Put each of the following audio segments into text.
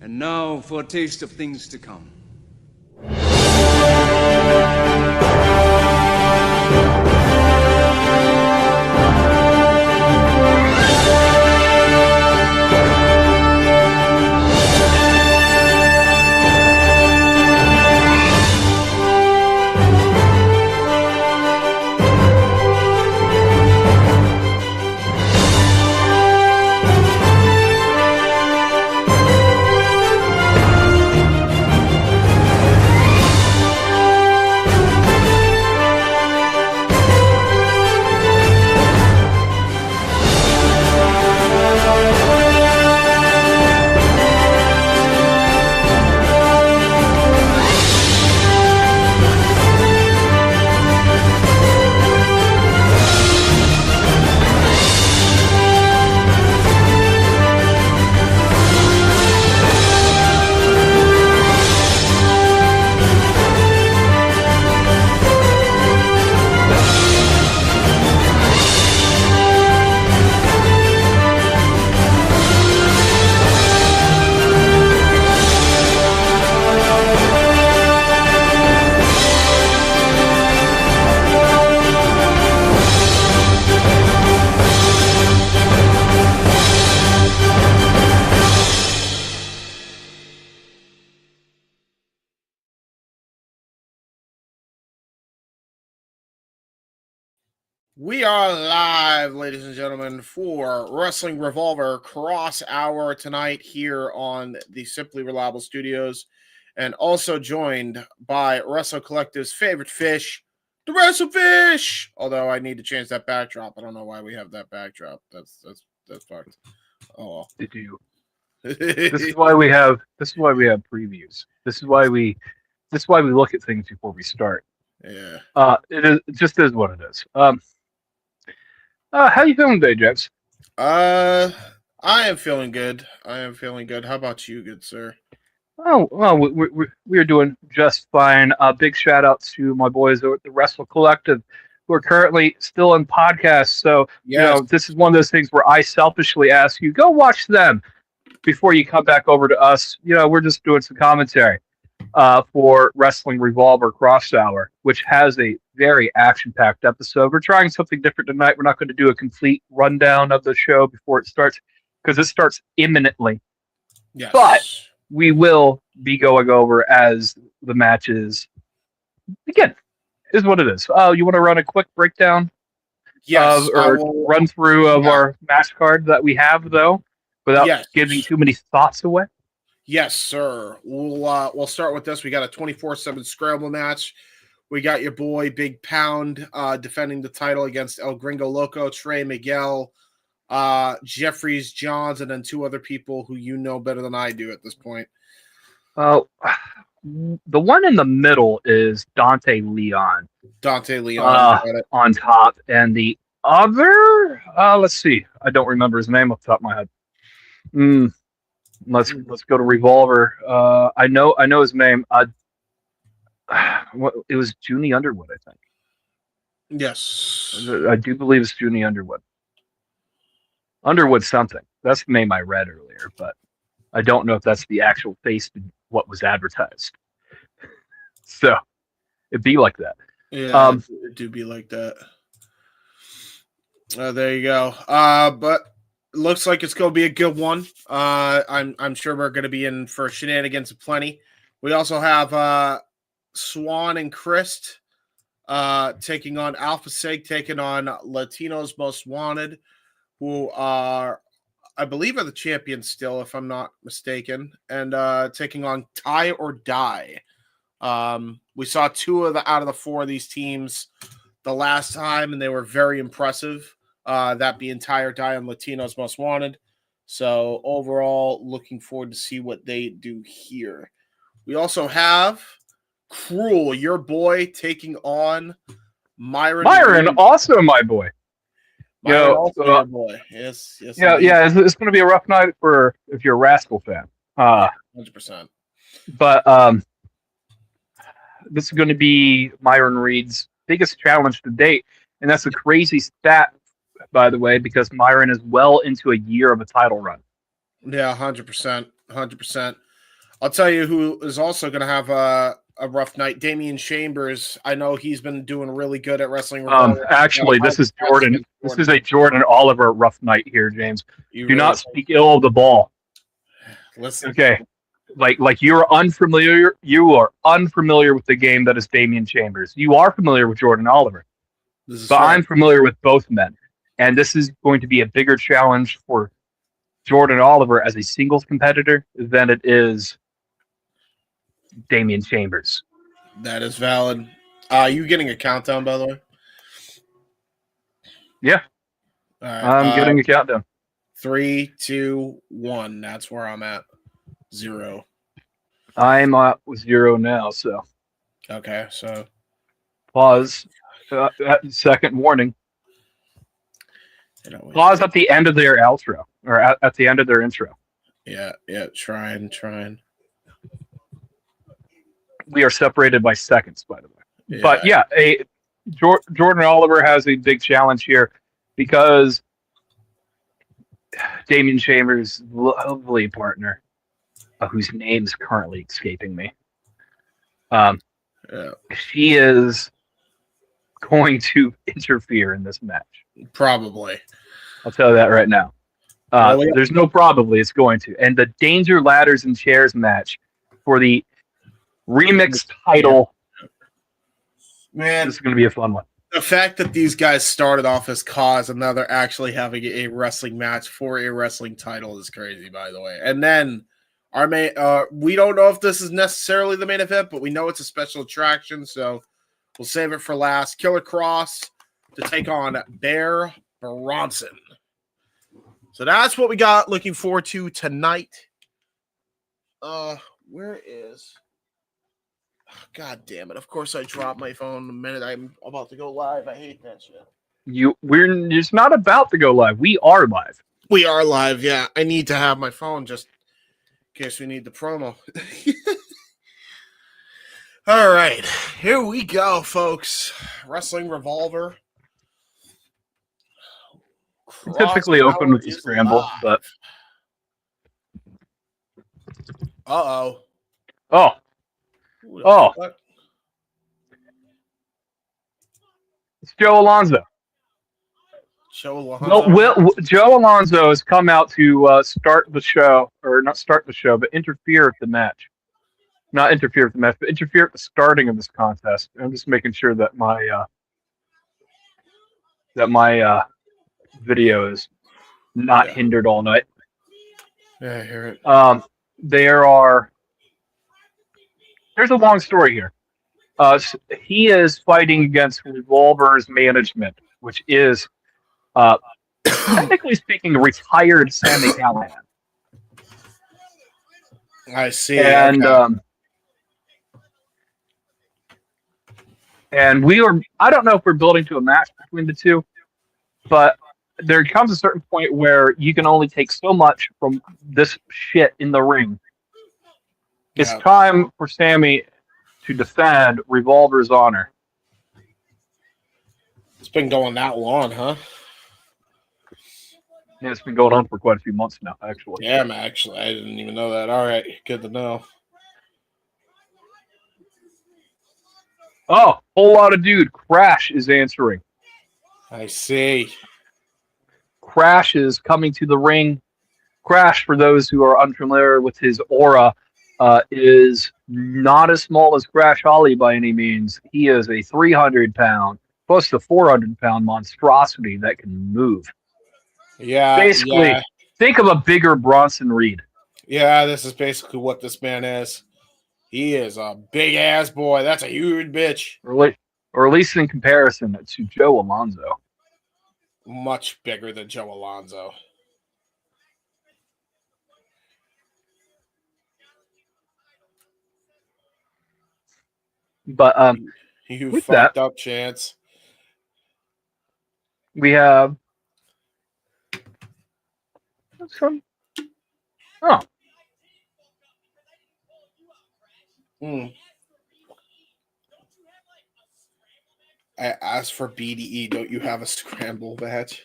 And now for a taste of things to come. We are live, ladies and gentlemen, for Wrestling Revolver Kross Hour tonight here on the Simply Reliable Studios, and also joined by Wrestle Collective's favorite fish, the Wrestlefish. Although I need to change that backdrop. I don't know why we have that backdrop. That's fucked. Oh, Did you? This is why we have previews. This is why we look at things before we start. Yeah. It just is what it is. How you feeling today, Jax? I am feeling good. How about you, good sir? Oh, well, we are doing just fine. Big shout out to my boys over at the Wrestle Collective, who are currently still in podcasts. So, Yes. this is one of those things where I selfishly ask you, go watch them before you come back over to us. We're just doing some commentary for Wrestling Revolver Kross Hour, which has a very action-packed episode. We're trying something different tonight. We're not going to do a complete rundown of the show before it starts, because it starts imminently. Yes. But we will be going over as the matches begin. Is what it is. You want to run a quick breakdown? Yes. Run through of our match card that we have, though, without giving too many thoughts away? Yes, sir. We'll start with this. We got a 24/7 Scramble match. We got your boy Big Pound defending the title against El Gringo, Loco, Trey, Miguel, Jeffries, Johns, and then two other people who you know better than I do at this point. The one in the middle is Dante Leon. On top, and the other, let's see. I don't remember his name off the top of my head. Let's go to Revolver. I know his name. It was Juni Underwood, I think. Yes, I do believe it's Juni Underwood. Underwood something. That's the name I read earlier, but I don't know if that's the actual face of what was advertised. So it'd be like that. Yeah, it do be like that. There you go. But looks like it's going to be a good one. I'm sure we're going to be in for shenanigans aplenty. We also have Swann and Crist taking on Alpha Sig, taking on Latino's Most Wanted, who are, I believe, are the champions still, if I'm not mistaken, and taking on Tie or Die. We saw two out of the four of these teams the last time, and they were very impressive. That being Tie or Die and Latino's Most Wanted. So overall, looking forward to see what they do here. We also have Cruel, your boy, taking on Myron. Myron, also my boy. Myron, also your boy. Yes. Yeah. It's going to be a rough night if you're a Rascal fan. 100%. But this is going to be Myron Reed's biggest challenge to date, and that's a crazy stat, by the way, because Myron is well into a year of a title run. Yeah, 100%. I'll tell you who is also going to have a rough night. Damian Chambers. I know he's been doing really good at Wrestling Revolver. Actually, this is Jordan. This is a Jordan Oliver rough night here, James. Do not speak ill of the ball. Listen. Okay. Like you're unfamiliar. You are unfamiliar with the game that is Damian Chambers. You are familiar with Jordan Oliver, but I'm familiar with both men, and this is going to be a bigger challenge for Jordan Oliver as a singles competitor than it is Damian Chambers. That is valid. You getting a countdown, by the way? Yeah. All right. I'm getting a countdown. 3, 2, 1. That's where I'm at. 0. I'm at 0 now, so. Okay, so. Pause. Second warning. Pause at the end of their outro, or at the end of their intro. Yeah, trying. We are separated by seconds, by the way. Yeah. But yeah, Jordan Oliver has a big challenge here because Damian Chambers' lovely partner, whose name is currently escaping me, she is going to interfere in this match. Probably. I'll tell you that right now. There's no probably, it's going to. And the Danger Ladders and Chairs match for the remix title, man, this is going to be a fun one. The fact that these guys started off as cause and now they're actually having a wrestling match for a wrestling title is crazy, by the way. And then our main, we don't know if this is necessarily the main event, but we know it's a special attraction, so we'll save it for last. Killer Kross to take on Bear Bronson. So that's what we got. Looking forward to tonight. Where is? God damn it! Of course, I dropped my phone the minute I'm about to go live. I hate that shit. We're just not about to go live. We are live. We are live. Yeah, I need to have my phone just in case we need the promo. All right, here we go, folks. Wrestling Revolver. Typically open with the Scramble, but oh. It's Joe Alonzo. Joe Alonzo has come out to start the show, or not start the show, but interfere at the match. Not interfere with the match, but interfere at the starting of this contest. I'm just making sure that my video is not hindered all night. Yeah, I hear it. There's a long story here. He is fighting against Revolver's management, which is, technically speaking, retired Sami Callihan. I see. And and I don't know if we're building to a match between the two, but there comes a certain point where you can only take so much from this shit in the ring. It's time for Sami to defend Revolver's honor. It's been going that long, huh? Yeah, it's been going on for quite a few months now, actually. Yeah, actually. I didn't even know that. All right, good to know. Oh, whole lot of dude. Crash is answering. I see. Crash is coming to the ring. Crash, for those who are unfamiliar with his aura, is not as small as Crash Holly by any means. He is a 300-pound, close to 400-pound monstrosity that can move. Yeah. Basically, think of a bigger Bronson Reed. Yeah, this is basically what this man is. He is a big-ass boy. That's a huge bitch. Or at least in comparison to Joe Alonzo. Much bigger than Joe Alonzo. But you fucked up, Chance. We have some. Oh. I asked for BDE. Don't you have a scramble badge?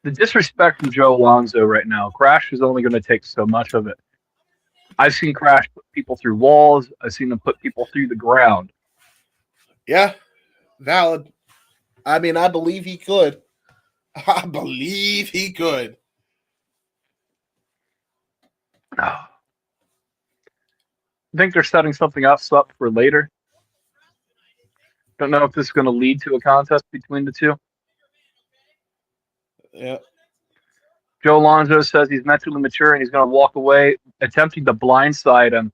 The disrespect from Joe Alonzo right now. Crash is only going to take so much of it. I've seen Crash put people through walls. I've seen them put people through the ground. Yeah, valid. I mean, I believe he could. I believe he could. I think they're setting something else up for later. Don't know if this is going to lead to a contest between the two. Yeah. Joe Alonzo says he's mentally mature and he's going to walk away, attempting to blindside him.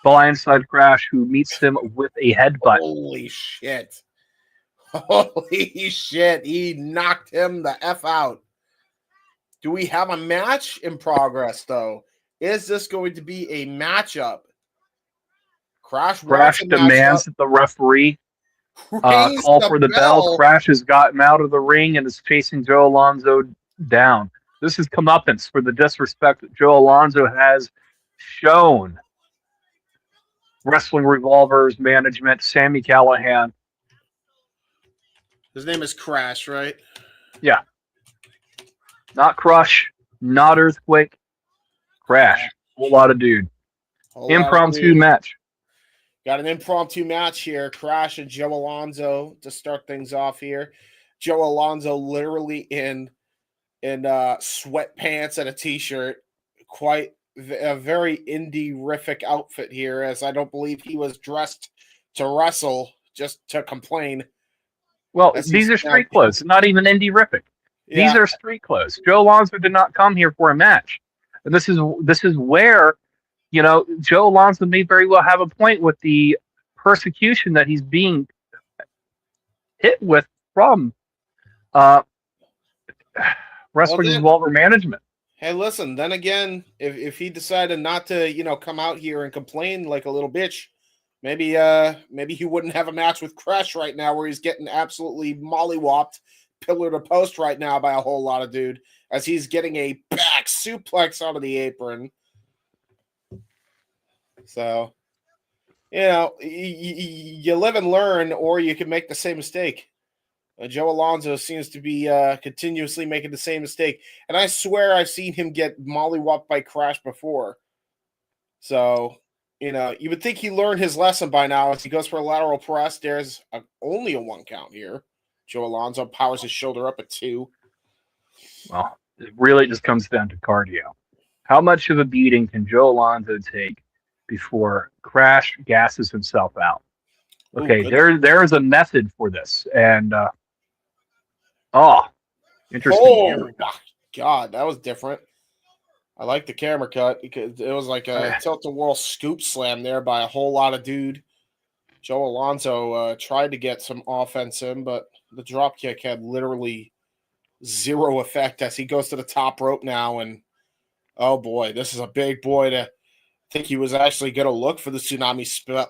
Blindside Crash, who meets him with a headbutt. Holy shit. Holy shit. He knocked him the F out. Do we have a match in progress, though? Is this going to be a matchup? Crash demands that the referee call for the bell. Crash has gotten out of the ring and is chasing Joe Alonzo down. This is comeuppance for the disrespect that Joe Alonzo has shown Wrestling Revolver's management, Sami Callihan. His name is Crash, right? Yeah. Not Crush, not Earthquake. Crash. Whole lot of dude. Impromptu match. Got an impromptu match here. Crash and Joe Alonzo to start things off here. Joe Alonzo literally in sweatpants and a t-shirt. Quite a very indie-rific outfit here, as I don't believe he was dressed to wrestle, just to complain. Well, these are street clothes, not even indie-rific. Yeah. These are street clothes. Joe Alonzo did not come here for a match. And this is where, you know, Joe Alonzo may very well have a point with the persecution that he's being hit with from Wrestling Revolver management. Hey, listen, then again, if he decided not to, you know, come out here and complain like a little bitch, maybe he wouldn't have a match with Crash right now where he's getting absolutely mollywopped pillar to post right now by a whole lot of dude as he's getting a back suplex out of the apron. So, you know, you live and learn, or you can make the same mistake. Joe Alonzo seems to be continuously making the same mistake. And I swear I've seen him get mollywopped by Crash before. So, you know, you would think he learned his lesson by now as he goes for a lateral press. There's only a 1 count here. Joe Alonzo powers his shoulder up at 2. Well, it really just comes down to cardio. How much of a beating can Joe Alonzo take before Crash gasses himself out? Okay, there is a method for this. And, interesting. Oh, God, that was different. I like the camera cut because it was like a tilt-a-whirl scoop slam there by a whole lot of dude. Joe Alonzo tried to get some offense in, but the drop kick had literally zero effect as he goes to the top rope now. And, oh, boy, this is a big boy to think he was actually going to look for the tsunami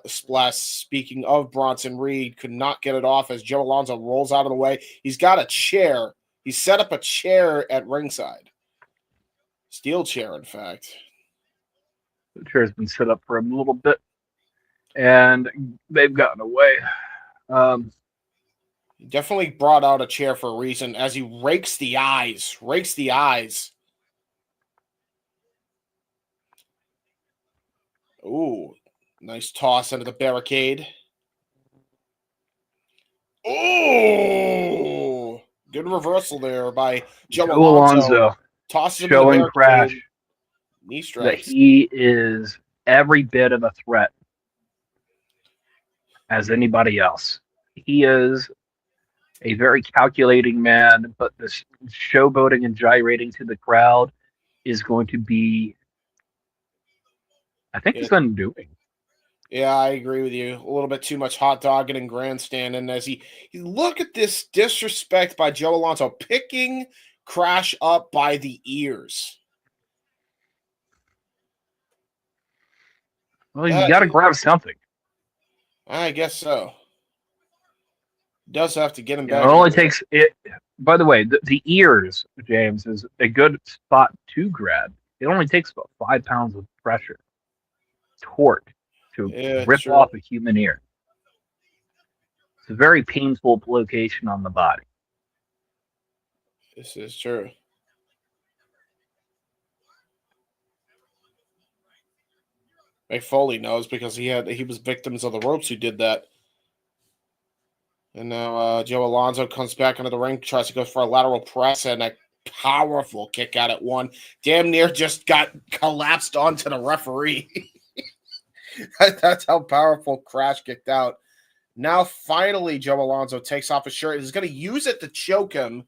splash. Speaking of Bronson Reed, could not get it off as Joe Alonzo rolls out of the way. He's got a chair. He set up a chair at ringside. Steel chair, in fact. The chair's been set up for a little bit, and they've gotten away. He definitely brought out a chair for a reason as he rakes the eyes. Ooh, nice toss into the barricade. Ooh, good reversal there by Joe Alonzo. Tosses him showing Crash knee strikes. That he is every bit of a threat as anybody else. He is a very calculating man, but this showboating and gyrating to the crowd is going to be, I think, his undoing. Yeah, I agree with you. A little bit too much hot dogging and grandstanding as he look at this disrespect by Joe Alonzo, picking Crash up by the ears. Well, you got to grab something. I guess so. Does have to get him back. It only takes it. By the way, the ears, James, is a good spot to grab. It only takes about 5 pounds of pressure, torque, to rip off a human ear. It's a very painful location on the body. This is true. Mick Foley knows because he was victims of the ropes who did that. And now Joe Alonzo comes back into the ring, tries to go for a lateral press and a powerful kick out at one. Damn near just got collapsed onto the referee. That's how powerful Crash kicked out. Now, finally, Joe Alonzo takes off his shirt. He's going to use it to choke him.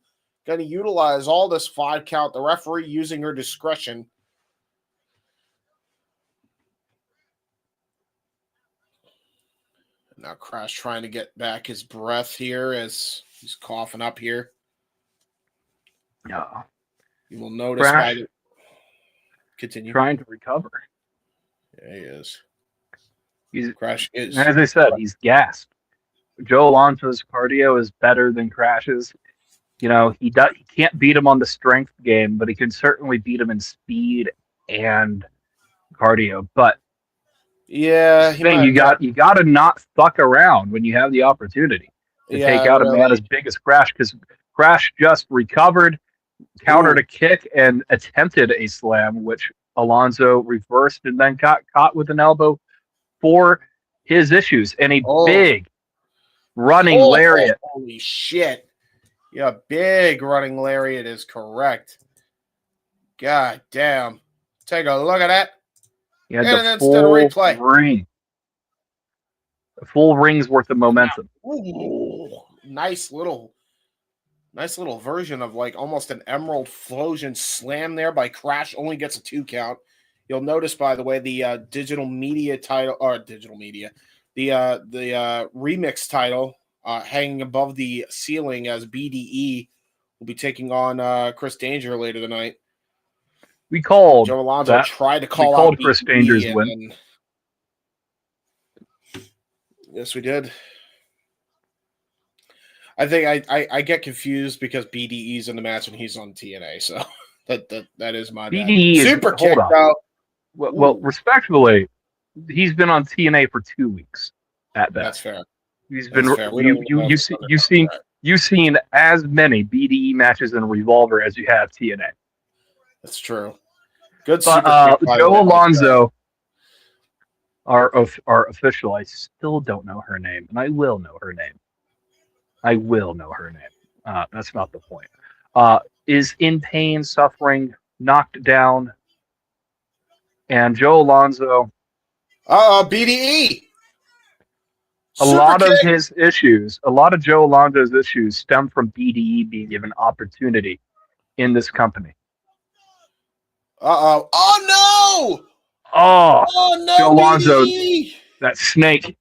Going to utilize all this 5 count. The referee using her discretion. Now, Crash trying to get back his breath here as he's coughing up here. No. You will notice Crash by the... Continue. Trying to recover. Yeah, he is. Crash is. As I said, he's gassed. Joe Alonso's cardio is better than Crash's. He can't beat him on the strength game, but he can certainly beat him in speed and cardio. But yeah, you got to not fuck around when you have the opportunity to take out a man as big as Crash, because Crash just recovered, countered a kick, and attempted a slam, which Alonso reversed and then got caught with an elbow for his issues and a big running lariat. Holy shit. Yeah, big running lariat is correct. God damn. Take a look at that. Yeah, the full ring. The full ring's worth of momentum. Ooh, nice little version of like almost an Emerald Flosion slam there by Crash. Only gets a 2 count. You'll notice, by the way, the digital media title, or digital media, the remix title hanging above the ceiling as BDE will be taking on Chris Danger later tonight. We called Joe Alonzo that. Tried to call out Chris Danger's win. Yes, we did. I think I get confused because BDE's in the match and he's on TNA, so that is my bad. BDE Super kick out. Well, respectfully, he's been on TNA for 2 weeks at best. That's fair. He's been you've seen as many BDE matches in Revolver as you have TNA. That's true. Good, but Joe Alonzo, our official, I still don't know her name, and I will know her name. That's not the point. Is in pain, suffering, knocked down, and Joe Alonzo. BDE. A lot of Joe Alonzo's issues stem from BDE being given opportunity in this company. Oh no! Oh no! Joe Alonzo, BDE! That snake.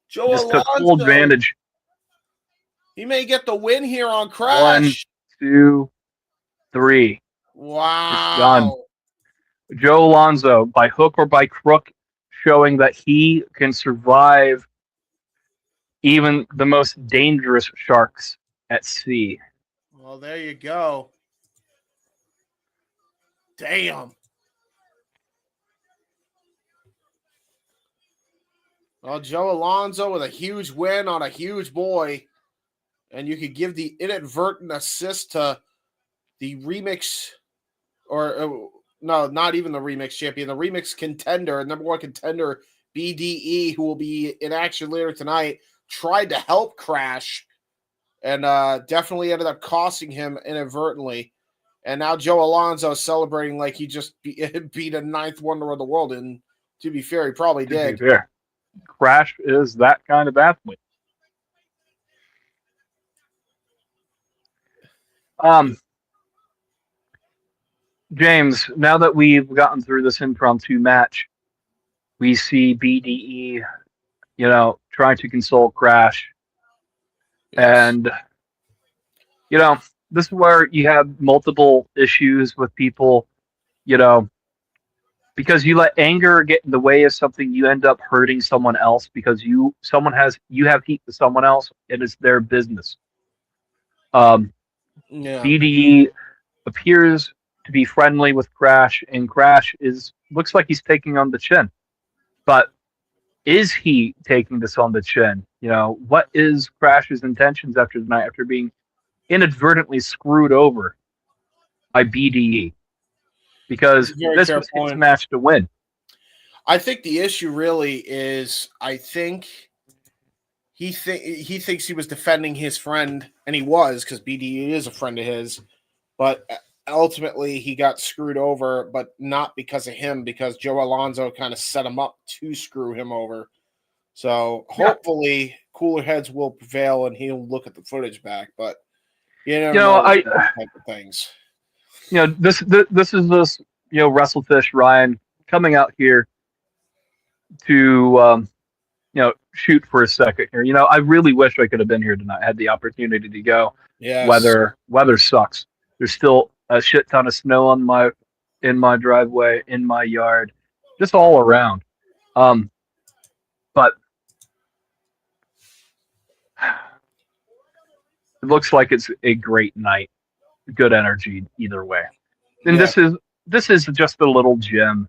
Joe just Alonzo took full advantage. He may get the win here on Crash. 1, 2, 3. Wow. It's done. Joe Alonzo, by hook or by crook, showing that he can survive even the most dangerous sharks at sea. Well, there you go. Damn. Well, Joe Alonzo with a huge win on a huge boy. And you could give the inadvertent assist to the remix, or no, not even the remix champion, the remix contender, number 1 contender, BDE, who will be in action later tonight, tried to help Crash and definitely ended up costing him inadvertently. And now Joe Alonzo celebrating like he just beat a 9th wonder of the world. And to be fair, he probably did. Crash is that kind of athlete. James, now that we've gotten through this impromptu match, we see BDE, trying to console Crash. Yes. And, this is where you have multiple issues with people, because you let anger get in the way of something, you end up hurting someone else because you have heat to someone else and it's their business. BDE appears to be friendly with Crash, and Crash looks like he's taking on the chin. But is he taking this on the chin? What is Crash's intentions after tonight, after being inadvertently screwed over by BDE? Because this was his match to win. I think the issue really is, I think he thinks he was defending his friend, and he was, because BDE is a friend of his, but ultimately he got screwed over, but not because of him, because Joe Alonzo kind of set him up to screw him over. So hopefully cooler heads will prevail and he'll look at the footage back, but you never know those type of things. This is Wrestlefish Ryan coming out here to shoot for a second here. I really wish I could have been here tonight. I had the opportunity to go. Yes. Weather sucks. There's still a shit ton of snow in my driveway, in my yard, just all around. But it looks like it's a great night. Good energy either way. And this is just a little gym.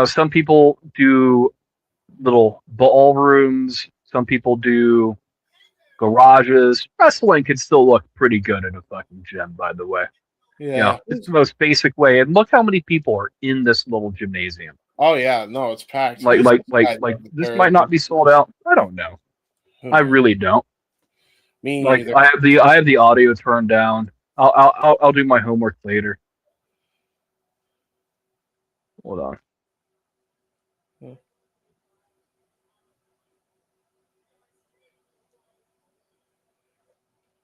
Some people do little ballrooms. Some people do garages. Wrestling can still look pretty good in a fucking gym, by the way. Yeah. It's the most basic way. And look how many people are in this little gymnasium. Oh yeah, no, it's packed. Like this might not be sold out. I don't know. I really don't. Me either. I have the audio turned down. I'll do my homework later. Hold on.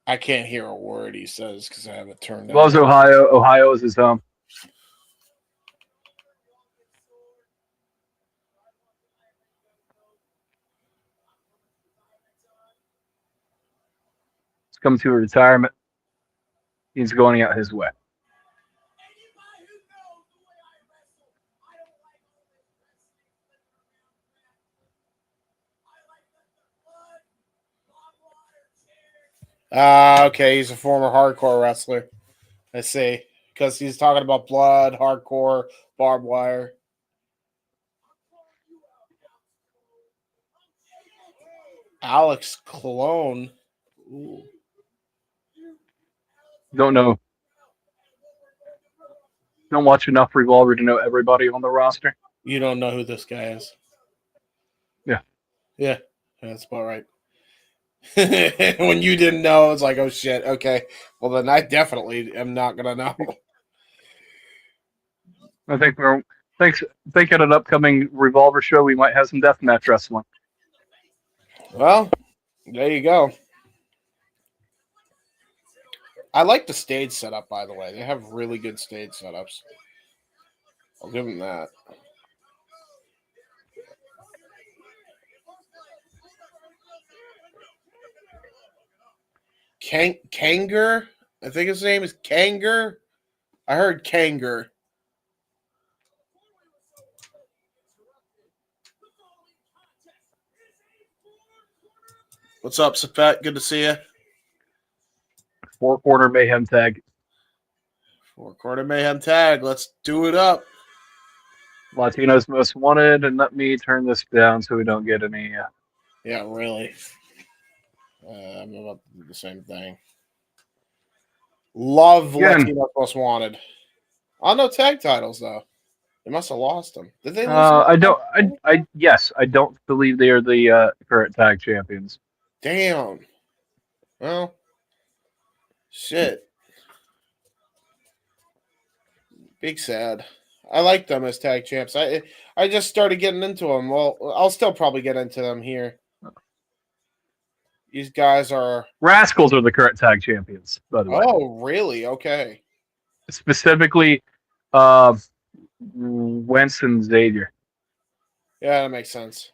I can't hear a word he says because I have it turned down. Loves Ohio. Ohio is his home. He's coming to a retirement. He's going out his way. Okay, he's a former hardcore wrestler. I see. Because he's talking about blood, hardcore, barbed wire. Alex Cologne. Ooh. Don't know. Don't watch enough Revolver to know everybody on the roster. You don't know who this guy is. Yeah. Yeah, that's about right. When you didn't know, it's like, oh shit, okay. Well, then I definitely am not gonna know. I think think at an upcoming Revolver show we might have some deathmatch wrestling. Well, there you go. I like the stage setup, by the way. They have really good stage setups. I'll give them that. Kanger? I think his name is Kanger. I heard Kanger. What's up, Safet? Good to see you. 4-corner mayhem tag. 4-corner mayhem tag. Let's do it up. Latino's most wanted, and let me turn this down so we don't get any. Yeah, really. I'm about to do the same thing. Love Latino's most wanted. Oh, no tag titles though. They must have lost them. Did they lose? I don't believe they are the current tag champions. Damn. Well, shit. Big sad. I like them as tag champs. I just started getting into them. Well, I'll still probably get into them here. These guys are... Rascals are the current tag champions, by the way. Oh, really? Okay. Specifically, Wentz and Xavier. Yeah, that makes sense.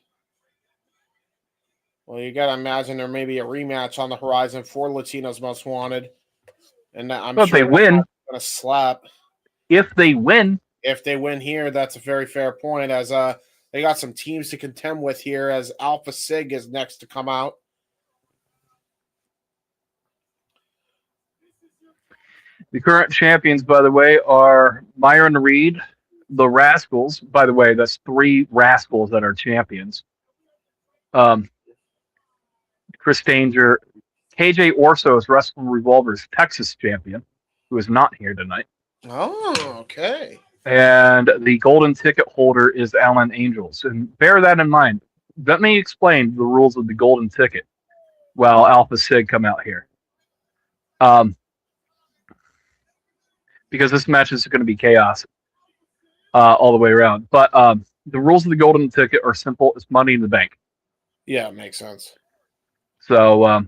Well, you got to imagine there may be a rematch on the horizon for Latino's Most Wanted. And I'm sure they win. Going to slap. If they win. If they win here, that's a very fair point. As they got some teams to contend with here, as Alpha Sig is next to come out. The current champions, by the way, are Myron Reed, the Rascals. By the way, that's 3 Rascals that are champions. Chris Danger, KJ Orso is Wrestling Revolver's Texas champion, who is not here tonight. Oh, okay. and the golden ticket holder is Allen Angels. And bear that in mind. Let me explain the rules of the golden ticket while Alpha Sig come out here. Because this match is going to be chaos all the way around. But the rules of the golden ticket are simple. It's money in the bank. Yeah, makes sense. So,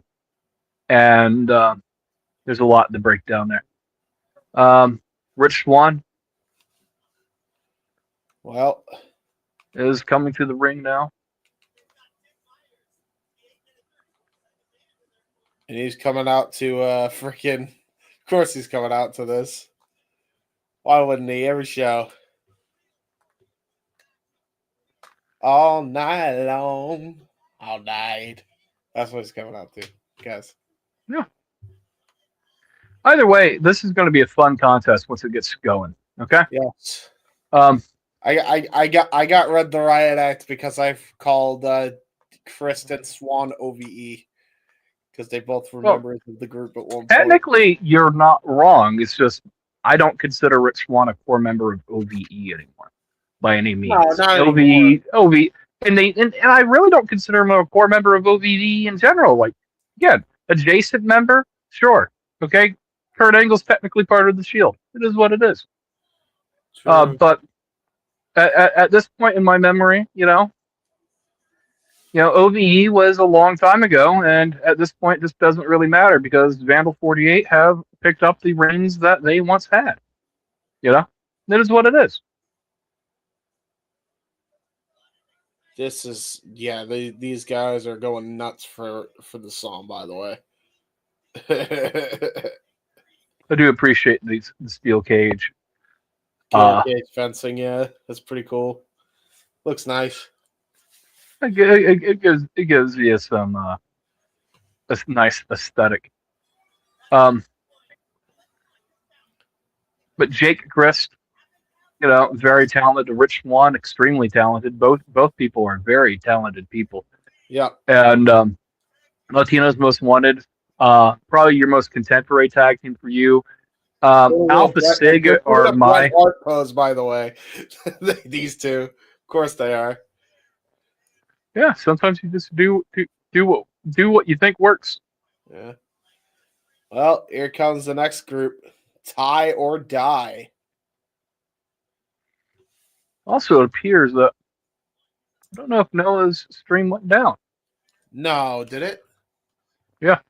there's a lot to break down there. Rich Swann is coming to the ring now. And he's coming out to freaking... Of course he's coming out to this. Why wouldn't he? Every show. All night long. All night. That's what he's coming out to, guys. Yeah. Either way, this is going to be a fun contest once it gets going. Okay. Yes. I got read the riot act because I've called Crist and Swann OVE because they both were members of the group at one point. Technically, you're not wrong. It's just I don't consider Rich Swann a core member of OVE anymore by any means. No, not anymore. OVE, and I really don't consider him a core member of OVE in general. Like, again, adjacent member, sure, okay. Kurt Angle's technically part of the Shield. It is what it is. But at this point in my memory, OVE was a long time ago, and at this point, this doesn't really matter because Vandal 48 have picked up the reigns that they once had. That is what it is. This is these guys are going nuts for the song, by the way. I do appreciate the steel cage. Cage fencing, yeah, that's pretty cool. Looks nice. It gives you some a nice aesthetic. But Jake Crist, very talented. Rich Swann, extremely talented. Both people are very talented people. Yeah. And Latino's Most Wanted, probably your most contemporary tag team for you. Alpha Sig are my art pose, by the way. These two, of course, they are. Yeah, sometimes you just do what you think works. Yeah. Well, here comes the next group, Tie or Die. Also, it appears that I don't know if Noah's stream went down. No, did it? Yeah.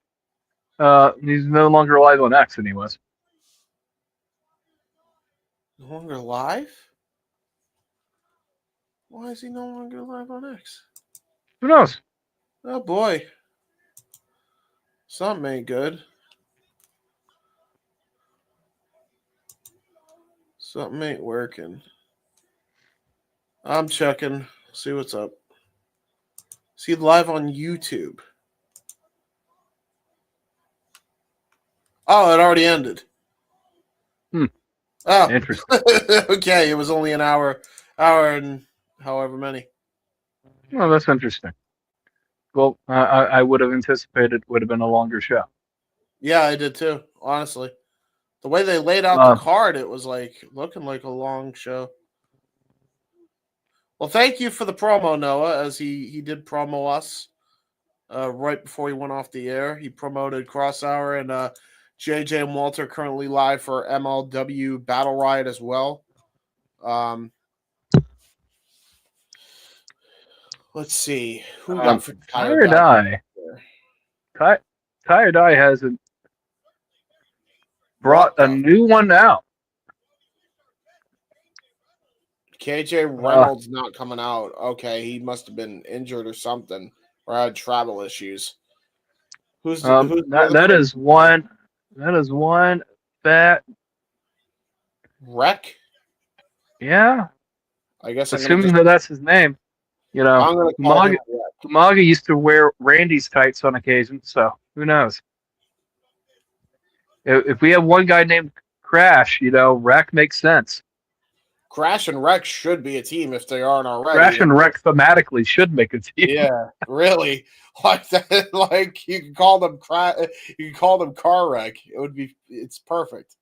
He's no longer live on X, anyways. No longer live? Why is he no longer live on X? Who knows? Oh boy. Something ain't good. Something ain't working. I'm checking. See what's up. See live on YouTube. Oh, it already ended. Oh, interesting. Okay, it was only an hour and however many. Well, that's interesting. Well, I would have anticipated it would have been a longer show. Yeah, I did too, honestly. The way they laid out the card, it was looking like a long show. Well, thank you for the promo, Noah, as he did promo us right before he went off the air. He promoted Kross Hour and JJ and Walter currently live for MLW Battle Riot as well. Let's see. Who got for Tie or Die? Tie or Die has brought a new one out. KJ Reynolds not coming out. Okay, he must have been injured or something, or had travel issues. Who's that is one? That is one fat Wreck. Yeah, I guess assuming that's his name. Umaga used to wear Randy's tights on occasion, so who knows? If we have one guy named Crash, Wreck makes sense. Crash and Wreck should be a team if they aren't already. Crash and Wreck thematically should make a team. Yeah, really. Like that, like you can call them Car Wreck. It's perfect.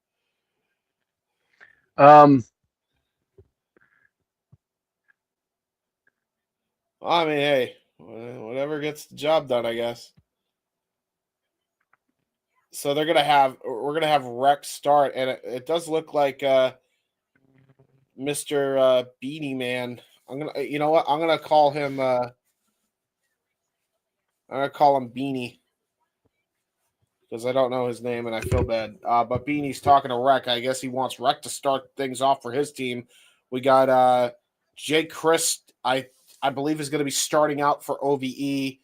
I mean, hey, whatever gets the job done, I guess. So we're gonna have Rex start, and it does look like Mr. Beanie Man. You know what? I'm gonna call him. I'm gonna call him Beanie because I don't know his name and I feel bad. But Beanie's talking to Rec. I guess he wants Rec to start things off for his team. We got Crist. I believe is going to be starting out for OVE,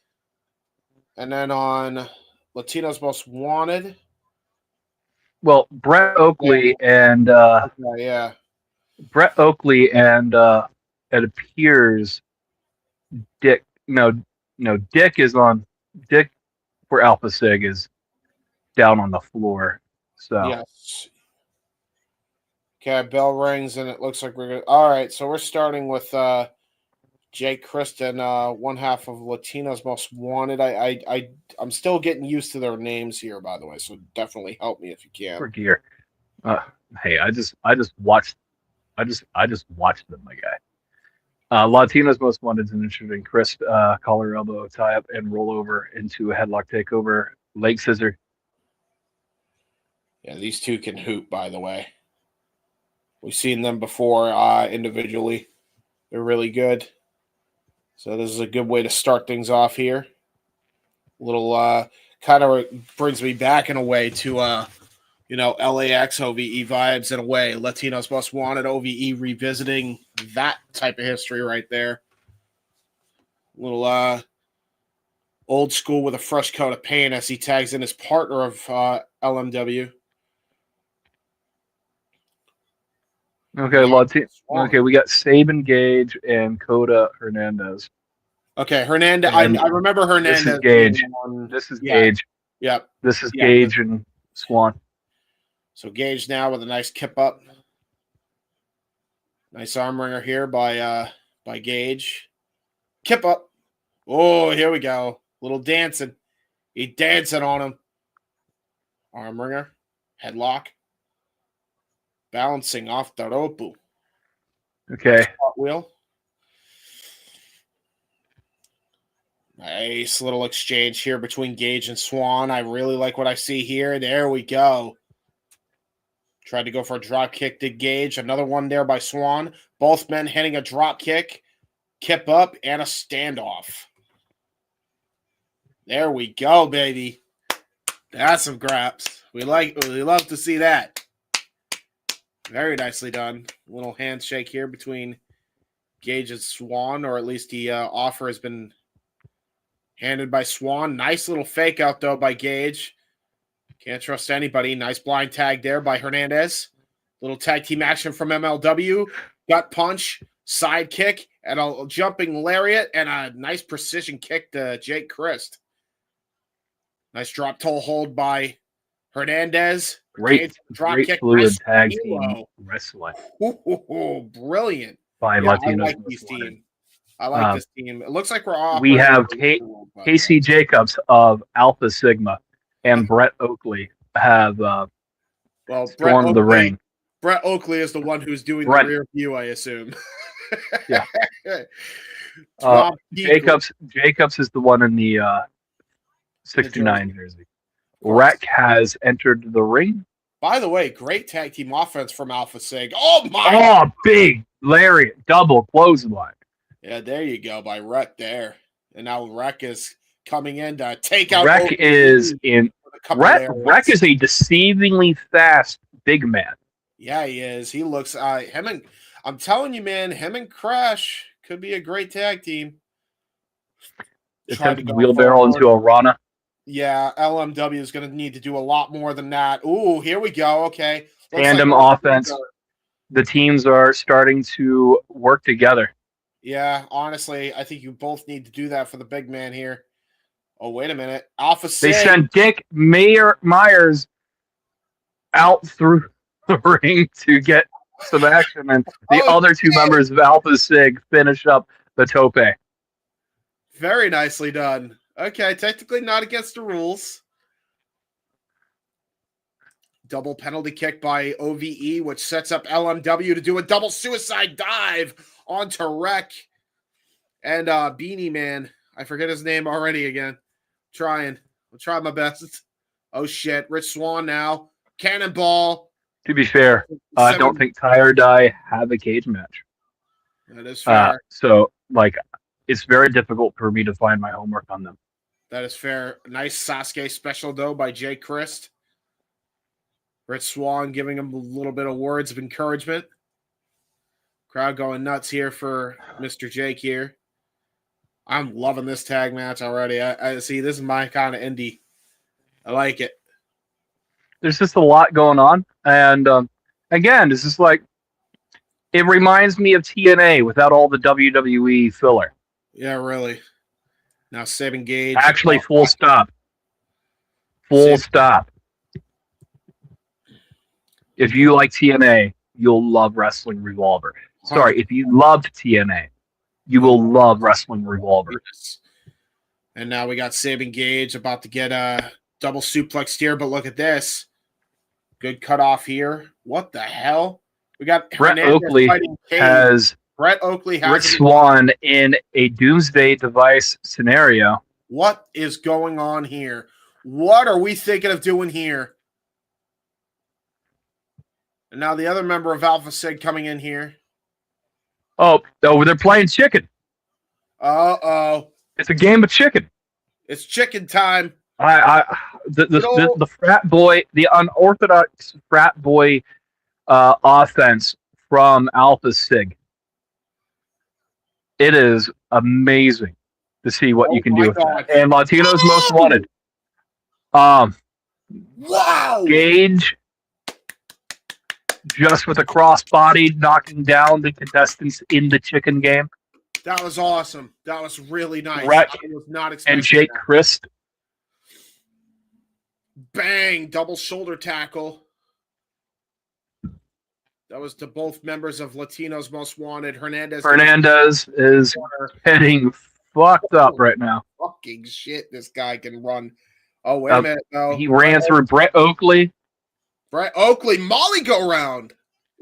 and then on Latino's Most Wanted. Well, Brett Oakley and Yeah. Brett Oakley and it appears Dick. No, Dick is on. Dick for Alpha Sig is down on the floor. So Yes. Okay, bell rings and it looks like we're good. All right, so we're starting with Crist and one half of Latino's Most Wanted. I'm still getting used to their names here, by the way. So definitely help me if you can. for gear. Hey, I just watched them, my guy. Latino's Most Wanted is an interesting Crist collar elbow tie up and roll over into a headlock takeover leg scissor. Yeah, these two can hoop, by the way. We've seen them before individually. They're really good. So this is a good way to start things off here. Little kind of brings me back in a way to LAX OVE vibes in a way. Latinos Most Wanted OVE revisiting that type of history right there. Little old school with a fresh coat of paint as he tags in his partner of LMW. Okay, okay, we got Saban Gage and Coda Hernandez. Okay, Hernandez. I remember Hernandez. This is Gage. Gage. Yep. This is Gage and Swann. So Gage now with a nice kip up. Nice arm wringer here by Gage. Kip up. Oh, here we go. Little dancing. He dancing on him. Arm wringer. Headlock. Bouncing off the rope. Okay. Wheel. Nice little exchange here between Gage and Swann. I really like what I see here. There we go. Tried to go for a drop kick to Gage. Another one there by Swann. Both men hitting a drop kick. Kip up and a standoff. There we go, baby. That's some graps. We love to see that. Very nicely done. Little handshake here between Gage and Swann, or at least the offer has been handed by Swann. Nice little fake out, though, by Gage. Can't trust anybody. Nice blind tag there by Hernandez. Little tag team action from MLW. Gut punch, side kick, and a jumping lariat, and a nice precision kick to Crist. Nice drop toe hold by Hernandez. Great kick. fluid Nice tag team wrestling. Brilliant. By Latinos. I like these team. I like this team. It looks like we're off. We have Casey Jacobs of Alpha Sigma and Brett Oakley have stormed the ring. Brett Oakley is the one who's doing the rear view, I assume. Yeah. Jacobs is the one in the 69 jersey. Rec has entered the ring. By the way, great tag team offense from Alpha Sig. Oh, my. Oh, big lariat, double clothesline. Yeah, there you go, by Rec there. And now Rec is coming in to take out. Rec is a deceivingly fast big man. Yeah, he is. He looks I'm telling you, man, him and Crash could be a great tag team. Attempt to wheelbarrow into a Rana. Yeah, LMW is going to need to do a lot more than that. Ooh, here we go. Okay. Tandem offense. The teams are starting to work together. Yeah, honestly, I think you both need to do that for the big man here. Oh, wait a minute. Alpha Sig. They sent Dick Myers out through the ring to get some action, and the other two members of Alpha Sig finish up the tope. Very nicely done. Okay, technically not against the rules. Double penalty kick by OVE, which sets up LMW to do a double suicide dive onto Rec. And Beanie Man. I forget his name already again. I'll try my best. Oh, shit. Rich Swann now. Cannonball. To be fair, I don't think Tie or Die have a cage match. That is fair. So, like, it's very difficult for me to find my homework on them. That is fair. Nice Sasuke special, though, by Jay Crist. Rich Swann giving him a little bit of words of encouragement. Crowd going nuts here for Mr. Jake here. I'm loving this tag match already. I see. This is my kind of indie. I like it. There's just a lot going on. And again, this is like, it reminds me of TNA without all the WWE filler. Yeah, really. Now, Sabin Gage. Actually, full stop. Full stop. If you like TNA, you'll love Wrestling Revolver. Sorry, if you loved TNA, you will love Wrestling Revolver. And now we got Sabin Gage about to get a double suplex here, but look at this. Good cutoff here. What the hell? We got Brett Oakley has Rich Swann in a Doomsday Device scenario. What is going on here? What are we thinking of doing here? And now the other member of Alpha Sig coming in here. Oh, they're playing chicken. Uh-oh. It's a game of chicken. It's chicken time. The frat boy, the unorthodox frat boy offense from Alpha Sig. It is amazing to see what you can do with that. And Latino's Most Wanted. Wow. Gage, just with a crossbody, knocking down the contestants in the chicken game. That was awesome. That was really nice. Rhett I was not expecting and Jake that. Crist. Bang! Double shoulder tackle. That was to both members of Latino's Most Wanted. Hernandez is getting fucked up right now. Fucking shit, this guy can run. Oh, wait a minute, though. He ran through Brett Oakley. Brett Oakley, Molly go round.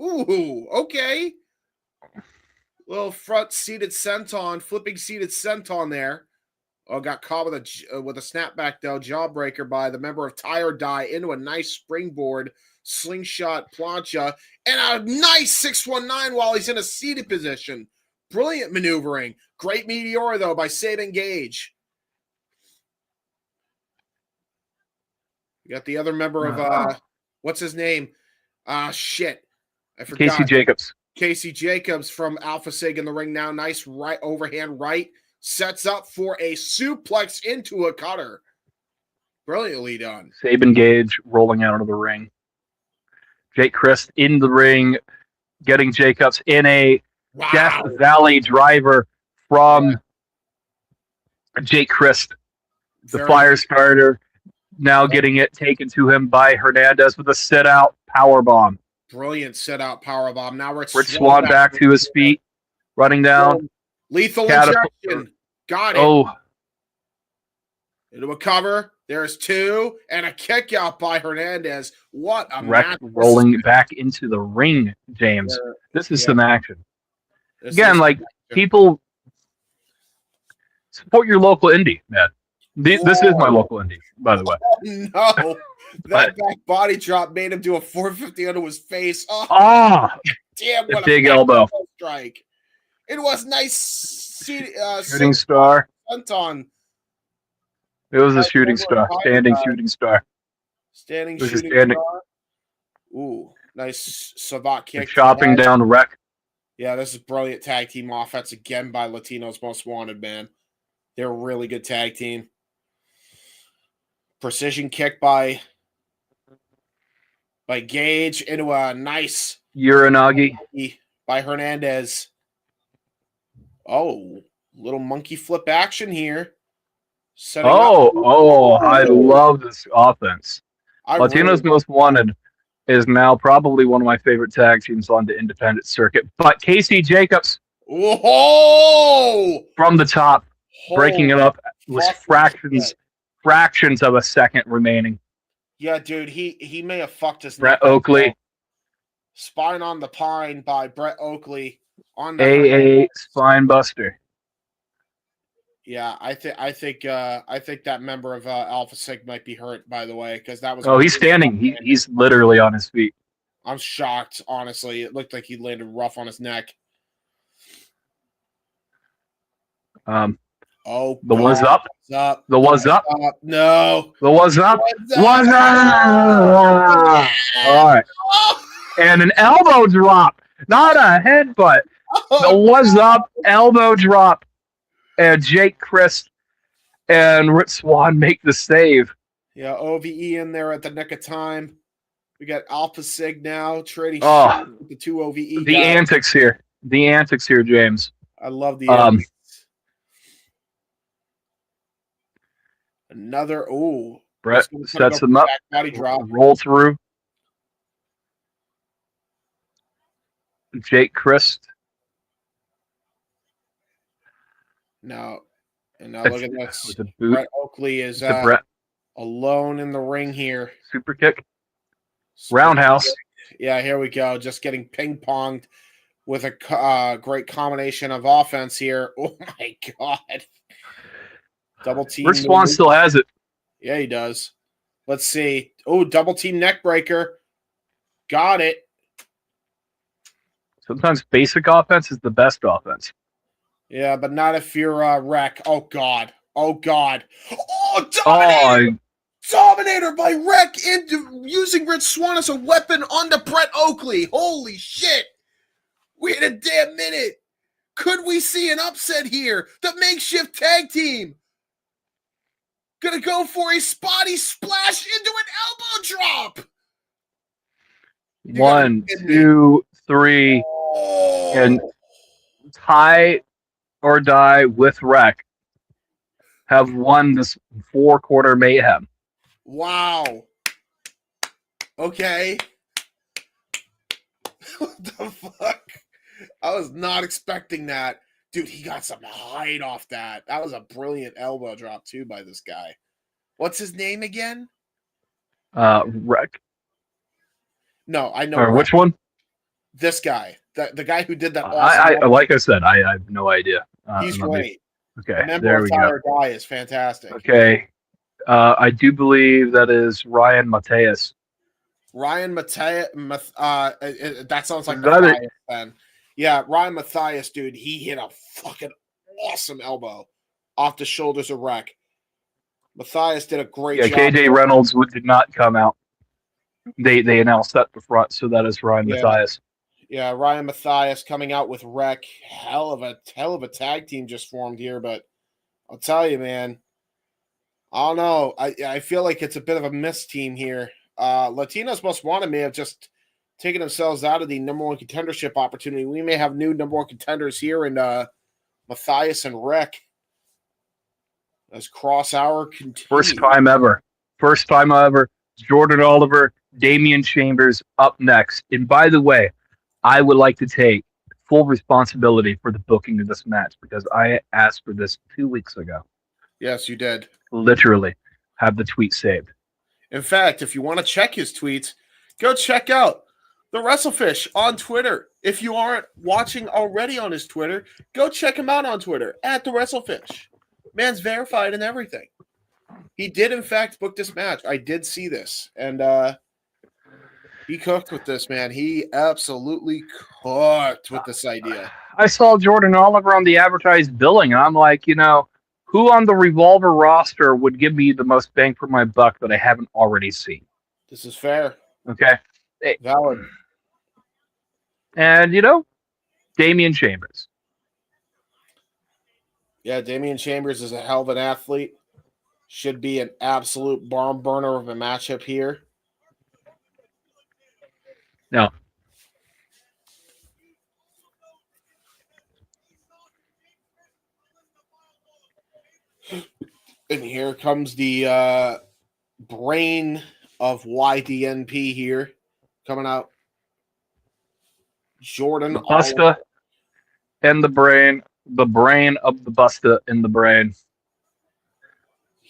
Ooh, okay. Little front seated senton, flipping seated senton there. Oh, got caught with a snapback, though. Jawbreaker by the member of Tie or Die into a nice springboard, slingshot plancha, and a nice 619 while he's in a seated position. Brilliant maneuvering. Great meteor, though, by Sabin Gage. You got the other member of, what's his name? Shit. I forgot. Casey Jacobs. Casey Jacobs from Alpha Sig in the ring now. Nice right overhand right. Sets up for a suplex into a cutter. Brilliantly done. Sabin Gage rolling out of the ring. Jake Crist in the ring, getting Jacobs in a Death Valley driver from Jake Crist. The fire starter now getting it taken to him by Hernandez with a sit-out powerbomb. Brilliant sit-out powerbomb. Now Rich Swann back to his feet, running down. Lethal injection. Got it. Oh. Into a cover. There's two. And a kick out by Hernandez. What a match. Rolling back into the ring, James. This is some action. Again, like, people support your local indie, man. This is my local indie, by the way. No. That back body drop made him do a 450 onto his face. Oh, damn, what a big elbow strike. It was nice shooting star. Senton. It was a shooting star. Standing shooting star. Standing shooting star. Ooh, nice Savat kick. Chopping down Wreck. Yeah, this is brilliant tag team offense again by Latino's Most Wanted, man. They're a really good tag team. Precision kick by Gage into a nice Uranagi by Hernandez. Oh, little monkey flip action here. I love this offense. Latino's Most Wanted is now probably one of my favorite tag teams on the independent circuit. But Casey Jacobs from the top, breaking it up with fractions of a second remaining. Yeah, dude, he may have fucked his Brett Oakley. Spine on the pine by Brett Oakley on the AA Spine Buster. Yeah, I think that member of Alpha Sig might be hurt. By the way, because that was. Oh, he's standing. He's literally on his feet. I'm shocked. Honestly, it looked like he landed rough on his neck. Oh, the was up. What's up? The was up. No. The was up. Was up. All right. And an elbow drop, not a headbutt. The was up, elbow drop, and Jake Crist and Swann make the save. Yeah, OVE in there at the nick of time. We got Alpha Sig now trading with the two OVE. The guys. antics here. The antics here, James. I love the antics. Another Brett sets him up. Body drop. Roll through. Jake Crist. Now look at this. Brett Oakley is alone in the ring here. Super kick. Roundhouse. Kick. Yeah, here we go. Just getting ping-ponged with a great combination of offense here. Oh, my God. Double team. Swann still has it. Yeah, he does. Let's see. Oh, double team neck breaker. Got it. Sometimes basic offense is the best offense. Yeah, but not if you're Wreck. Oh, God. Oh, God. Oh, Dominator! Dominator by Wreck into using Rich Swann as a weapon onto Brett Oakley. Holy shit. We had a damn minute. Could we see an upset here? The makeshift tag team. Gonna go for a spotty splash into an elbow drop. 1, 2, 3, and tie or die with Wreck have won this 4-quarter mayhem. Wow. Okay. What the fuck? I was not expecting that. Dude, he got some height off that. That was a brilliant elbow drop, too, by this guy. What's his name again? Wreck. No, I know. Or which one? This guy. The guy who did that. Awesome like I said, I have no idea. He's great. Okay, there we go. Guy is fantastic. Okay. I do believe that is Ryan Mateus. Ryan Mateus. That sounds like Matthias then. Yeah, Ryan Matthias, dude, he hit a fucking awesome elbow off the shoulders of Wreck. Matthias did a great job. Yeah, KJ Reynolds did not come out. They announced that the front, so that is Ryan Matthias. Yeah, Ryan Matthias coming out with Wreck. Hell of a tag team just formed here, but I'll tell you, man, I don't know. I feel like it's a bit of a missed team here. Latinos Most Wanted may have just taken themselves out of the number one contendership opportunity. We may have new number one contenders here in Matthias and Wreck as Kross Hour continues. First time ever. Jordan Oliver, Damian Chambers up next. And by the way, I would like to take full responsibility for the booking of this match because I asked for this 2 weeks ago. Yes, you did. Literally have the tweet saved. In fact, if you want to check his tweets, go check out the Wrestlefish on Twitter. If you aren't watching already on his Twitter, go check him out on Twitter at the Wrestlefish. Man's verified and everything. He did, in fact, book this match. I did see this. And he cooked with this, man. He absolutely cooked with this idea. I saw Jordan Oliver on the advertised billing, and I'm like, who on the Revolver roster would give me the most bang for my buck that I haven't already seen? This is fair. Okay. Valid. And, Damian Chambers. Yeah, Damian Chambers is a hell of an athlete. Should be an absolute barn burner of a matchup here. No. And here comes the brain of YDNP here coming out. Jordan. The Busta and the brain of the Busta and the brain.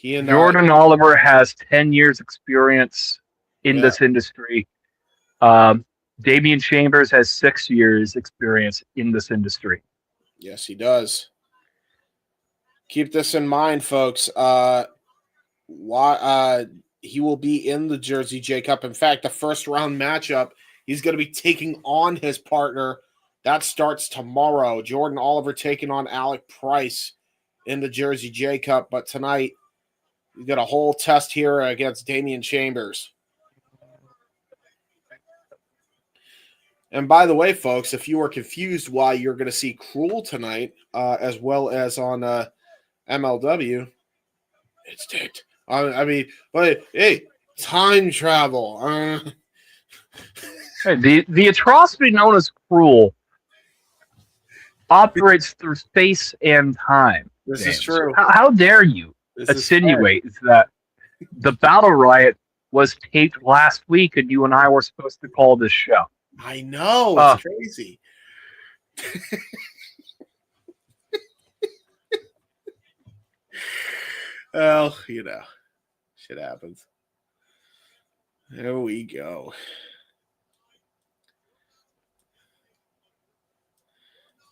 Jordan Oliver has 10 years experience in this industry. Damian Chambers has 6 years experience in this industry. Yes, he does. Keep this in mind, folks. He will be in the Jersey J Cup. In fact, the first round matchup, he's going to be taking on his partner. That starts tomorrow. Jordan Oliver taking on Alec Price in the Jersey J Cup. But tonight, we got a whole test here against Damian Chambers. And by the way, folks, if you are confused why you're going to see Cruel tonight, as well as on MLW, it's taped. But hey, time travel. Hey, the atrocity known as Cruel operates through space and time. This James. is true. How dare you insinuate that the Battle Riot was taped last week and you and I were supposed to call this show? I know. It's crazy. Well, shit happens. There we go.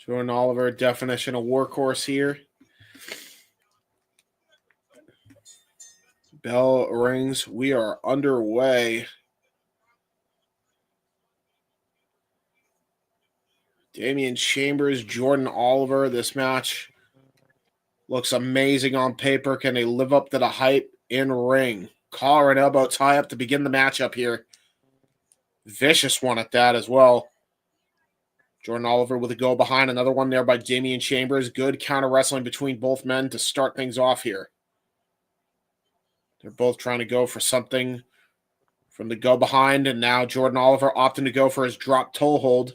Jordan Oliver, definition of workhorse here. Bell rings. We are underway. Damian Chambers, Jordan Oliver. This match looks amazing on paper. Can they live up to the hype in ring? Collar and elbow tie up to begin the matchup here. Vicious one at that as well. Jordan Oliver with a go behind. Another one there by Damian Chambers. Good counter wrestling between both men to start things off here. They're both trying to go for something from the go behind. And now Jordan Oliver opting to go for his drop toe hold.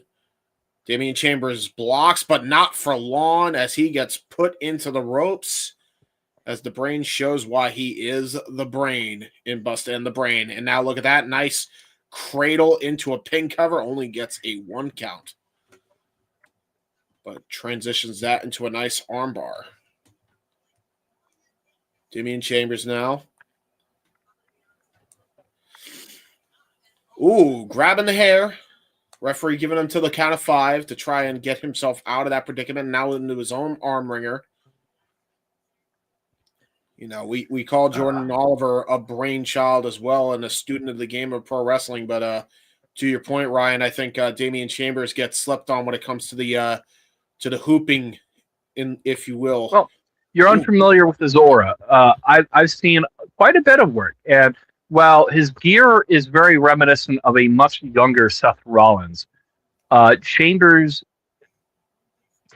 Damian Chambers blocks, but not for long as he gets put into the ropes. As the brain shows why he is the brain in Busta and the Brain. And now look at that. Nice cradle into a pin cover. Only gets a 1 count. But transitions that into a nice armbar. Damian Chambers now. Ooh, grabbing the hair. Referee giving him to the count of 5 to try and get himself out of that predicament. Now into his own arm wringer. We call Jordan Oliver a brainchild as well and a student of the game of pro wrestling. But to your point, Ryan, I think Damian Chambers gets slept on when it comes to the hooping, if you will. Well, you're unfamiliar with his aura. I've seen quite a bit of work, and while his gear is very reminiscent of a much younger Seth Rollins, Chambers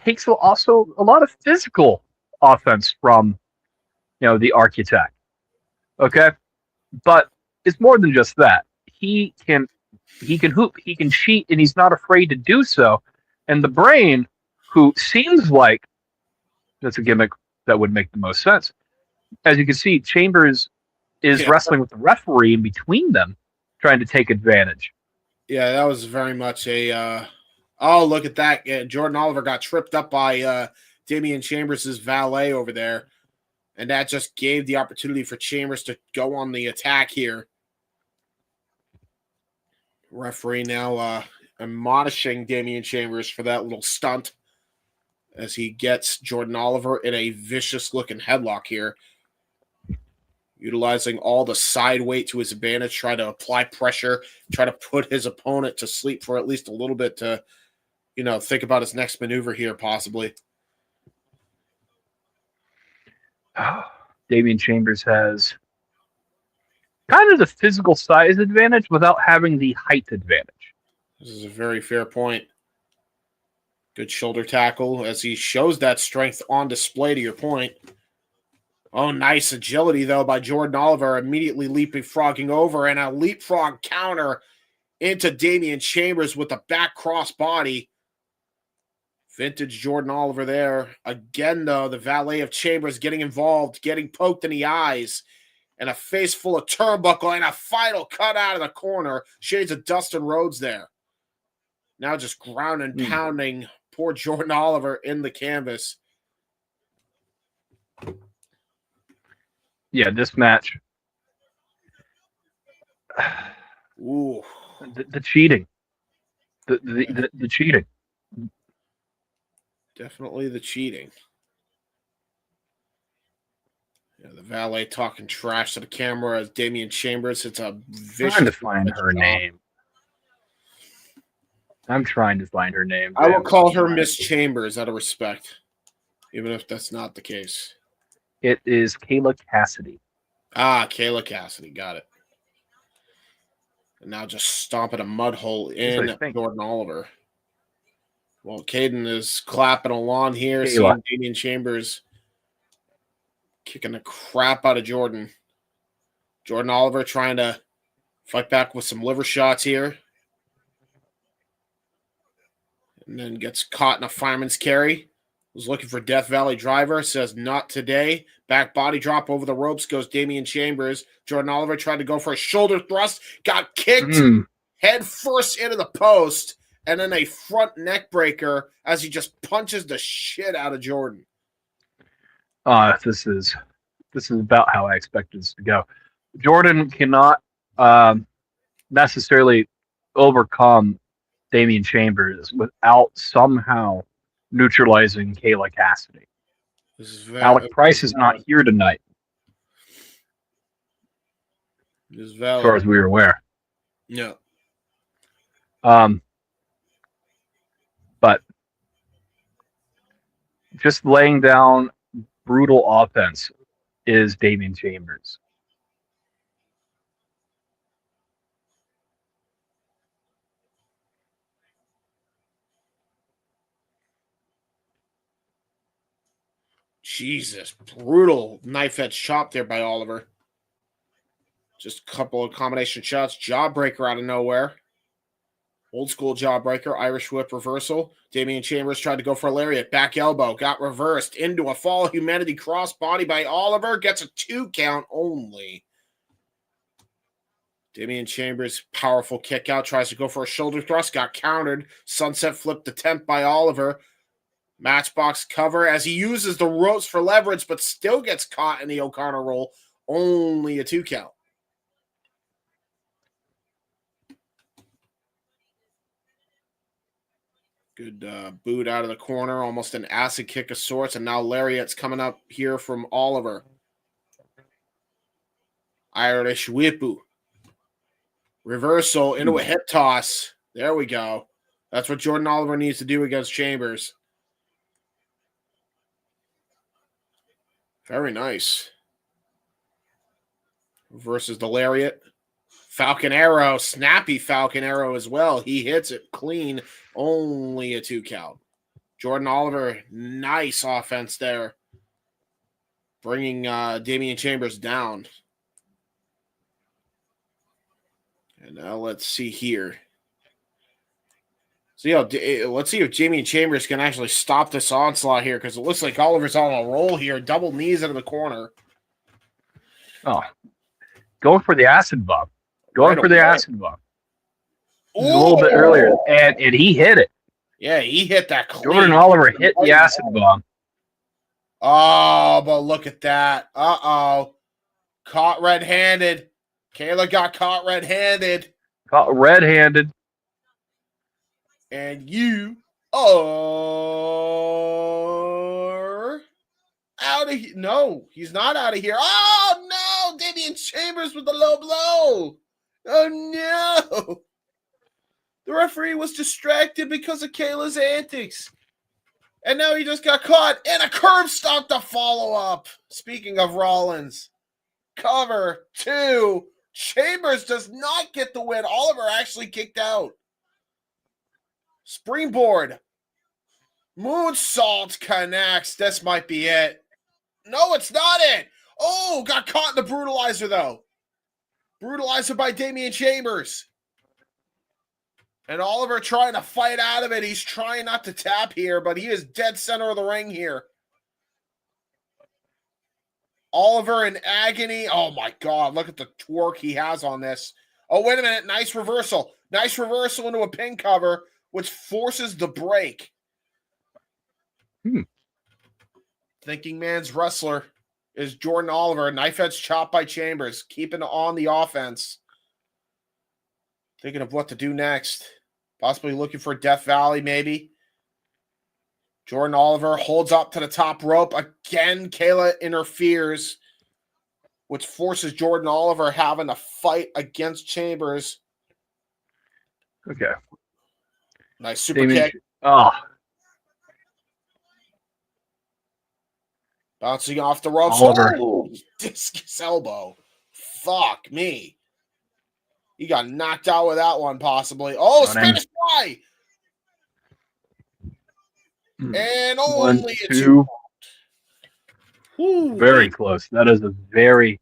takes also a lot of physical offense from the architect. Okay? But it's more than just that. He can hoop, he can cheat, and he's not afraid to do so. And the Brain, who seems like that's a gimmick that would make the most sense. As you can see, Chambers is wrestling with the referee in between them, trying to take advantage. Yeah, that was very much a oh, look at that. Yeah, Jordan Oliver got tripped up by Damian Chambers' valet over there. And that just gave the opportunity for Chambers to go on the attack here. Referee now admonishing Damian Chambers for that little stunt as he gets Jordan Oliver in a vicious-looking headlock here. Utilizing all the side weight to his advantage, try to apply pressure, try to put his opponent to sleep for at least a little bit to, think about his next maneuver here possibly. Damian Chambers has kind of the physical size advantage without having the height advantage. This is a very fair point. Good shoulder tackle as he shows that strength on display to your point. Oh, nice agility, though, by Jordan Oliver, immediately leapfrogging over, and a leapfrog counter into Damian Chambers with a back cross body. Vintage Jordan Oliver there. Again, though, the valet of Chambers getting involved, getting poked in the eyes, and a face full of turnbuckle, and a final cut out of the corner. Shades of Dustin Rhodes there. Now just ground and pounding poor Jordan Oliver in the canvas. Yeah, this match. Ooh. The cheating. The cheating. Definitely the cheating. Yeah, the valet talking trash to the camera as Damian Chambers hits a vicious. Trying to find her name. I'm trying to find her name. I will call her Miss Chambers out of respect, even if that's not the case. It is Kayla Kassidy. Kayla Kassidy. Got it. And now just stomping a mud hole in Jordan Oliver. Well, Caden is clapping along here, seeing Damian Chambers kicking the crap out of Jordan. Jordan Oliver trying to fight back with some liver shots here. And then gets caught in a fireman's carry. Was looking for Death Valley driver. Says not today. Back body drop over the ropes goes Damian Chambers. Jordan Oliver tried to go for a shoulder thrust. Got kicked head first into the post. And then a front neck breaker as he just punches the shit out of Jordan. This is about how I expected this to go. Jordan cannot necessarily overcome Damian Chambers without somehow neutralizing Kayla Kassidy. Alec Price is not here tonight, as far as we are aware. Yeah. But just laying down brutal offense is Damian Chambers. Jesus, brutal knife edge chop there by Oliver. Just a couple of combination shots. Jawbreaker out of nowhere. Old school jawbreaker, Irish whip reversal. Damian Chambers tried to go for a lariat. Back elbow, got reversed into a fall of humanity cross body by Oliver. Gets a 2 count only. Damian Chambers, powerful kick out. Tries to go for a shoulder thrust. Got countered. Sunset flipped attempt by Oliver. Matchbox cover as he uses the ropes for leverage, but still gets caught in the O'Connor roll. Only a 2 count. Good boot out of the corner, almost an acid kick of sorts, and now lariat's coming up here from Oliver. Irish whippu. Reversal into a hip toss. There we go. That's what Jordan Oliver needs to do against Chambers. Very nice. Versus the lariat. Falcon arrow, snappy Falcon arrow as well. He hits it clean. Only a 2 count. Jordan Oliver, nice offense there. Bringing Damian Chambers down. And now let's see here. So, let's see if Damian Chambers can actually stop this onslaught here, because it looks like Oliver's on a roll here. Double knees into the corner. Oh, going for the acid bomb. Going for the acid bomb. A little bit earlier, and he hit it. Yeah, he hit that clean. Jordan Oliver hit the acid bomb. Oh, but look at that. Uh-oh. Caught red-handed. Kayla got caught red-handed. Caught red-handed. And you are out of here. No, he's not out of here. Oh, no. Damian Chambers with the low blow. Oh, no. The referee was distracted because of Kayla's antics. And now he just got caught. And a curb stomp to follow up. Speaking of Rollins. Cover 2. Chambers does not get the win. Oliver actually kicked out. Springboard. Moonsault connects. This might be it. No, it's not it. Oh, got caught in the brutalizer, though. Brutalizer by Damian Chambers. And Oliver trying to fight out of it. He's trying not to tap here, but he is dead center of the ring here. Oliver in agony. Oh, my God. Look at the twerk he has on this. Oh, wait a minute. Nice reversal. Nice reversal into a pin cover, which forces the break. Thinking man's wrestler is Jordan Oliver. Knife edge chop by Chambers. Keeping on the offense. Thinking of what to do next. Possibly looking for Death Valley, maybe. Jordan Oliver holds up to the top rope. Again, Kayla interferes. which forces Jordan Oliver having to fight against Chambers. Okay. Nice super Damian, kick. oh, Bouncing off the ropes. Oliver. Oh, discus elbow. Fuck me. He got knocked out with that one, possibly. Oh, Running. Spanish fly. And One, only a two. Ooh, Very close. That is a very,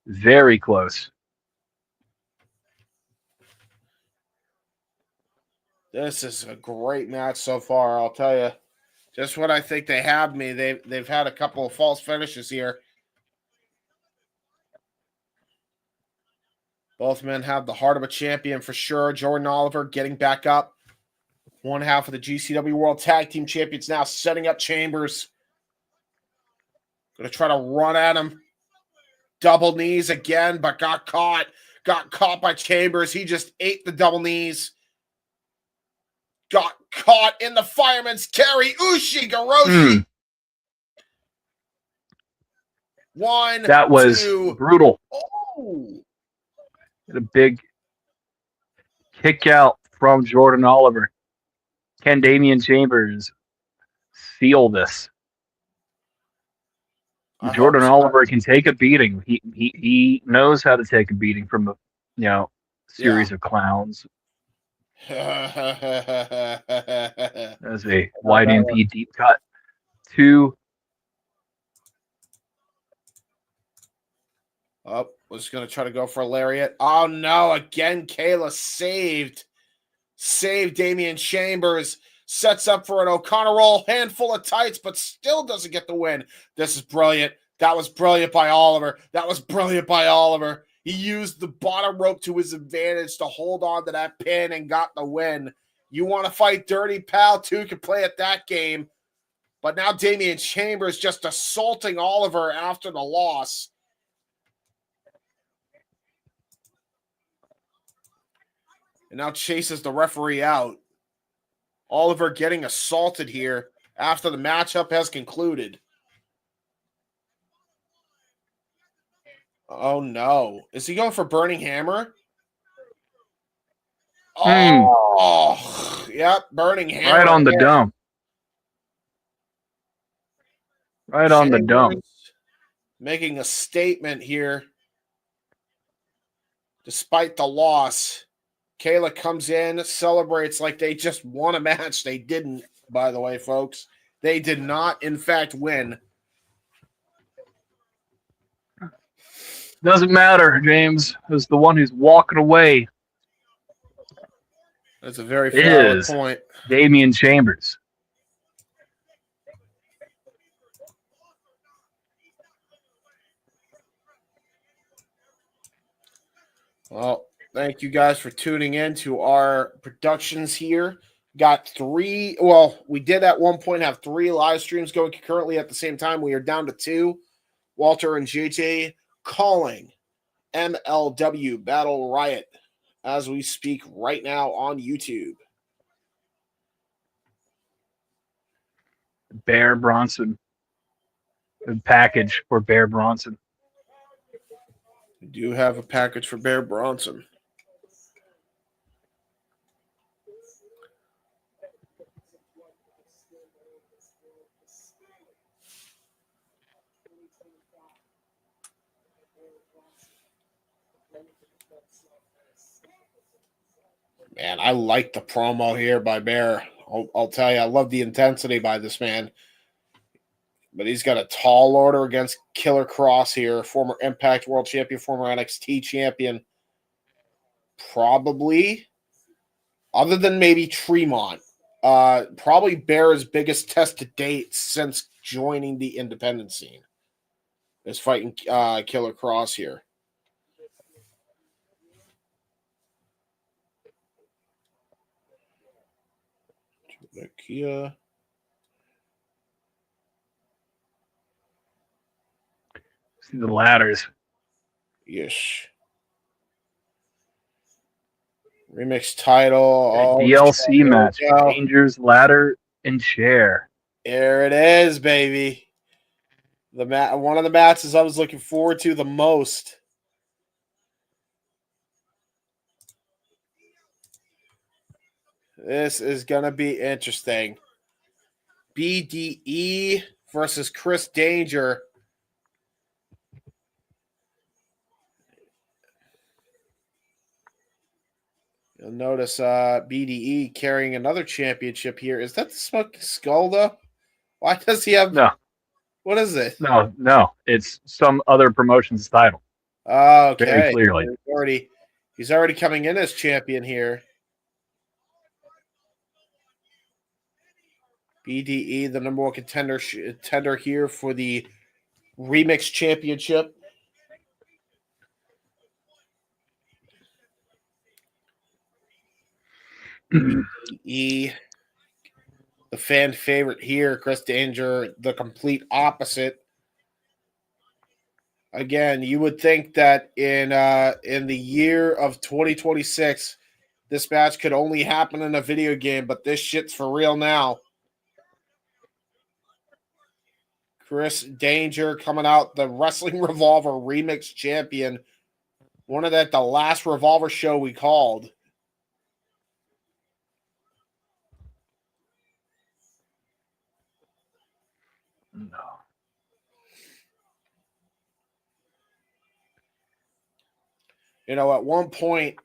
very close. This is a great match so far, I'll tell you. Just what I think they have me. They've had a couple of false finishes here. Both men have the heart of a champion for sure. Jordan Oliver getting back up. One half of the GCW World Tag Team Champions now setting up Chambers. Going to try to run at him. Double knees again, but got caught. Got caught by Chambers. He just ate the double knees. Got caught in the fireman's carry. Ushi-Garoshi. One. That was two. brutal. Oh. A big kick out from Jordan Oliver. Can Damian Chambers seal this? Jordan Oliver can take a beating. He knows how to take a beating from a series of clowns. As a wide MP deep cut. 2. Oh, was going to try to go for a lariat. Oh no, again Kayla saved Damian Chambers. Sets up for an O'Connor roll, handful of tights, but still doesn't get the win. This is brilliant. That was brilliant by Oliver. He used the bottom rope to his advantage to hold on to that pin and got the win. You want to fight dirty, pal? 2 can play at that game. But now Damian Chambers just assaulting Oliver after the loss. And now chases the referee out. Oliver getting assaulted here after the matchup has concluded. Oh, no. Is he going for Burning Hammer? Oh, yep, Burning Hammer. Right on the dome. Right on the dome. Making a statement here. Despite the loss. Kayla comes in, celebrates like they just won a match. They didn't, by the way, folks. They did not, in fact, win. Doesn't matter, James. Is the one who's walking away. That's a very valid point. Damian Chambers. Well, thank you guys for tuning in to our productions here. Got 3. Well, we did at one point have 3 live streams going concurrently at the same time. We are down to 2. Walter and JJ calling MLW Battle Riot as we speak right now on YouTube. Bear Bronson. A package for Bear Bronson. We do have a package for Bear Bronson. Man, I like the promo here by Bear. I'll tell you, I love the intensity by this man. But he's got a tall order against Killer Kross here, former Impact World Champion, former NXT Champion. Probably, other than maybe Tremont, probably Bear's biggest test to date since joining the independent scene is fighting Killer Kross here. Kia. See the ladders. Yes. Remix title. DLC match. Rangers ladder and chair. There it is, baby. One of the matches I was looking forward to the most. This is going to be interesting. BDE versus Chris Danger. You'll notice BDE carrying another championship here. Is that the Smoking Skull, though? Why does he have... No. What is it? No. It's some other promotion's title. Okay. Very clearly. He's already coming in as champion here. BDE, the number one contender here for the Remix Championship. BDE, the fan favorite here. Chris Danger, the complete opposite. Again, you would think that in the year of 2026, this match could only happen in a video game, but this shit's for real now. Chris Danger coming out, the Wrestling Revolver Remix Champion. One of the last Revolver show we called. No. You know, at one point,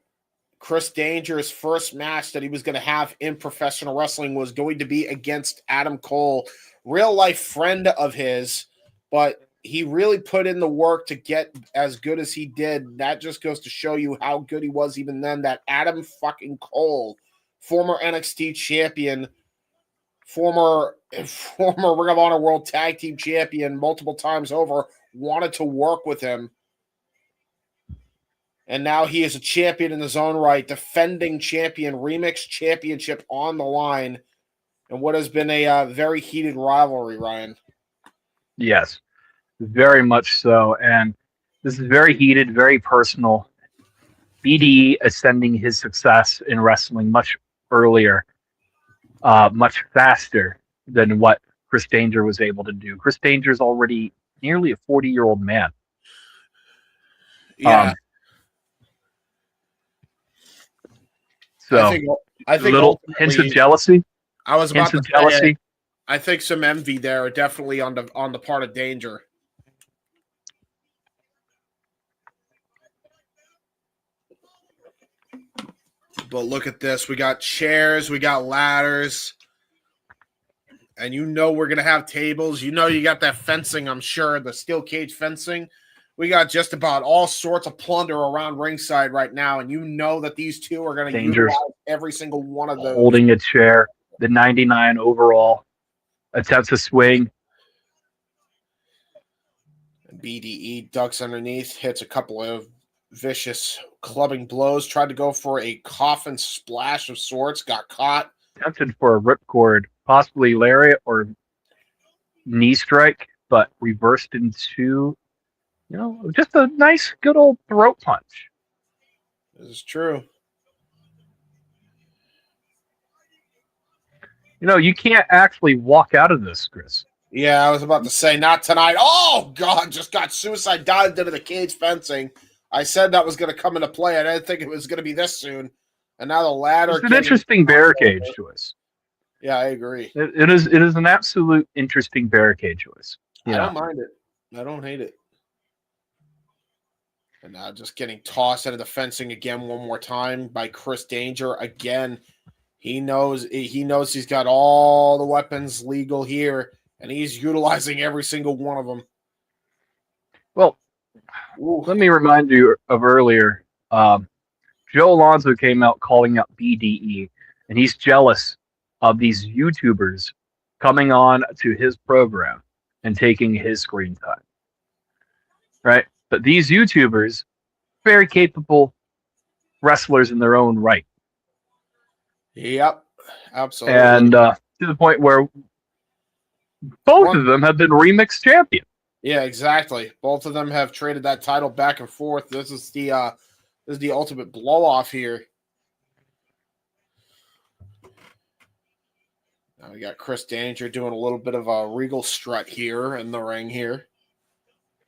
Chris Danger's first match that he was going to have in professional wrestling was going to be against Adam Cole, real life friend of his, but he really put in the work to get as good as he did. That just goes to show you how good he was even then. That Adam fucking Cole, former NXT champion, former Ring of Honor World Tag Team champion multiple times over, wanted to work with him. And now he is a champion in his own right, defending champion, Remix Championship on the line, and what has been a very heated rivalry, Ryan. Yes, very much so. And this is very heated, very personal. BDE ascending his success in wrestling much earlier, much faster than what Chris Danger was able to do. Chris Danger is already nearly a 40-year-old man. Yeah. So I think little hints of jealousy. I was about hints to of jealousy. say, I think some envy there, definitely on the part of Danger. But look at this. We got chairs, we got ladders. And you know we're going to have tables. You know you got that fencing, I'm sure, the steel cage fencing. We got just about all sorts of plunder around ringside right now, and you know that these two are going to utilize every single one of those. Holding a chair, the 99 overall, attempts a swing. BDE ducks underneath, hits a couple of vicious clubbing blows, tried to go for a coffin splash of sorts, got caught. Tempted for a ripcord, possibly lariat or knee strike, but reversed into, just a nice, good old throat punch. This is true. You can't actually walk out of this, Chris. Yeah, I was about to say, not tonight. Oh, God, just got suicide dived into the cage fencing. I said that was going to come into play. I didn't think it was going to be this soon. And now the ladder. It's an interesting barricade choice. Yeah, I agree. It is an absolute interesting barricade choice. I don't mind it. I don't hate it. And now just getting tossed into the fencing again one more time by Chris Danger. Again, he knows he's got all the weapons legal here, and he's utilizing every single one of them. Well, let me remind you of earlier. Joe Alonso came out calling out BDE, and he's jealous of these YouTubers coming on to his program and taking his screen time. Right? But these YouTubers, very capable wrestlers in their own right. Yep, absolutely. And to the point where both of them have been Remix champion. Yeah, exactly. Both of them have traded that title back and forth. This is the ultimate blow off here. Now we got Chris Danger doing a little bit of a regal strut here in the ring here.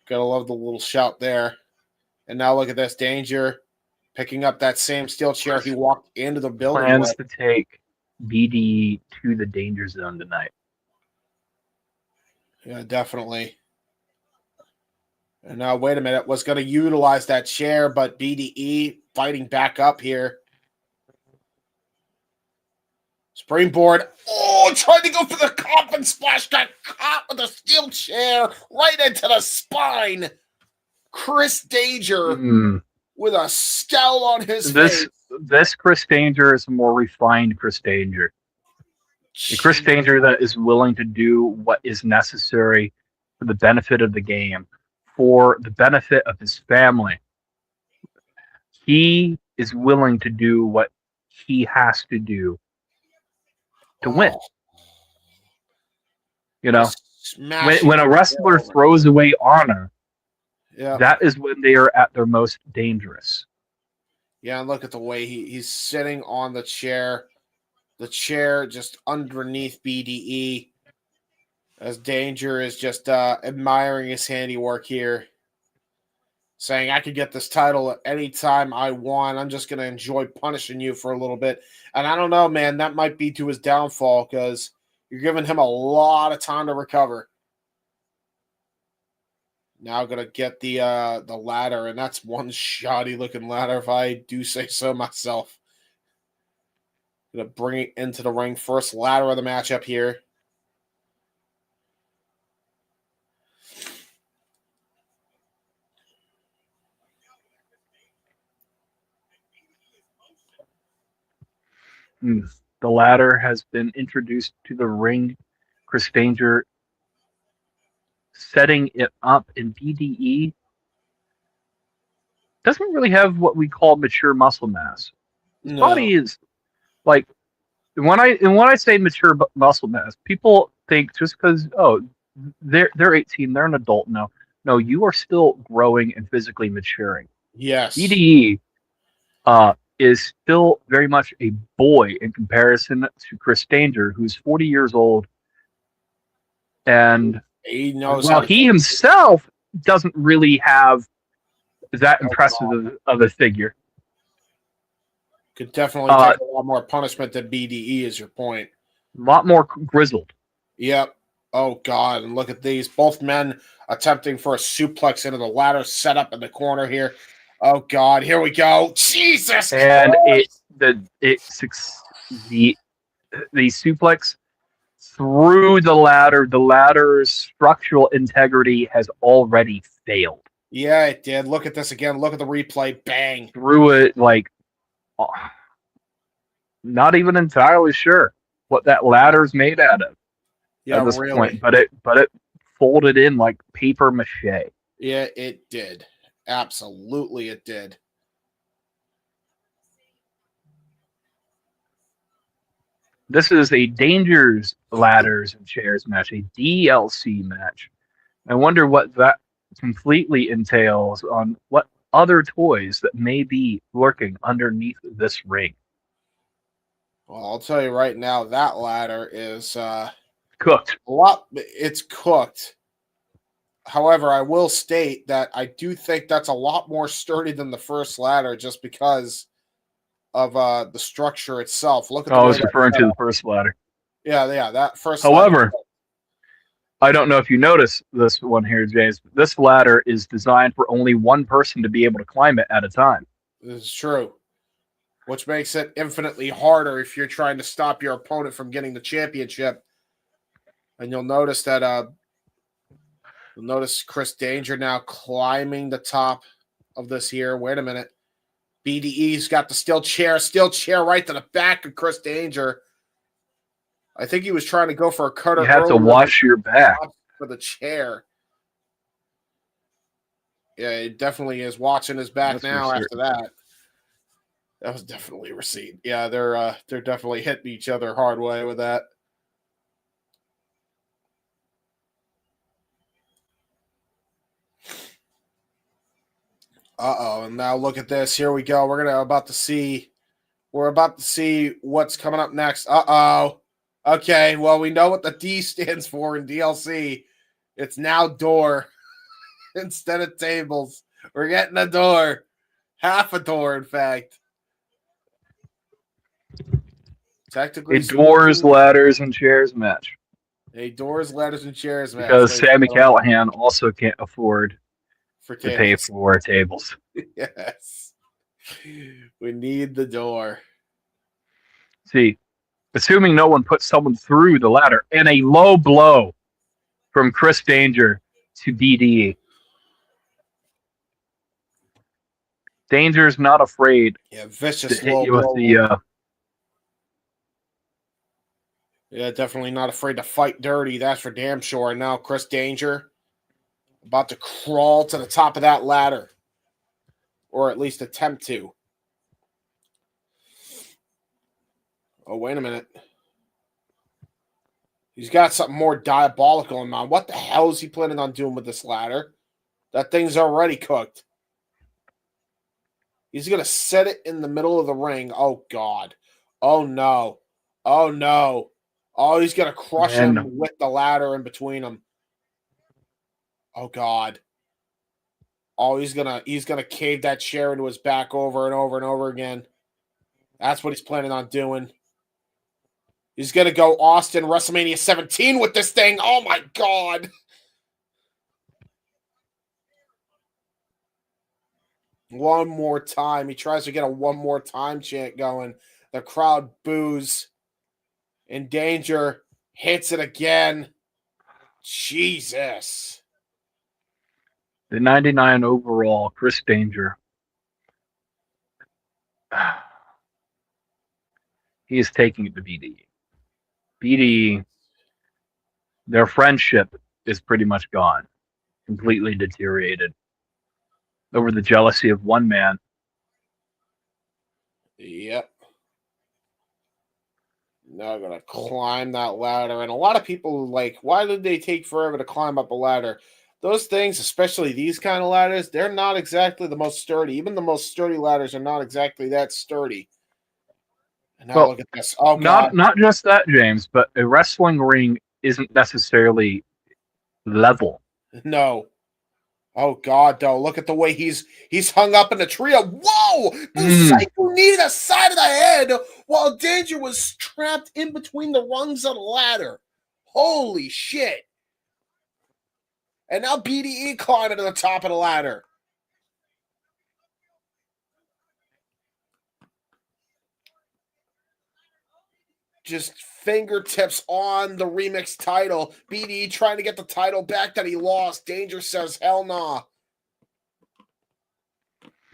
Gotta love the little shout there. And now look at this. Danger picking up that same steel chair he walked into the building Plans with. to take BD to the danger zone tonight. Yeah, definitely. And now, wait a minute. Was going to utilize that chair, but BDE fighting back up here. Springboard. Oh, tried to go for the coffin splash. Got caught with a steel chair right into the spine. Chris Danger with a scowl on his face. This Chris Danger is a more refined Chris Danger. The Chris Danger that is willing to do what is necessary for the benefit of the game, for the benefit of his family. He is willing to do what he has to do to win. You know, when a wrestler throws away honor, that is when they are at their most dangerous. Yeah, and look at the way he's sitting on the chair. The chair just underneath BDE. As Danger is just admiring his handiwork here. Saying, I could get this title at any time I want. I'm just going to enjoy punishing you for a little bit. And I don't know, man. That might be to his downfall because you're giving him a lot of time to recover. Now going to get the ladder. And that's one shoddy-looking ladder, if I do say so myself. Going to bring it into the ring. First ladder of the matchup here. The ladder has been introduced to the ring. Chris Danger setting it up in BDE doesn't really have what we call mature muscle mass. His body is like when I say mature muscle mass, people think just because they're 18, they're an adult now. No, you are still growing and physically maturing. Yes. BDE is still very much a boy in comparison to Chris Danger, who's 40 years old. And he knows while he himself doesn't really have that impressive of a figure. Could definitely take a lot more punishment than BDE is your point. A lot more grizzled. Yep. Oh, God. And look at these. Both men attempting for a suplex into the ladder set up in the corner here. Oh, God. Here we go. Jesus And Christ. the suplex through the ladder. The ladder's structural integrity has already failed. Yeah, it did. Look at this again. Look at the replay. Bang. Through it, like, not even entirely sure what that ladder's made out of at this point. But it folded in like paper mache. Yeah, it did. Absolutely, it did. This is a Dangers, Ladders, and Chairs match, a DLC match. I wonder what that completely entails on what other toys that may be lurking underneath this ring. Well, I'll tell you right now, that ladder is cooked. It's cooked. However, I will state that I do think that's a lot more sturdy than the first ladder just because of the structure itself. Look at I was referring to the first ladder. Yeah, that first However, ladder. I don't know if you notice this one here, James. This ladder is designed for only one person to be able to climb it at a time. This is true. Which makes it infinitely harder if you're trying to stop your opponent from getting the championship. And you'll notice that Chris Danger now climbing the top of this here. Wait a minute. BDE's got the steel chair right to the back of Chris Danger. I think he was trying to go for a cutter. You have to wash your back for the chair. Yeah, he definitely is watching his back now after that. That was definitely a receipt. Yeah, they're definitely hitting each other hard way with that. And now look at this. Here we go. We're about to see what's coming up next. Okay, well, we know what the D stands for in DLC. It's now door. instead of tables. We're getting a door. Half a door, in fact. Technically, A doors, ladders, and chairs match. A doors, ladders, and chairs match. Because Sammy Callahan also can't afford to pay for tables. Yes. We need the door. See, assuming no one puts someone through the ladder, and a low blow from Chris Danger to BD. Danger's not afraid vicious to hit low you with blow. the... Yeah, definitely not afraid to fight dirty. That's for damn sure. And now Chris Danger about to crawl to the top of that ladder. Or at least attempt to. Oh, wait a minute. He's got something more diabolical in mind. What the hell is he planning on doing with this ladder? That thing's already cooked. He's going to set it in the middle of the ring. Oh, God. Oh, no. Oh, no. Oh, he's going to crush him with the ladder in between them. Oh, God. Oh, he's gonna cave that chair into his back over and over and over again. That's what he's planning on doing. He's gonna go Austin WrestleMania 17 with this thing. Oh my God. One more time. He tries to get a one more time chant going. The crowd boos. In Danger hits it again. Jesus. The 99 overall, Chris Danger. He is taking it to BD. BD, their friendship is pretty much gone. Completely deteriorated. Over the jealousy of one man. Yep. Now I'm going to climb that ladder. And a lot of people like, why did they take forever to climb up a ladder? Those things, especially these kind of ladders, they're not exactly the most sturdy. Even the most sturdy ladders are not exactly that sturdy. And now look at this. Oh, God. Not just that, James, but a wrestling ring isn't necessarily level. No. Oh, God, though. Look at the way he's hung up in a trio. Whoa! Psycho needed a side of the head while Danger was trapped in between the rungs of the ladder. Holy shit. And now BDE climbing to the top of the ladder. Just fingertips on the remix title. BDE trying to get the title back that he lost. Danger says, hell nah.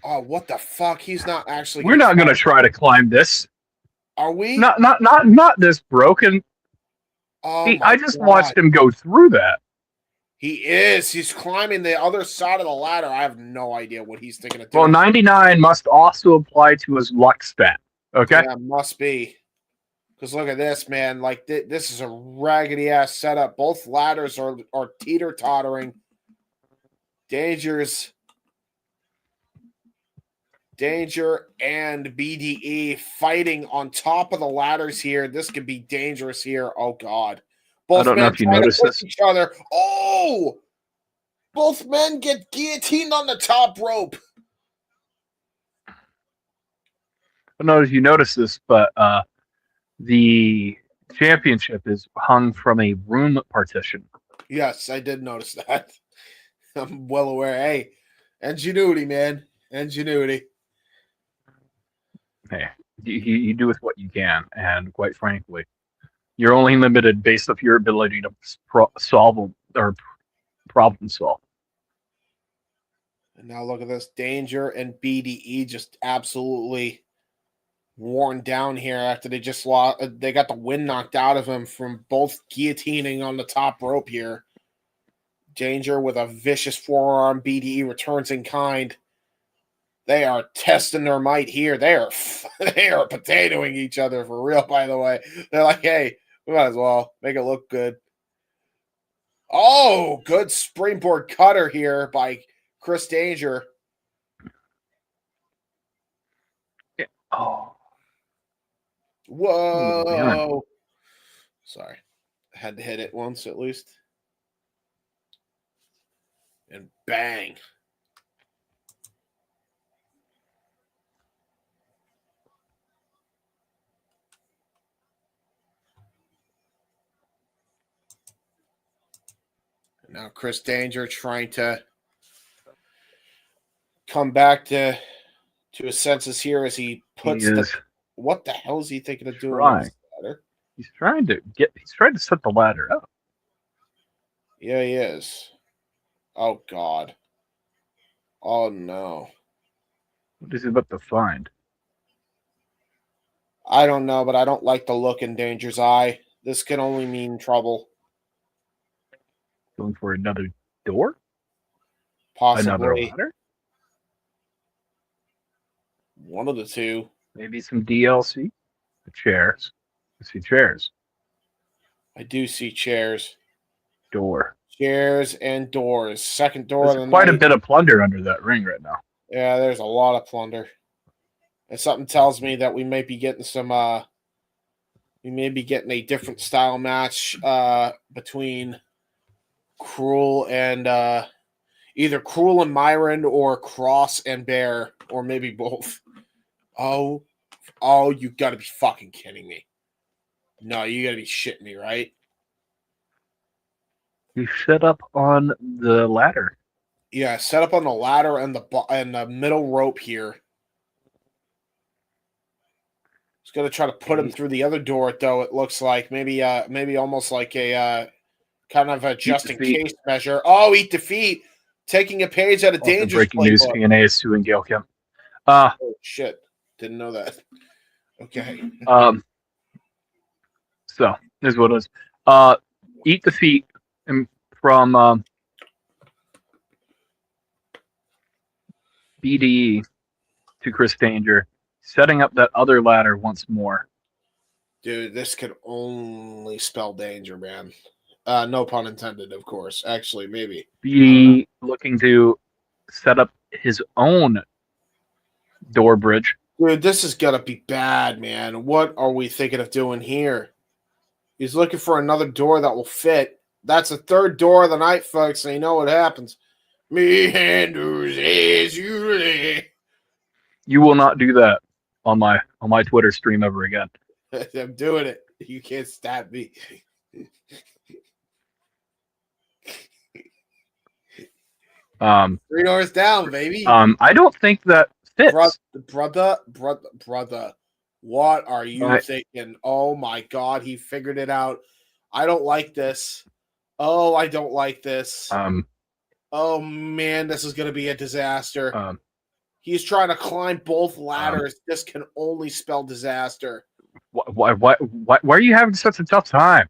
Oh, what the fuck? He's not actually. We're not going to try to climb this. Are we? Not this broken. Oh, I just watched him go through that. He is. He's climbing the other side of the ladder. I have no idea what he's thinking of doing. Well, 99 must also apply to his luck stat. Okay? Yeah, must be. Because look at this, man. Like, this is a raggedy-ass setup. Both ladders are teeter-tottering. Danger and BDE fighting on top of the ladders here. This could be dangerous here. Oh, God. Both I don't know if you noticed this. Each other. Oh! Both men get guillotined on the top rope. I don't know if you noticed this, but the championship is hung from a room partition. Yes, I did notice that. I'm well aware. Hey, ingenuity, man. Ingenuity. Hey, you do with what you can, and quite frankly, you're only limited based off your ability to problem solve. And now look at this. Danger and BDE just absolutely worn down here after they just lost. They got the wind knocked out of them from both guillotining on the top rope here. Danger with a vicious forearm. BDE returns in kind. They are testing their might here. They are potatoing each other for real, by the way. They're like, hey, we might as well make it look good. Oh, good springboard cutter here by Chris Danger. Oh. Whoa. Sorry. I had to hit it once at least. And bang. Now Chris Danger trying to come back to his senses here as he puts what the hell is he thinking of doing with this ladder? He's trying to set the ladder up. Yeah, he is. Oh God. Oh no. What is he about to find? I don't know, but I don't like the look in Danger's eye. This can only mean trouble. Going for another door? Possibly. Another ladder? One of the two. Maybe some DLC? The chairs. I see chairs. I do see chairs. Door. Chairs and doors. Second door. There's quite a bit of plunder under that ring right now. Yeah, there's a lot of plunder. And something tells me that we might be getting some we may be getting a different style match between Cruel and either Cruel and Myron or Kross and Bear, or maybe both. Oh, you gotta be fucking kidding me. No, you gotta be shitting me, right? You set up on the ladder. Yeah, set up on the ladder and the middle rope here. He's gonna try to put him through the other door, though. It looks like maybe almost like a kind of a just in case measure. Oh, eat defeat, taking a page out of Danger's breaking news: TNA is suing Gail Kim. Oh shit! Didn't know that. Okay. So here's what it is. Eat defeat from BDE to Chris Danger, setting up that other ladder once more. Dude, this could only spell danger, man. No pun intended, of course. Actually, maybe. Be looking to set up his own door bridge. Dude, this is gonna be bad, man. What are we thinking of doing here? He's looking for another door that will fit. That's the third door of the night, folks, and you know what happens. Meanders as usually. You will not do that on my Twitter stream ever again. I'm doing it. You can't stab me. 3 doors down, baby. I don't think that fits. Brother. What are you thinking? Oh my God, he figured it out. I don't like this. Oh, I don't like this. Oh man, this is going to be a disaster. He's trying to climb both ladders. This can only spell disaster. Why are you having such a tough time?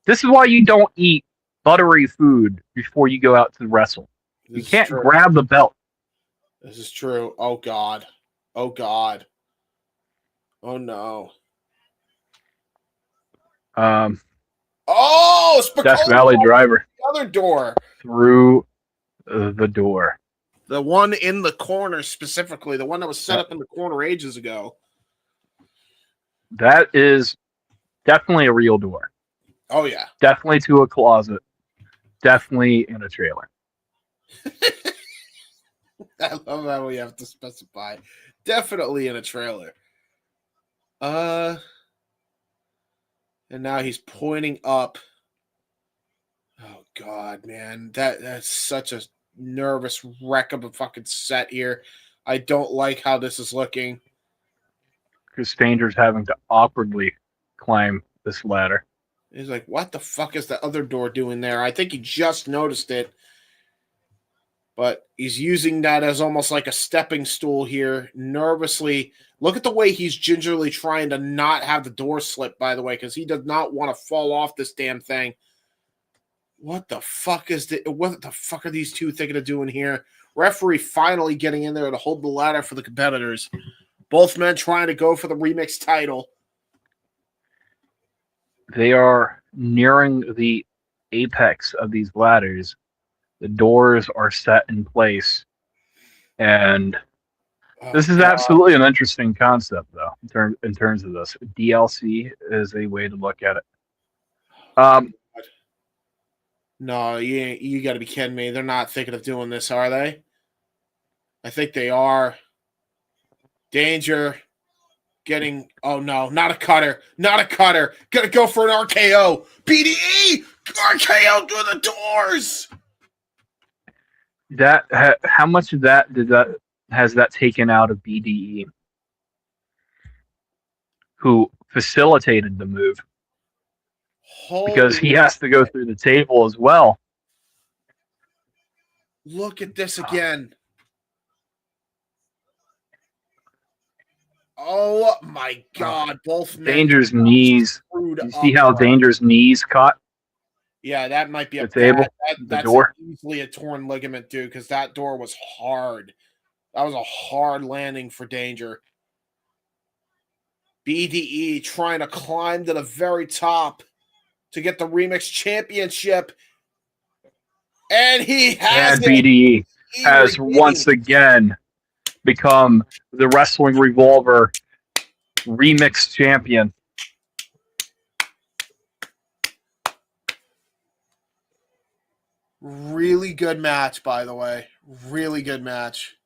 This is why you don't eat buttery food before you go out to wrestle. You can't grab the belt. This is true. Oh God. Oh God. Oh no. Death Valley Driver. The other door. Through the door. The one in the corner specifically. The one that was set up in the corner ages ago. That is definitely a real door. Oh yeah. Definitely to a closet. Definitely in a trailer. I love how we have to specify. Definitely in a trailer. And now he's pointing up. Oh God, man. That's such a nervous wreck of a fucking set here. I don't like how this is looking. Chris Danger's having to awkwardly climb this ladder. He's like, what the fuck is the other door doing there? I think he just noticed it. But he's using that as almost like a stepping stool here. Nervously. Look at the way he's gingerly trying to not have the door slip, by the way, because he does not want to fall off this damn thing. What the fuck what the fuck are these two thinking of doing here? Referee finally getting in there to hold the ladder for the competitors. Both men trying to go for the remix title. They are nearing the apex of these ladders. The doors are set in place. And this is absolutely an interesting concept, though, in terms of this. DLC is a way to look at it. No, you got to be kidding me. They're not thinking of doing this, are they? I think they are. Danger. Getting, oh no, not a cutter. Not a cutter. Gonna go for an RKO. BDE! RKO through the doors! How much of that has that taken out of BDE, who facilitated the move? Because he has to go through the table as well. Look at this again. Oh my God! Both men Danger's knees. You see how Danger's knees caught? Yeah, that might be the table, that's door. Easily a torn ligament, dude, because that door was hard. That was a hard landing for Danger. BDE trying to climb to the very top to get the Remix Championship. And he has and BDE has once again become the Wrestling Revolver Remix Champion. Really good match, by the way. Really good match.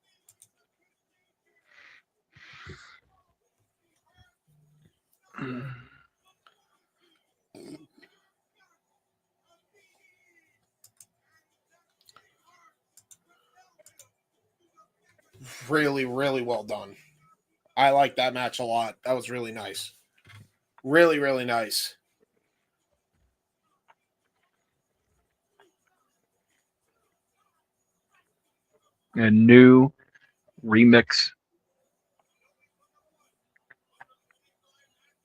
Really, really well done. I like that match a lot. That was really nice. Really, really nice. A new remix.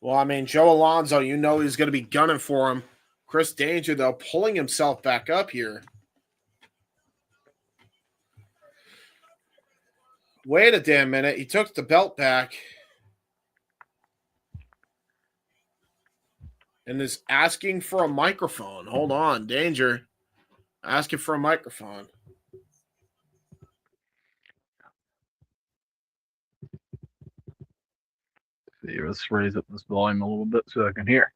Well, I mean, Joe Alonzo, you know he's going to be gunning for him. Chris Danger, though, pulling himself back up here. Wait a damn minute. He took the belt back. And is asking for a microphone. Hold on, Danger. Asking for a microphone. See, let's raise up this volume a little bit so I can hear.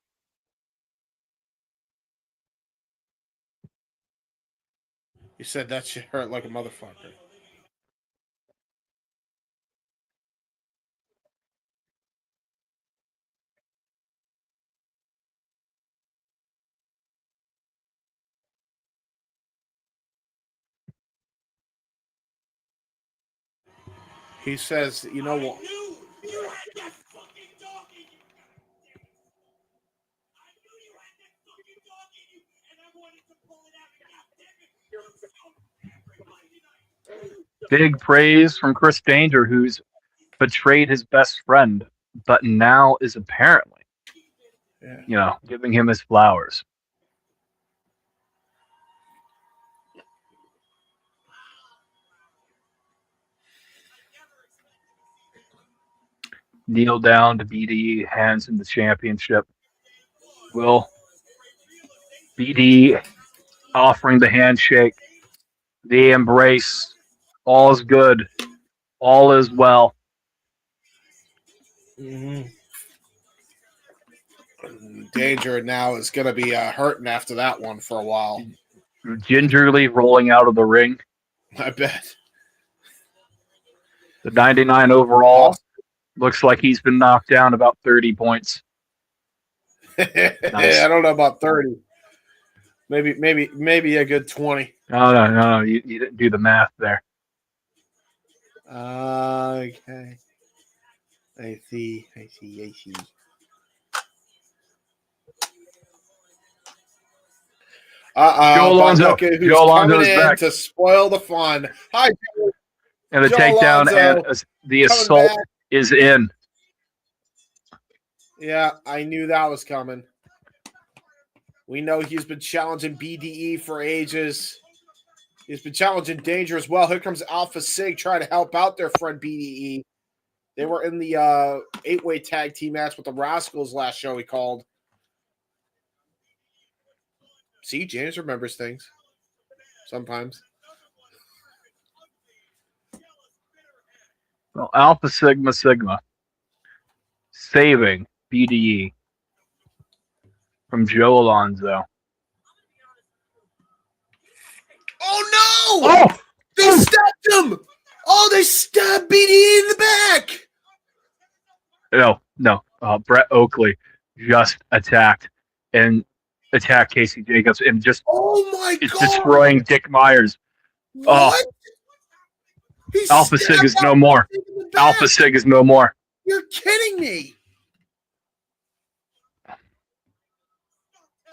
You said that shit hurt like a motherfucker. He says, you know what? Big praise from Chris Danger, who's betrayed his best friend, but now is apparently, giving him his flowers. Kneel down to BDE, hands in the championship. Will BDE offering the handshake, the embrace. All is good. All is well. Mm-hmm. Danger now is going to be hurting after that one for a while. Gingerly rolling out of the ring. I bet. The 99 overall looks like he's been knocked down about 30 points. Nice. I don't know about 30. Maybe a good 20. No. You didn't do the math there. Okay. I see. Joe Alonzo. Joe Alonzo is back to spoil the fun. Hi, Joe. And the takedown and the assault is in. Yeah, I knew that was coming. We know he's been challenging BDE for ages. He's been challenging Danger as well. Here comes Alpha Sig trying to help out their friend BDE. They were in the 8-way tag team match with the Rascals last show he called. See, James remembers things. Sometimes. Well, Alpha Sigma saving BDE from Joe Alonzo. Oh! They stabbed him! Oh, they stabbed BDE in the back! No. Brett Oakley just attacked Casey Jacobs and just Oh my is God! destroying Dick Myers. What? Alpha Sig is no more. Alpha Sig is no more. You're kidding me!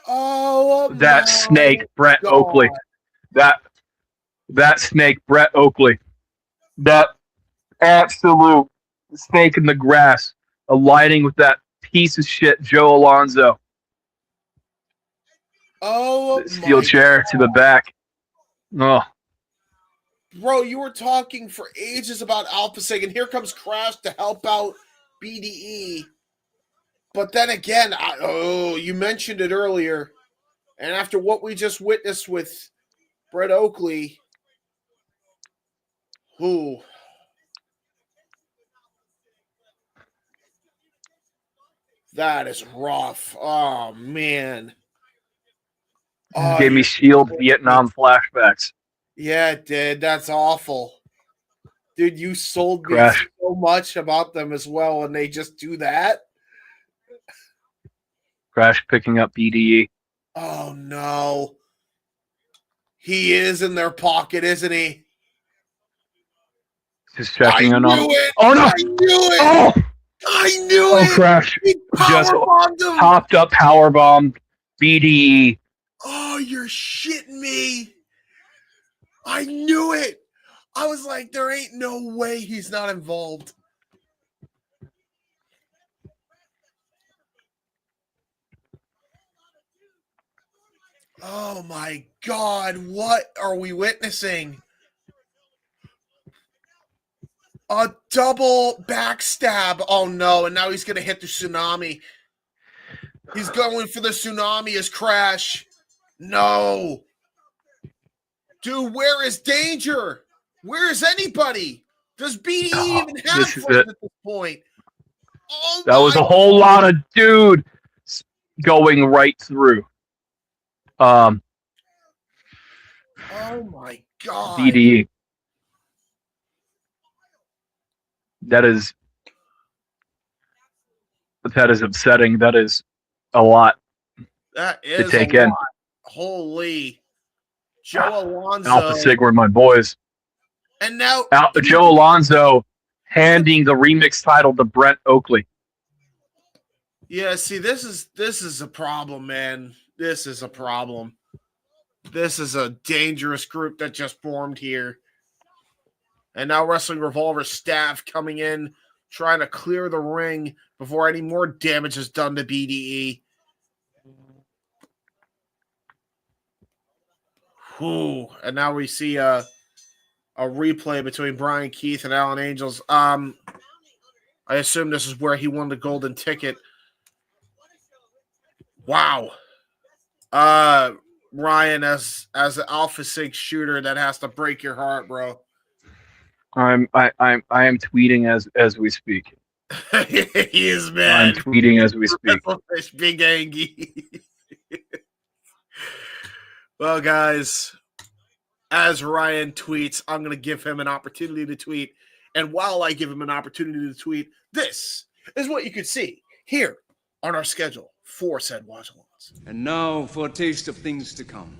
Oh, that snake, Brett Oakley. That snake, Brett Oakley. That absolute snake in the grass, aligning with that piece of shit, Joe Alonzo. Oh, Steel chair to the back. Oh. Bro, you were talking for ages about Alpha Sig, and here comes Crash to help out BDE. But then again, you mentioned it earlier, and after what we just witnessed with Brett Oakley, that is rough. Oh, man. Gave me Shield Vietnam flashbacks. Yeah, it did. That's awful. Dude, you sold me so much about them as well, and they just do that? Crash picking up BDE. Oh, no. He is in their pocket, isn't he? Just checking in on him. Oh, no. I knew it. Oh, I knew it. Crash. He Just powerbombed him. Popped up powerbomb BDE. Oh, you're shitting me. I knew it. I was like, there ain't no way he's not involved. Oh my God, what are we witnessing? A double backstab. Oh no, and now he's going to hit the tsunami. He's going for the tsunami as Crash. No. Dude, where is Danger? Where is anybody? Does BDE even have friends at this point? Oh, that was a whole lot of dude going right through. Oh my God. BDE. That is upsetting. That is a lot. That is to take in. Holy. Joe Alonzo. Alpha Sig were my boys. And now Joe Alonzo handing the remix title to Brett Oakley. Yeah, see, this is a problem, man. This is a problem. This is a dangerous group that just formed here. And now Wrestling Revolver staff coming in, trying to clear the ring before any more damage is done to BDE. And now we see a replay between Brian Keith and Alan Angels. I assume this is where he won the golden ticket. Wow. Ryan, as an Alpha Sig shooter, that has to break your heart, bro. I am tweeting as we speak. He is mad. I'm tweeting as we speak. Wrestlefish, big Angie. Well, guys, as Ryan tweets, I'm going to give him an opportunity to tweet. And while I give him an opportunity to tweet, this is what you could see here on our schedule for said watch-alongs. And now for a taste of things to come.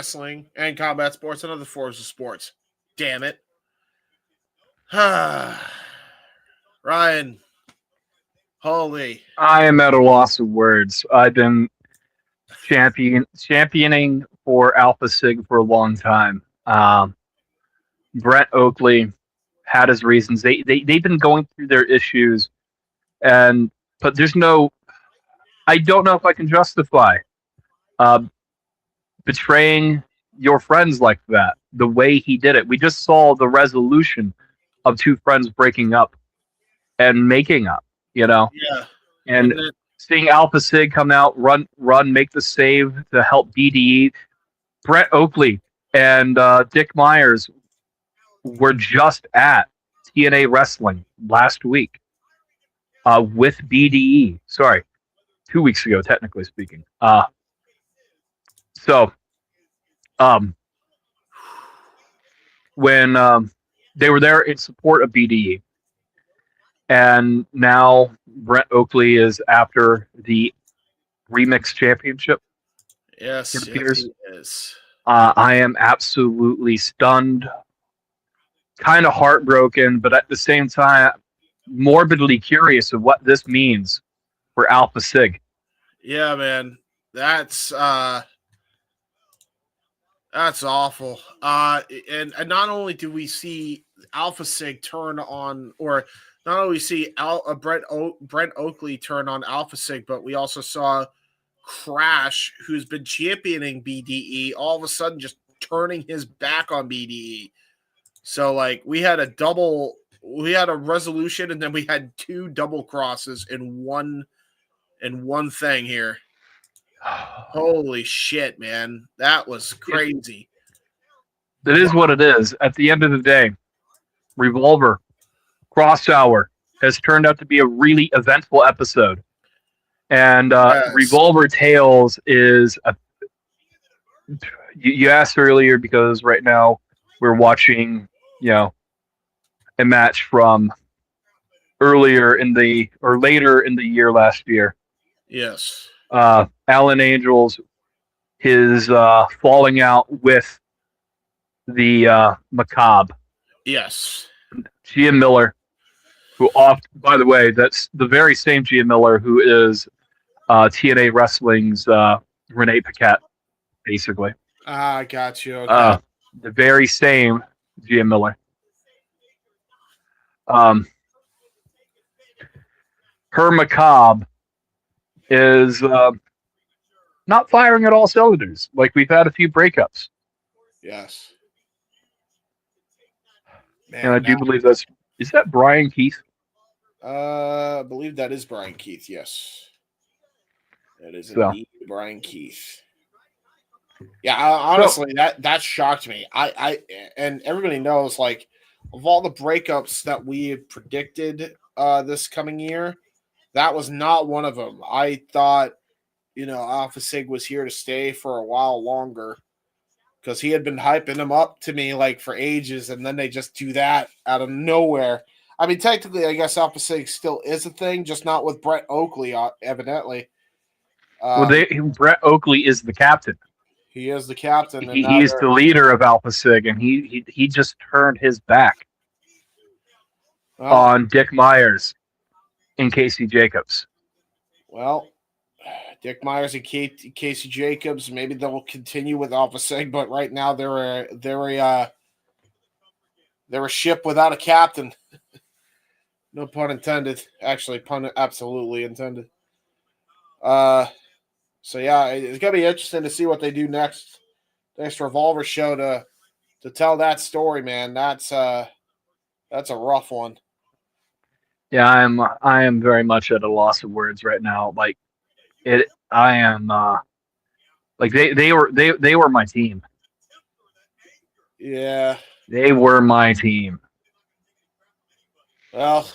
wrestling and combat sports and other forms of sports. Damn it. Ryan, holy. I am at a loss of words. I've been championing for Alpha Sig for a long time. Brett Oakley had his reasons. They've been going through their issues, but there's no. I don't know if I can justify betraying your friends like that. The way he did it, we just saw the resolution of two friends breaking up and making up. Yeah. And seeing Alpha Sig come out, run, make the save to help BDE. Brett Oakley and Dick Myers were just at TNA Wrestling last week with BDE. Sorry, 2 weeks ago, technically speaking. When they were there in support of BDE, and now Brett Oakley is after the Remix Championship. Yes, it appears. Yes, he is. I am absolutely stunned, kind of heartbroken, but at the same time, morbidly curious of what this means for Alpha Sig. Yeah, man, that's awful. And not only do we see Alpha Sig turn on, or not only see Brent Oakley turn on Alpha Sig, but we also saw Crash, who's been championing BDE, all of a sudden just turning his back on BDE. So like we had a resolution, and then we had two double crosses in one thing here. Holy shit, man. That was crazy. That is what it is. At the end of the day, Revolver, Kross Hour has turned out to be a really eventful episode. And Yes. Revolver Tales is you asked earlier because right now we're watching, a match from later in the year last year. Yes. Alan Angels, his falling out with the Macabre. Yes. Gia Miller, who by the way, that's the very same Gia Miller who is TNA Wrestling's Renee Paquette, basically. I got you. Okay. The very same Gia Miller. Her Macabre is not firing at all cylinders. Like, we've had a few breakups. Yes. Man, And I do believe is that Brian Keith? I believe that is Brian Keith, yes. That is indeed Brian Keith. Yeah, honestly, that shocked me. I and everybody knows, like, of all the breakups that we had predicted this coming year, that was not one of them. I thought, Alpha Sig was here to stay for a while longer because he had been hyping him up to me like for ages, and then they just do that out of nowhere. I mean, technically, I guess Alpha Sig still is a thing, just not with Brett Oakley, evidently. Brett Oakley is the captain. He is the captain. And he's the leader of Alpha Sig, and he just turned his back on Dick Myers and Casey Jacobs. Well, Dick Myers and Casey Jacobs, maybe they'll continue with Alpha Sig, but right now they're a ship without a captain. No pun intended. Actually, pun absolutely intended. So yeah, it's gonna be interesting to see what they do next Revolver show to tell that story, man. That's a rough one. Yeah, I am very much at a loss of words right now. Like I am like they were my team. Yeah. They were my team. Well,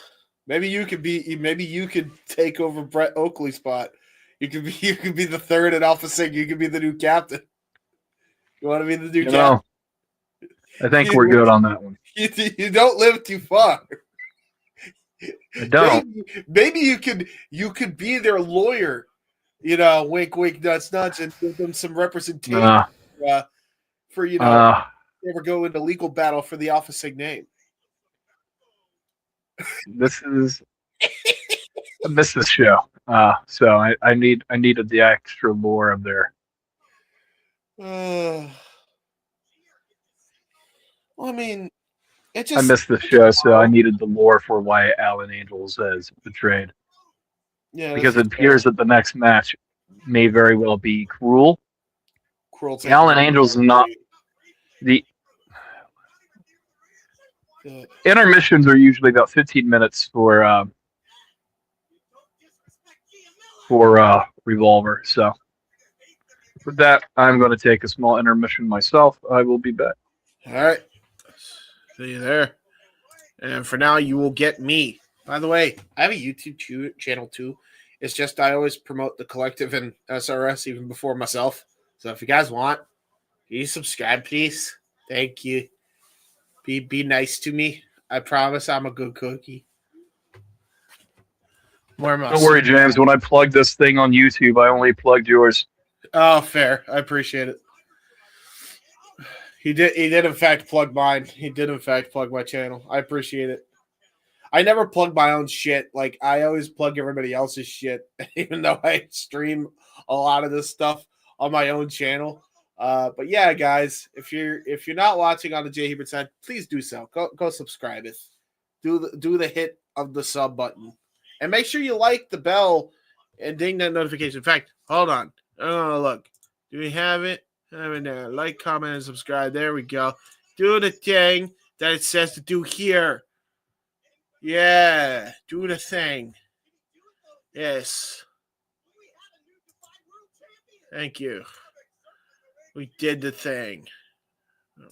maybe you could take over Brett Oakley's spot. You could be the third at Alpha Sig. You could be the new captain. You want to be the new captain? I think we're good on that one. You don't live too far. I don't. Maybe you could be their lawyer. Wink, wink, nuts, nuts, and give them some representation for ever go into legal battle for the Alpha Sig name. I miss this show. So I needed the extra lore of their. Well, I mean, I missed the show, so I needed the lore for why Alan Angels has betrayed. Yeah, because it appears that the next match may very well be Cruel. Alan Angels is not the intermissions are usually about 15 minutes for Revolver. So with that, I'm going to take a small intermission myself. I will be back. All right. See you there. And for now, you will get me. By the way, I have a YouTube channel too. It's just I always promote the collective and SRS even before myself. So if you guys want, can you subscribe, please? Thank you. Be nice to me. I promise I'm a good cookie. Don't worry, James. When I plugged this thing on YouTube, I only plugged yours. Oh, fair. I appreciate it. He did in fact plug mine. He did in fact plug my channel. I appreciate it. I never plug my own shit. Like I always plug everybody else's shit, even though I stream a lot of this stuff on my own channel. But yeah, guys, if you're not watching on the J Hebert side, please do so. Go subscribe it. Do the hit of the sub button. And make sure you like the bell and ding that notification. In fact, hold on. Oh, look. Do we have it? Have it there. Like, comment, and subscribe. There we go. Do the thing that it says to do here. Yeah. Do the thing. Yes. Thank you. We did the thing.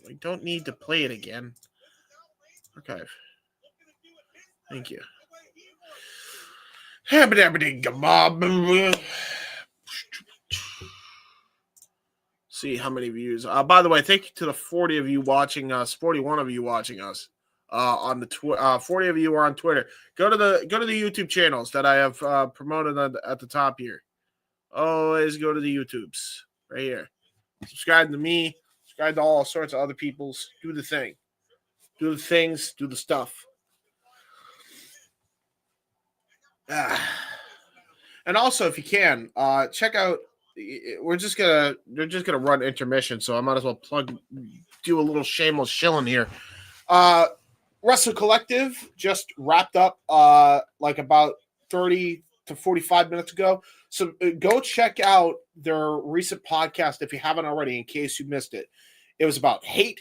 We don't need to play it again. Archive. Thank you. See how many views. By the way, thank you to the 40 of you watching us, 41 of you watching us on the 40 of you are on Twitter. Go to the YouTube channels that I have promoted at the top here. Always go to the YouTubes right here. Subscribe to me. Subscribe to all sorts of other people's. Do the thing. Do the things. Do the stuff. And also, if you can, check out. They're just gonna run intermission, so I might as well do a little shameless shilling here. Wrestle Collective just wrapped up like about 30 to 45 minutes ago. So go check out their recent podcast if you haven't already, in case you missed it. It was about hate.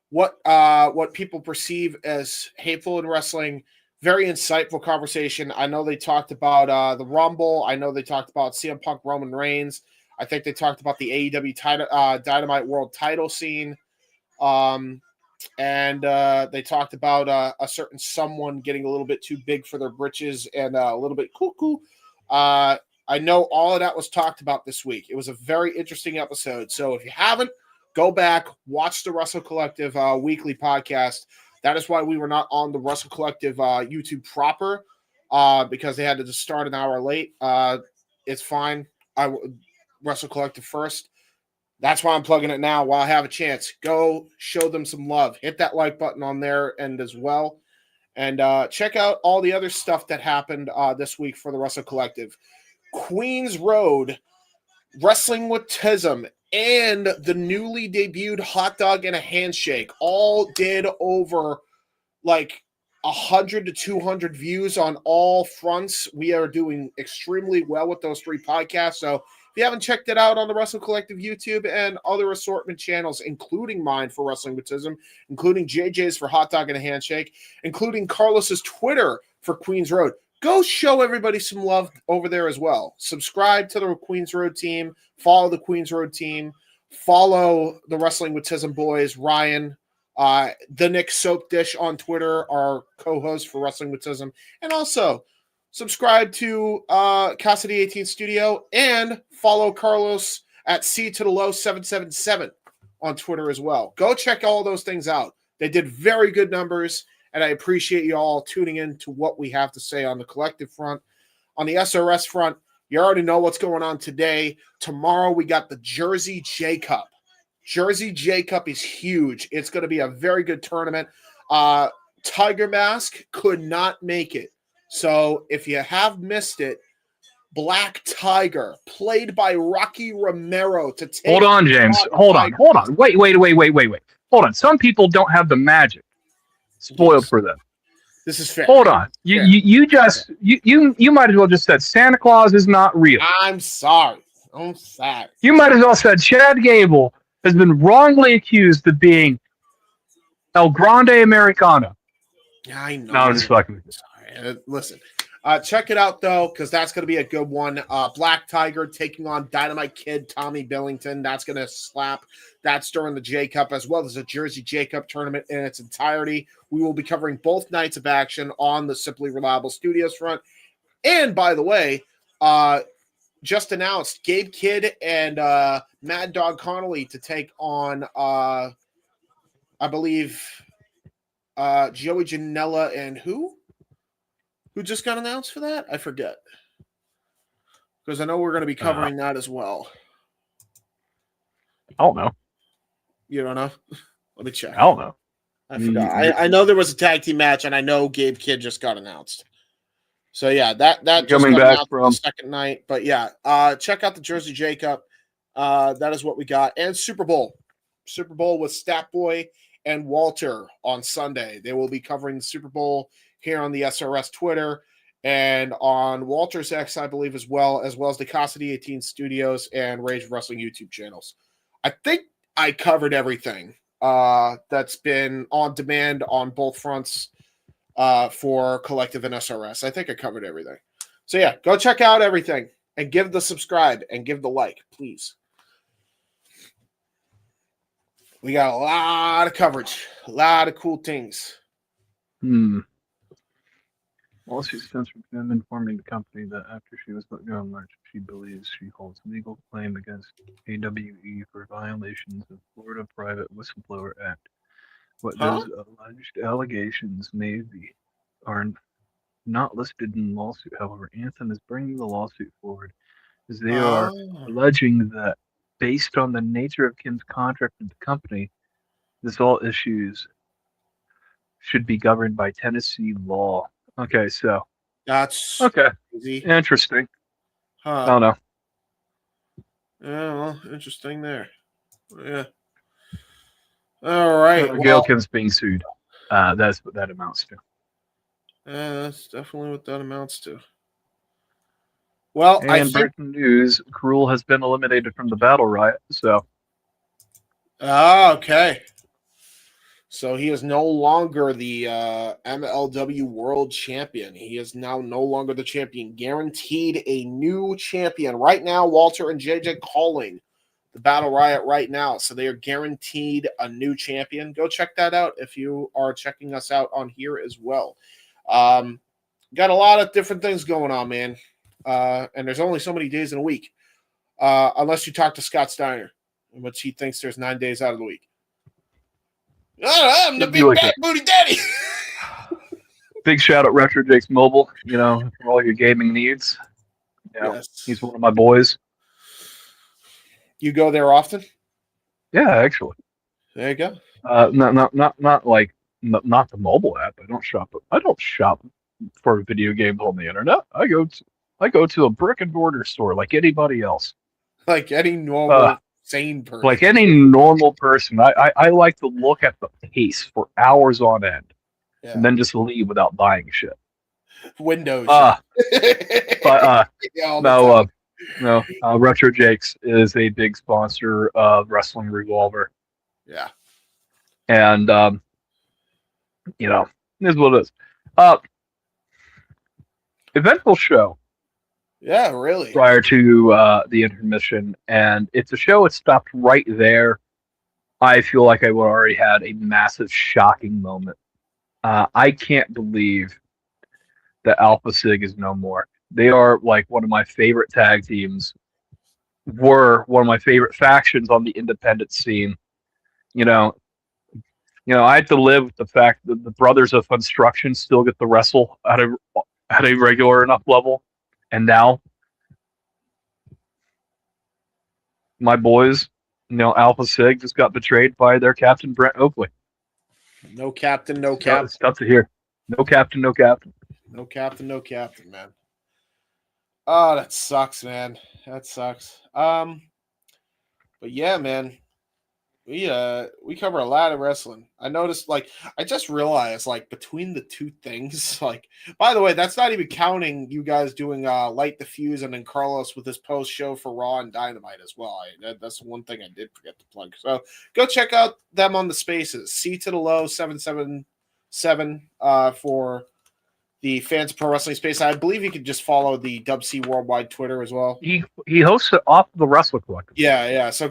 What people perceive as hateful in wrestling. Very insightful conversation. I know they talked about the Rumble. I know they talked about CM Punk, Roman Reigns. I think they talked about the AEW Dynamite World Title scene. And they talked about a certain someone getting a little bit too big for their britches and a little bit cuckoo. I know all of that was talked about this week. It was a very interesting episode. So if you haven't, go back, watch the Wrestle Collective weekly podcast. That is why we were not on the Wrestle Collective YouTube proper because they had to just start an hour late. It's fine. Wrestle Collective first. That's why I'm plugging it now while I have a chance. Go show them some love. Hit that like button on their end as well. And check out all the other stuff that happened this week for the Wrestle Collective. Queens Road, Wrestling with Tism, and the newly debuted Hot Dog and a Handshake all did over like 100 to 200 views on all fronts. We are doing extremely well with those three podcasts. So if you haven't checked it out on the Wrestle Collective YouTube and other assortment channels, including mine for Wrestling with Tism, including JJ's for Hot Dog and a Handshake, including Carlos's Twitter for Queens Road, go show everybody some love over there as well. Subscribe to the Queens Road team. Follow the Queens Road team. Follow the Wrestling with Tism boys, Ryan, the Nick Soap Dish on Twitter, our co-host for Wrestling with Tism. And also subscribe to Kassidy 18 Studio and follow Carlos at C to the Low 777 on Twitter as well. Go check all those things out. They did very good numbers. And I appreciate you all tuning in to what we have to say on the collective front. On the SRS front, you already know what's going on today. Tomorrow, we got the Jersey J Cup. Jersey J Cup is huge. It's going to be a very good tournament. Tiger Mask could not make it. So if you have missed it, Black Tiger, played by Rocky Romero, to take. Hold on, James. Hold on. Wait. Hold on. Some people don't have the magic spoiled for them. This is fair. Hold on. You might as well just said Santa Claus is not real. I'm sorry. You might as well said Chad Gable has been wrongly accused of being El Grande Americano. Yeah, I know. No, I'm just fucking with you. Sorry. Listen. Check it out, though, because that's going to be a good one. Black Tiger taking on Dynamite Kid Tommy Billington. That's going to slap. That's during the J Cup, as well as a Jersey J Cup tournament in its entirety. We will be covering both nights of action on the Simply Reliable Studios front. And, by the way, just announced Gabe Kidd and Mad Dog Connolly to take on, I believe, Joey Janela and who? Who just got announced for that? I forget. Because I know we're going to be covering that as well. I don't know. You don't know? Let me check. I don't know. I forgot. I know there was a tag team match, and I know Gabe Kidd just got announced. So, yeah, that just coming got back announced from the second night. But, yeah, check out the Jersey J Cup. That is what we got. And Super Bowl. Super Bowl with Stat Boy and Walter on Sunday. They will be covering the Super Bowl here on the SRS Twitter and on Walter's X, I believe, as well as the Kassidy 18 Studios and Rage Wrestling YouTube channels. I think I covered everything that's been on demand on both fronts for Collective and SRS. I think I covered everything. So, yeah, go check out everything and give the subscribe and give the like, please. We got a lot of coverage, a lot of cool things. Lawsuit stems from him informing the company that after she was let go in March, she believes she holds legal claim against AWE for violations of Florida Private Whistleblower Act. What those alleged allegations may be are not listed in the lawsuit. However, Anthem is bringing the lawsuit forward as they are alleging that based on the nature of Kim's contract with the company, this all issues should be governed by Tennessee law. Okay, so that's easy. Interesting. Huh. I don't know. Yeah, well, interesting there. Yeah. All right. Gail Kim's being sued. That's what that amounts to. Yeah, that's definitely what that amounts to. Well, and breaking news: Cruel has been eliminated from the Battle Riot. So. Okay. So he is no longer the MLW World Champion. He is now no longer the champion. Guaranteed a new champion. Right now, Walter and JJ calling the Battle Riot right now. So they are guaranteed a new champion. Go check that out if you are checking us out on here as well. Got a lot of different things going on, man. And there's only so many days in a week. Unless you talk to Scott Steiner, in which he thinks there's 9 days out of the week. I'm the big back booty daddy. Big shout out Retro Jake's Mobile, for all your gaming needs. Yes. He's one of my boys. You go there often? Yeah, actually. There you go. Not the mobile app. I don't shop for video games on the internet. I go to a brick and mortar store like anybody else. Like any normal sane person. Like any normal person. I like to look at the pace for hours on end. Yeah. And then just leave without buying shit. Windows. No. Retro Jakes is a big sponsor of Wrestling Revolver. Yeah. And it is what it is. Eventful show. Yeah, really. Prior to the intermission, and it's a show. It stopped right there. I feel like I would already had a massive, shocking moment. I can't believe that Alpha Sig is no more. They are like one of my favorite tag teams. Were one of my favorite factions on the independent scene. I had to live with the fact that the Brothers of Construction still get to wrestle at a regular enough level. And now, my boys, Alpha Sig just got betrayed by their captain, Brent Oakley. No captain, no It's captain. tough to hear. No captain, no captain. No captain, no captain, man. Oh, that sucks, man. That sucks. But yeah, man. We cover a lot of wrestling. I noticed, like, I just realized, like, between the two things, like, by the way, that's not even counting you guys doing Light the Fuse and then Carlos with his post show for Raw and Dynamite as well. That's the one thing I did forget to plug. So go check out them on the spaces. C to the low 777 for the fans of pro wrestling space. I believe you can just follow the Dub C Worldwide Twitter as well. He hosts it off the Wrestle Collective. Yeah. So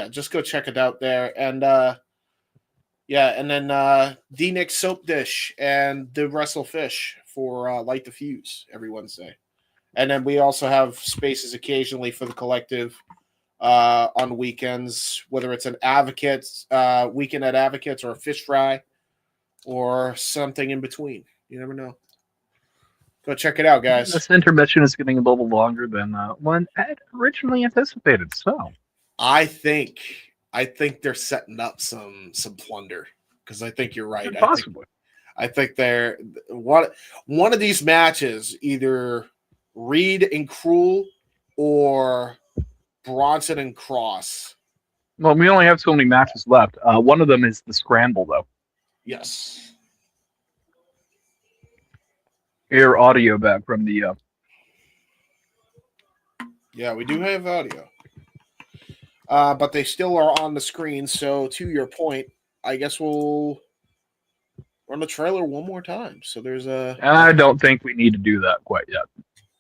just go check it out there. And and then D-Nick Soap Dish and the Wrestlefish for Light the Fuse every Wednesday. And then we also have spaces occasionally for the collective on weekends, whether it's an Advocates, weekend at Advocates or a fish fry or something in between. You never know. Go check it out, guys. This intermission is getting a little longer than one had originally anticipated. So I think they're setting up some plunder because I think you're right. Possibly. I think they're one of these matches, either Reed and Cruel or Bronson and Kross. Well, we only have so many matches left. One of them is the Scramble, though. Yes. Air audio back from the. Yeah, we do have audio. But they still are on the screen. So to your point, I guess we'll run the trailer one more time. So there's a. I don't think we need to do that quite yet.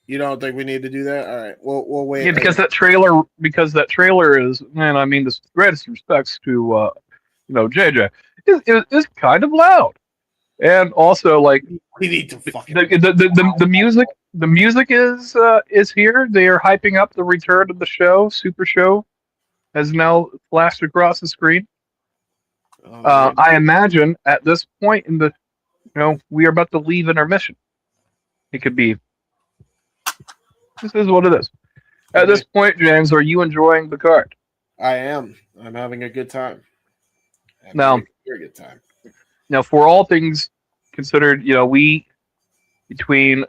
You don't think we need to do that? All right, we'll wait. Yeah, because that trailer is, and I mean this with greatest respects to JJ, is kind of loud, and also like we need to fucking the music is here. They are hyping up the return of the show. Super Show has now flashed across the screen. I imagine at this point in the, we are about to leave intermission. It could be. This is what it is. At this point, James, are you enjoying the card? I am. I'm having a good time. Now, very good time. Now, for all things considered, we between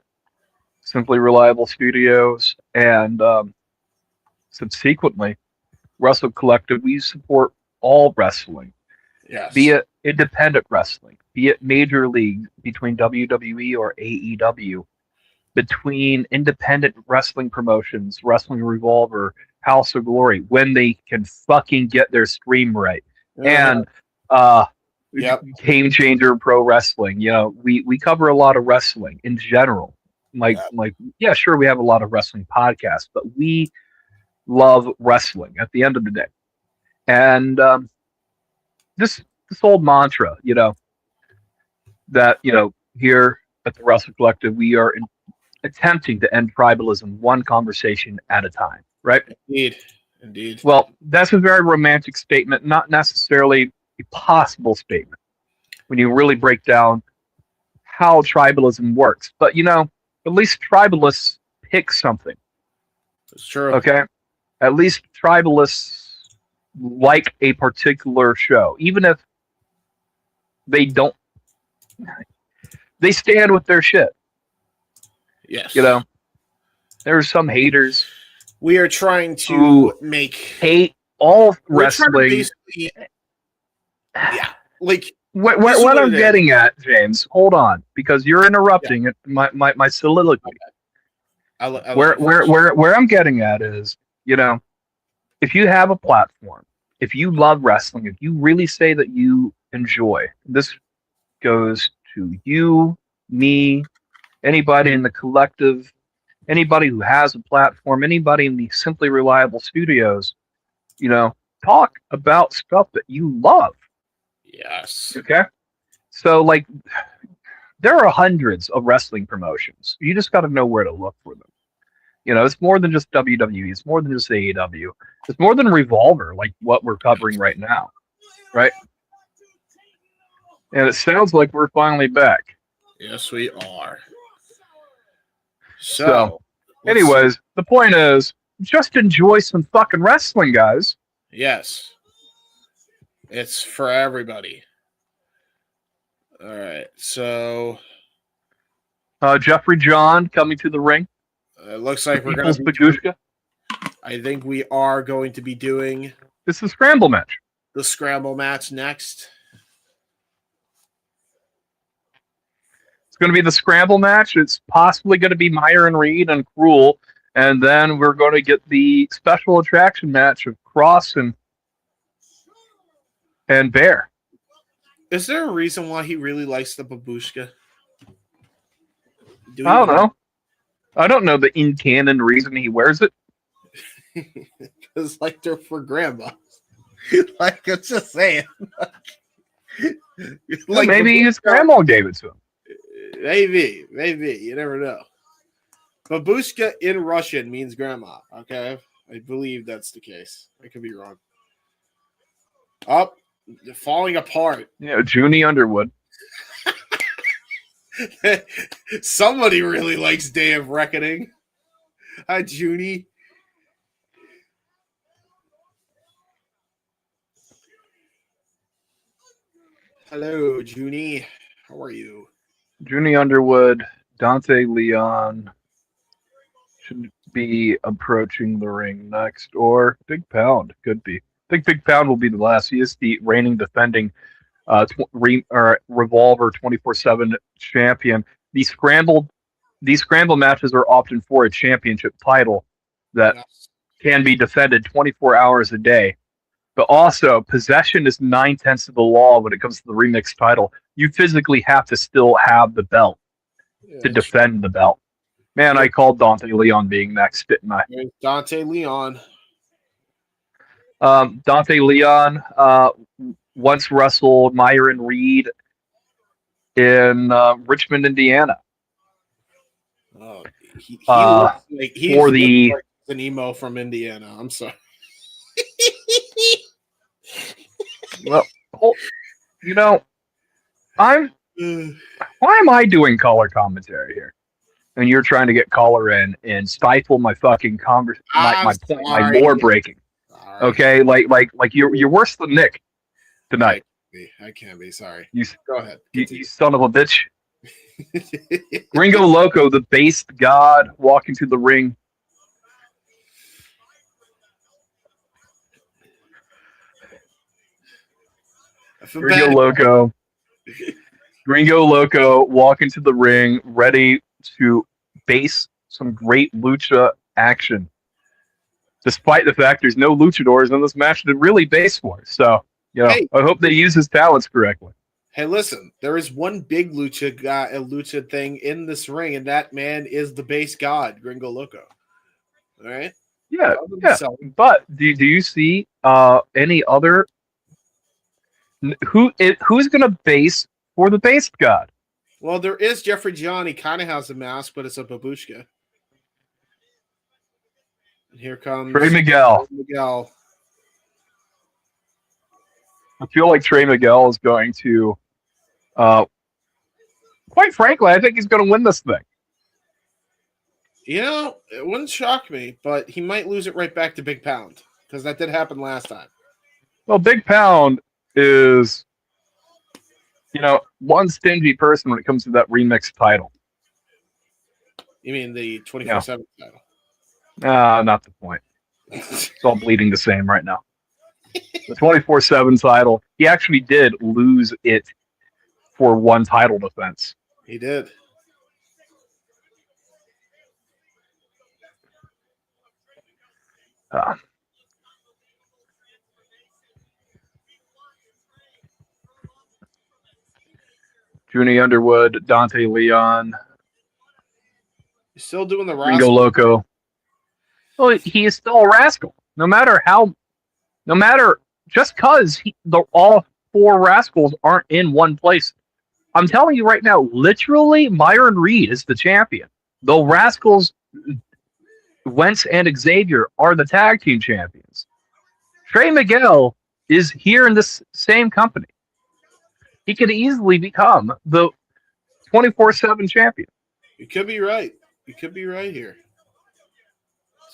Simply Reliable Studios and subsequently Wrestle Collective, we support all wrestling. Yes. Be it independent wrestling, be it major league between WWE or AEW, between independent wrestling promotions, Wrestling Revolver, House of Glory, when they can fucking get their stream right. And Game Changer Pro Wrestling. We cover a lot of wrestling in general. Sure, we have a lot of wrestling podcasts, but we love wrestling at the end of the day. And this old mantra, that here at the Wrestle Collective, we are attempting to end tribalism one conversation at a time, right? Indeed. Well, that's a very romantic statement, not necessarily a possible statement when you really break down how tribalism works. But, at least tribalists pick something. It's true. Okay? At least tribalists like a particular show, even if they don't. They stand with their shit. Yes. There are some haters. We are trying to hate all wrestling. What I'm getting at, James, hold on, because you're interrupting my soliloquy. Okay. Where I'm getting at is, if you have a platform, if you love wrestling, if you really say that you enjoy, this goes to you, me, anybody in the collective, anybody who has a platform, anybody in the Simply Reliable Studios, talk about stuff that you love. Yes. Okay? So, there are hundreds of wrestling promotions. You just got to know where to look for them. It's more than just WWE. It's more than just AEW. It's more than Revolver, like what we're covering right now. Right? And it sounds like we're finally back. Yes, we are. So anyways, the point is, just enjoy some fucking wrestling, guys. Yes. It's for everybody. All right. So Jeffrey John coming to the ring. it looks like we're going to be Bagushka. I think we are going to be doing This is a scramble match. the scramble match next. It's going to be the scramble match. It's possibly going to be Myron Reed and Cruel. And then we're going to get the special attraction match of Kross and Bear. Is there a reason why he really likes the babushka? I don't know. I don't know the in-canon reason he wears it. Because, like, they're for grandma. Like, I'm just saying. Like, maybe his grandma gave it to him. Maybe. You never know. Babushka in Russian means grandma. Okay? I believe that's the case. I could be wrong. Up. Falling apart. You know, Juni Underwood. Somebody really likes Day of Reckoning. Hi, Juni. Hello, Juni. How are you? Juni Underwood, Dante Leon should be approaching the ring next, or Big Pound could be. I think Big Pound will be the last. He is the reigning defending Revolver 24/7 champion. These scramble matches are often for a championship title that can be defended 24 hours a day. But also, possession is 9/10 of the law when it comes to the remix title. You physically have to still have the belt to defend the belt. Man, I called Dante Leon being next, didn't I? There's Dante Leon. Dante Leon once wrestled Myron Reed in Richmond, Indiana. Oh, he looks like he's like an emo from Indiana. I'm sorry. Well, you know, why am I doing color commentary here? And you're trying to get color in and stifle my fucking my point, my lore breaking. Right. Okay, like you're worse than Nick tonight. I can't be sorry. Go ahead. You son of a bitch. Gringo Loco, the based god, walking to the ring. Gringo Loco walking to the ring, ready to base some great lucha action. Despite the fact there's no luchadors in this match to really base for. So, I hope they use his talents correctly. Hey, listen, there is one big lucha thing in this ring, and that man is the base god, Gringo Loco. All right? Yeah. But do you see any other who's going to base for the base god? Well, there is Jeffrey John. He kind of has a mask, but it's a babushka. And here comes Trey Miguel. I feel like Trey Miguel is going to, quite frankly, I think he's going to win this thing. It wouldn't shock me, but he might lose it right back to Big Pound, because that did happen last time. Well, Big Pound is, one stingy person when it comes to that remix title. You mean the 24/7 title? Not the point. It's all bleeding the same right now. The 24/7 title, he actually did lose it for one title defense. He did. Juni Underwood, Dante Leon. He's still doing the Gringo Loco. Well, he is still a rascal. Just because all four rascals aren't in one place. I'm telling you right now, literally, Myron Reed is the champion. The rascals, Wentz and Xavier, are the tag team champions. Trey Miguel is here in this same company. He could easily become the 24/7 champion. You could be right. You could be right here.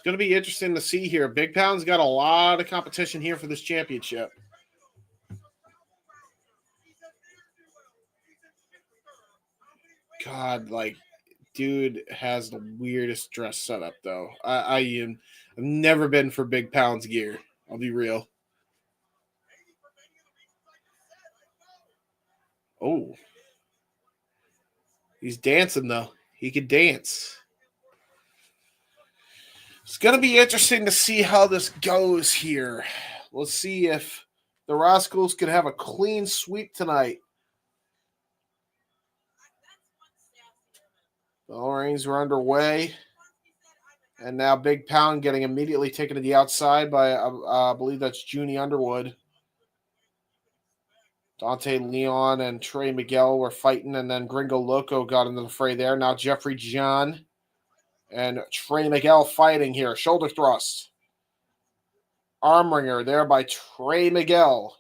going to be interesting to see here. Big Pound's got a lot of competition here for this championship. God, like, dude has the weirdest dress setup, though. I've never been for Big Pound's gear. I'll be real. Oh. He's dancing, though. He could dance. It's going to be interesting to see how this goes here. Let's see if the Rascals can have a clean sweep tonight. Bell rings are underway. And now Big Pound getting immediately taken to the outside by, I believe that's Juni Underwood. Dante, Leon, and Trey Miguel were fighting, and then Gringo Loco got into the fray there. Now Jeffrey John and Trey Miguel fighting here. Shoulder thrust. Arm wringer there by Trey Miguel.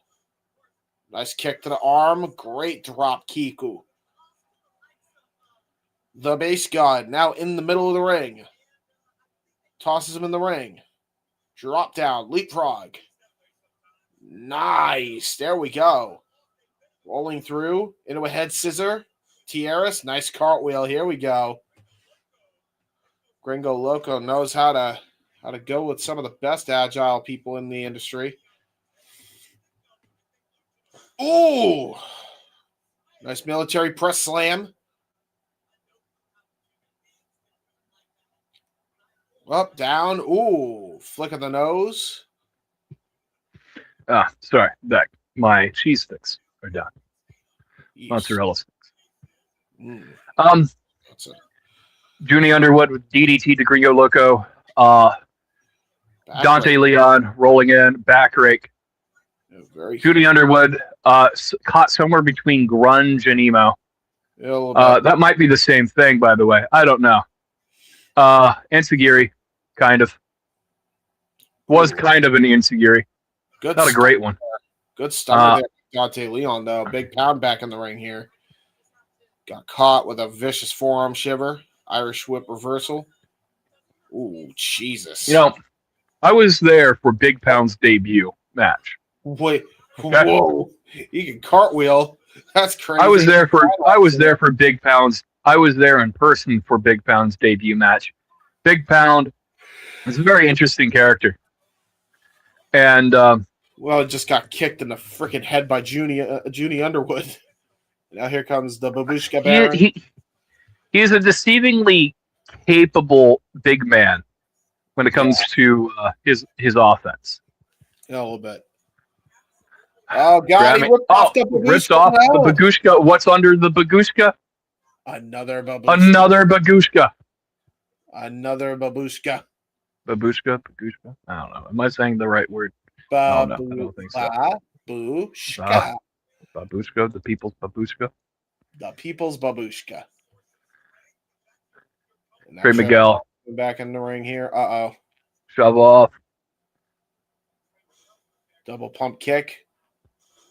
Nice kick to the arm. Great drop Kiku. The base god now in the middle of the ring. Tosses him in the ring. Drop down. Leapfrog. Nice. There we go. Rolling through into a head scissor. Tierras. Nice cartwheel. Here we go. Gringo Loco knows how to go with some of the best agile people in the industry. Ooh. Nice military press slam. Up, down. Ooh. Flick of the nose. Sorry. Back. My cheese sticks are done. Yeesh. Mozzarella sticks. That's it. Juni Underwood with DDT to Gringo Loco. Dante Leon rolling in. Back rake. Juni Underwood caught somewhere between grunge and emo. That might be the same thing, by the way. I don't know. Enziguri, kind of. Was kind of an Enziguri. Good. Not a great one. Good start there. Dante Leon, though. Big Pound back in the ring here. Got caught with a vicious forearm shiver. Irish whip reversal. Ooh, Jesus. You know, I was there for Big Pound's debut match. Wait, whoa. He can cartwheel. That's crazy. I was there for Big Pound's. I was there in person for Big Pound's debut match. Big Pound is a very interesting character. And well, it just got kicked in the freaking head by Juni Underwood. Now here comes the Babushka Baron. He is a deceivingly capable big man when it comes to his offense. Yeah, a little bit. Oh, God, he ripped off the Babushka. Ripped off the Babushka. What's under the Babushka? Another Babushka. Another Babushka. Another Babushka. Babushka? I don't know. Am I saying the right word? No, I don't think so. Babushka. Babushka, the people's Babushka. The people's Babushka. Trey Miguel. Back in the ring here. Uh-oh. Shove off. Double pump kick.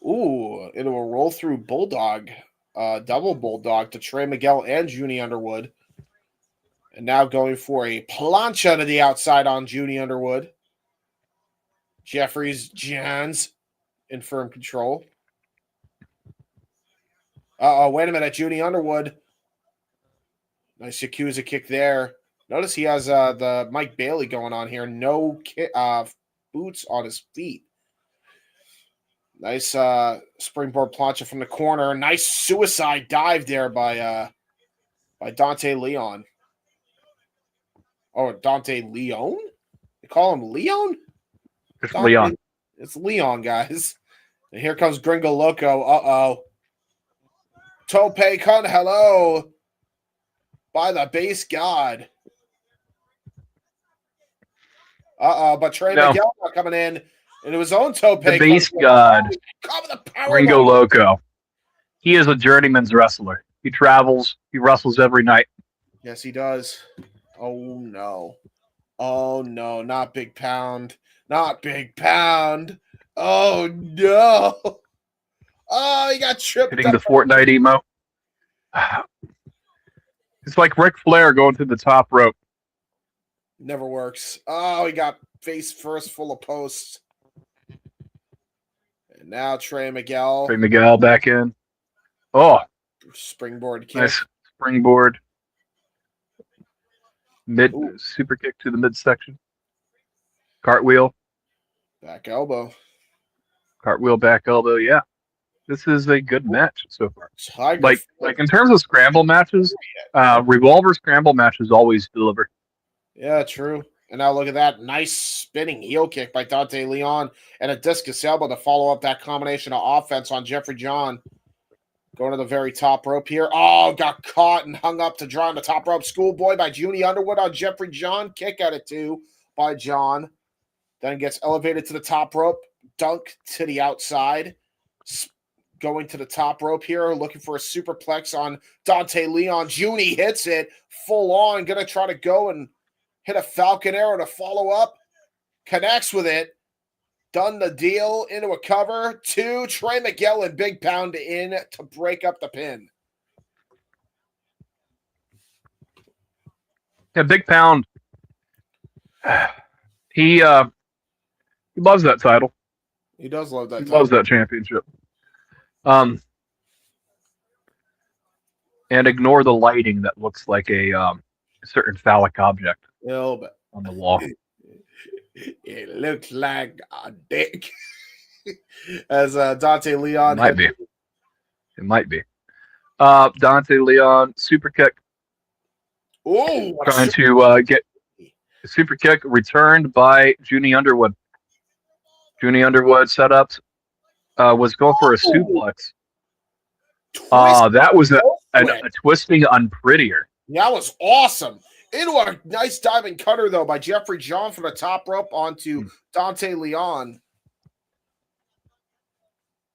Ooh, into a roll through bulldog. Double bulldog to Trey Miguel and Juni Underwood. And now going for a plancha to the outside on Juni Underwood. Jeffries Johns in firm control. Uh-oh, wait a minute. Juni Underwood. Nice Yakuza kick there. Notice he has the Mike Bailey going on here. No boots on his feet. Nice springboard plancha from the corner. Nice suicide dive there by Dante Leon. Oh, Dante Leon? They call him Leon? It's Leon. It's Leon, guys. And here comes Gringo Loco. Uh-oh. Tope con hello by the base god. Uh-oh, but Trey Miguel not coming in into his own tope. The base god, Gringo Loco. He is a journeyman's wrestler. He travels. He wrestles every night. Yes, he does. Oh, no. Oh, no. Not Big Pound. Not Big Pound. Oh, no. Oh, he got tripped. Hitting the Fortnite emo. It's like Ric Flair going through the top rope. Never works. Oh, he got face first full of posts. And now Trey Miguel. Trey Miguel back in. Oh, Springboard kick. nice springboard. Ooh. Super kick to the midsection. Cartwheel. Back elbow. Cartwheel back elbow. Yeah. This is a good match so far. Tiger Like in terms of scramble matches, Revolver scramble matches always deliver. Yeah, true. And now look at that nice spinning heel kick by Dante Leon and a discus elbow to follow up that combination of offense on Jeffrey John. Going to the very top rope here. Oh, got caught and hung up to draw on the top rope. Schoolboy by Juni Underwood on Jeffrey John. Kick at it too by John. Then gets elevated to the top rope. Dunk to the outside. Going to the top rope here. Looking for a superplex on Dante Leon. Juni hits it full on. Going to try to go and hit a Falcon Arrow to follow up. Connects with it. Done the deal into a cover. 2. Trey Miguel and Big Pound in to break up the pin. Yeah, Big Pound. He loves that title. He does love that He title. loves that championship. And ignore the lighting that looks like a certain phallic object on the wall. It looks like a dick. As Dante Leon. It might be. Dante Leon, super kick. Oh, Trying to get a super kick returned by Juni Underwood. Juni Underwood set up, was going for a suplex. That was a twisting unprettier. That was awesome. Into a nice diving cutter, though, by Jeffrey John from the top rope onto Dante Leon.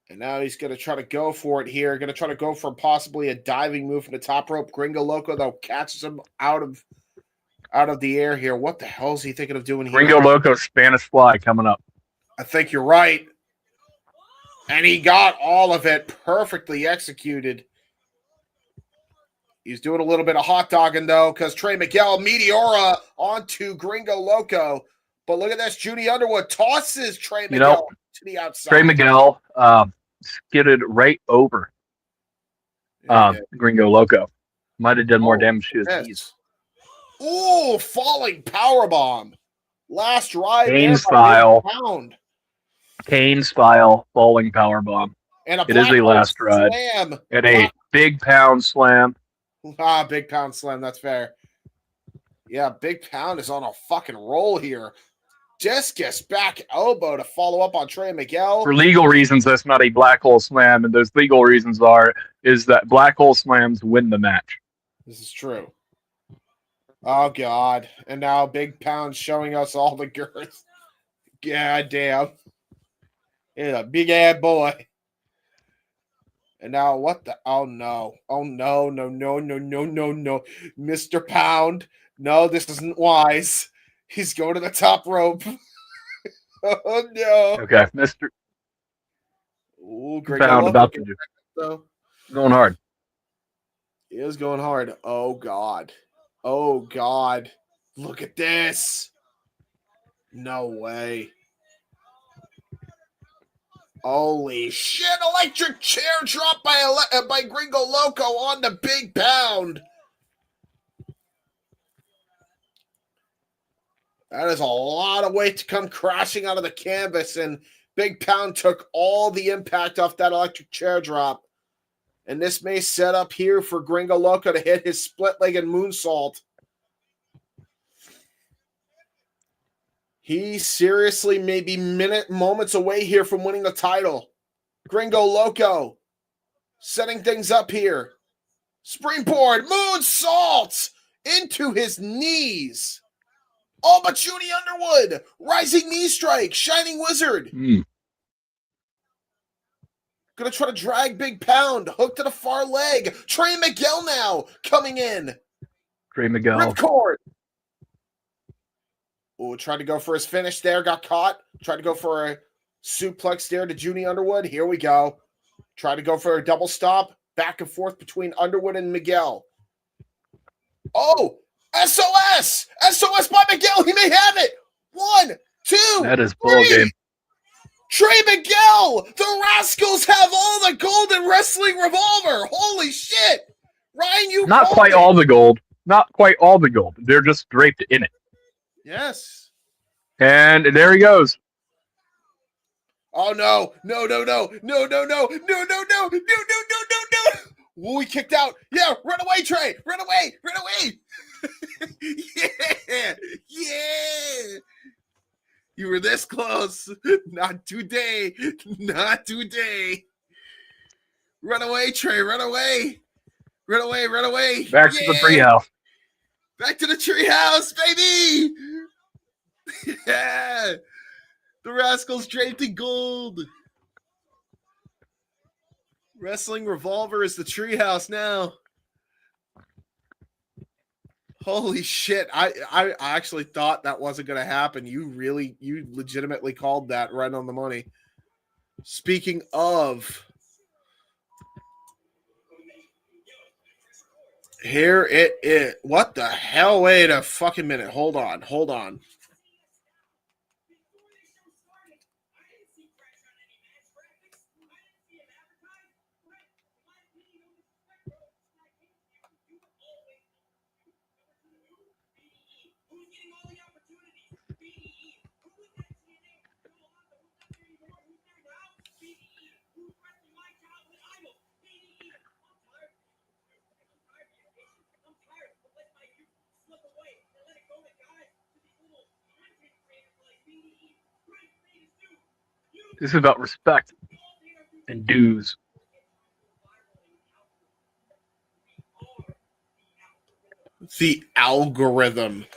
And now he's going to try to go for it here. Going to try to go for possibly a diving move from the top rope. Gringo Loco, though, catches him out of the air here. What the hell is he thinking of doing here? Gringo Loco Spanish Fly coming up. I think you're right. And he got all of it perfectly executed. He's doing a little bit of hot dogging, though, because Trey Miguel, Meteora onto Gringo Loco. But look at this. Juni Underwood tosses Trey Miguel to the outside. Trey Miguel skidded right over Gringo Loco. Might have done more damage to his knees. Ooh, falling powerbomb. Last ride. Kane style falling powerbomb. And it is a last ride. And a Big Pound slam. Big Pound slam. That's fair. Yeah, Big Pound is on a fucking roll here. Discus back elbow to follow up on Trey Miguel. For legal reasons, that's not a black hole slam, and those legal reasons is that black hole slams win the match. This is true. Oh God! And now Big Pound showing us all the girth. God damn! Yeah, big ass boy. And now what the? Oh no! Oh no! No! No! No! No! No! No! Mr. Pound! No, this isn't wise. He's going to the top rope. Oh no! Okay, Mr. Pound about to do. Going hard. He is going hard. Oh God! Oh God! Look at this! No way! Holy shit! Electric chair drop by Gringo Loco on the Big Pound. That is a lot of weight to come crashing out of the canvas, and Big Pound took all the impact off that electric chair drop. And this may set up here for Gringo Loco to hit his split-legged moonsault. He seriously may be moments away here from winning the title. Gringo Loco setting things up here. Springboard, moonsault into his knees. Oh, but Juni Underwood, rising knee strike, Shining Wizard. Gonna try to drag Big Pound, hook to the far leg. Trey Miguel now coming in. Trey Miguel. Ripcord. Oh, tried to go for his finish there, got caught. Tried to go for a suplex there to Juni Underwood. Here we go. Tried to go for a double stop. Back and forth between Underwood and Miguel. Oh, SOS! SOS by Miguel. He may have it. 1, 2, That is ball 3. game. Trey Miguel. The Rascals have all the gold in Wrestling Revolver. Holy shit. Ryan, you Not called quite it. all the gold. Not quite all the gold. They're just draped in it. Yes. And there he goes. Oh no. No. Woo, he kicked out. Yeah, run away, Trey. Run away. Yeah. You were this close. Not today. Run away, Trey. Run away. Back to the treehouse. Back to the treehouse, baby. Yeah. The Rascals draped in gold. Wrestling Revolver is the treehouse now. Holy shit. I actually thought that wasn't going to happen. You legitimately called that right on the money. Speaking of, here it is. What the hell? Wait a fucking minute. Hold on. This is about respect and dues. The algorithm.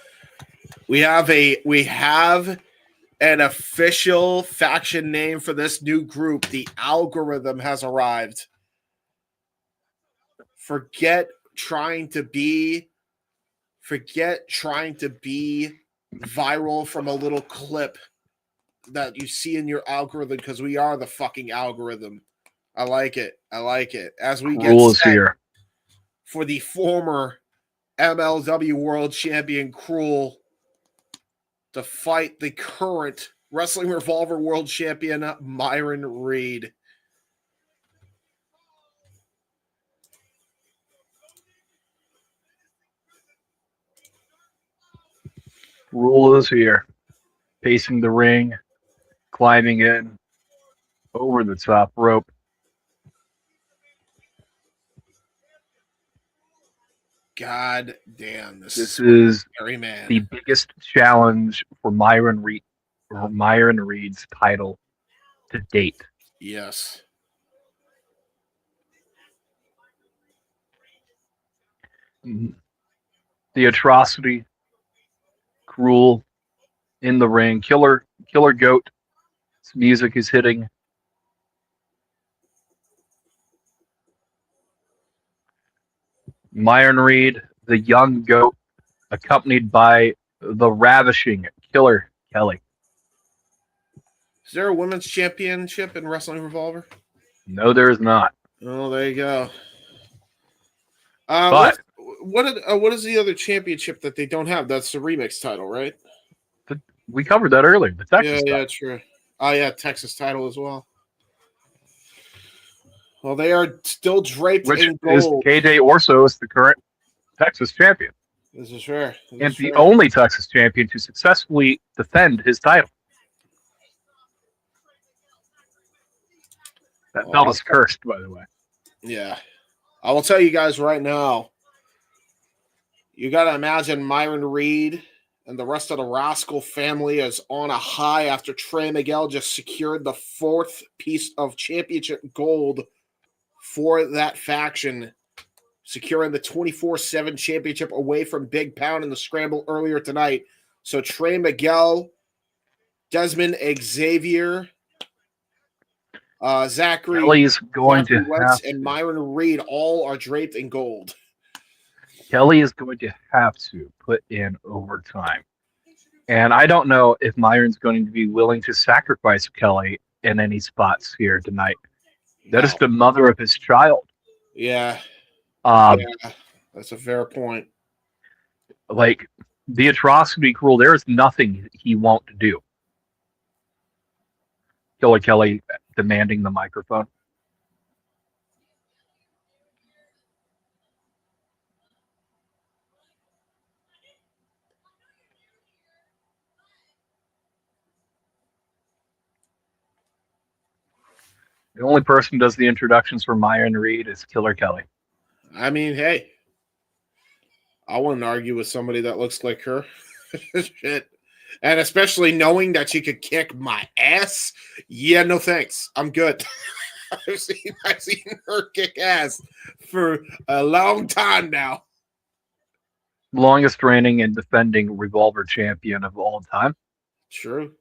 We have an official faction name for this new group. The algorithm has arrived. Forget trying to be viral from a little clip that you see in your algorithm, because we are the fucking algorithm. I like it. As we get set here for the former MLW World Champion Cruel to fight the current Wrestling Revolver World Champion Myron Reed. Rule is here. Pacing the ring, climbing in over the top rope. God damn, this is scary, man. The biggest challenge for Myron Reed's title to date. Yes. The atrocity, Cruel in the ring, killer goat. His music is hitting. Myron Reed, the young goat, accompanied by the ravishing Killer Kelly. Is there a women's championship in Wrestling Revolver? No, there is not. Oh, there you go. But what is the other championship that they don't have? That's the remix title, right? We covered that earlier. The Texas title. Yeah, true. Oh, yeah, Texas title as well. Well, they are still draped in gold. KJ Orso is the current Texas champion. This is fair. And the only Texas champion to successfully defend his title. That belt is cursed, by the way. Yeah. I will tell you guys right now, you got to imagine Myron Reed and the rest of the Rascal family is on a high after Trey Miguel just secured the 4th piece of championship gold for that faction, securing the 24/7 championship away from Big Pound in the Scramble earlier tonight. So Trey Miguel, Desmond Xavier, Zachary, Kelly's going to have and Myron Reed all are draped in gold. Kelly is going to have to put in overtime. And I don't know if Myron's going to be willing to sacrifice Kelly in any spots here tonight. That is the mother of his child. Yeah. Yeah, that's a fair point. Like, the atrocity Cruel, there is nothing he won't do. Killer Kelly demanding the microphone. The only person who does the introductions for Myron Reed is Killer Kelly. I mean, hey, I wouldn't argue with somebody that looks like her. Shit. And especially knowing that she could kick my ass. Yeah, no thanks. I'm good. I've seen her kick ass for a long time now. Longest reigning and defending Revolver champion of all time. True.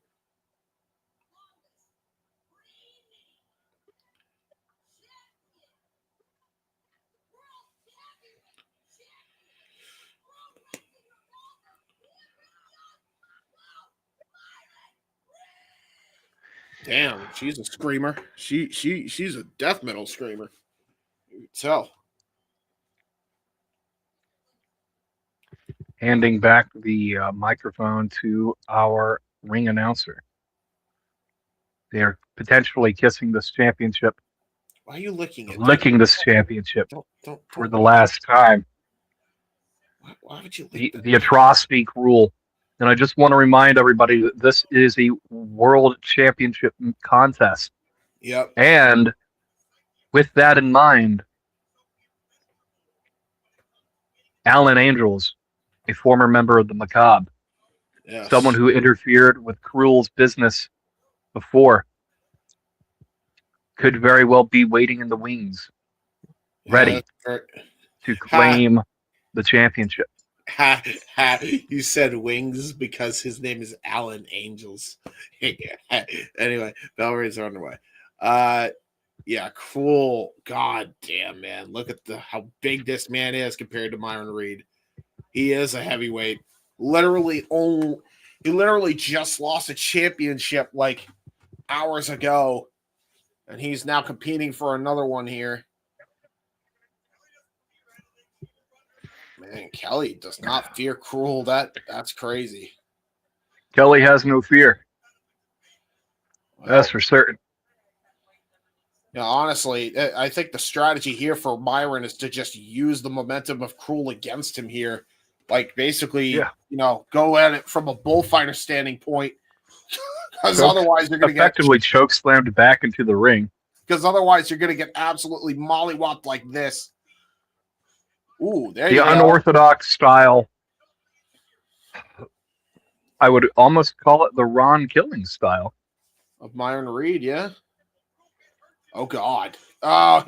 Damn, she's a screamer. She's a death metal screamer. You can tell. Handing back the microphone to our ring announcer. They are potentially kissing this championship. Why are you licking it? Licking this championship don't for the last time. Why would you lick The atrocity Cruel. And I just want to remind everybody that this is a world championship contest. Yep. And with that in mind, Alan Angels, a former member of the Macabre, Yes. someone who interfered with Cruel's business before, could very well be waiting in the wings, ready to claim the championship. You said wings because his name is Alan Angels. Anyway, bell rings are underway. Yeah, cool. God damn, man. Look at how big this man is compared to Myron Reed. He is a heavyweight. He literally just lost a championship like hours ago, and he's now competing for another one here. Man, Kelly does not fear Cruel. That's crazy. Kelly has no fear. That's for certain. Yeah, honestly, I think the strategy here for Myron is to just use the momentum of Cruel against him here. Like, basically, go at it from a bullfighter standing point. Because otherwise, you're going to get effectively choke slammed back into the ring. Because otherwise, you're going to get absolutely mollywopped like this. Ooh, there you go. The unorthodox style. I would almost call it the Ron Killing style of Myron Reed. Yeah. Oh God. Oh,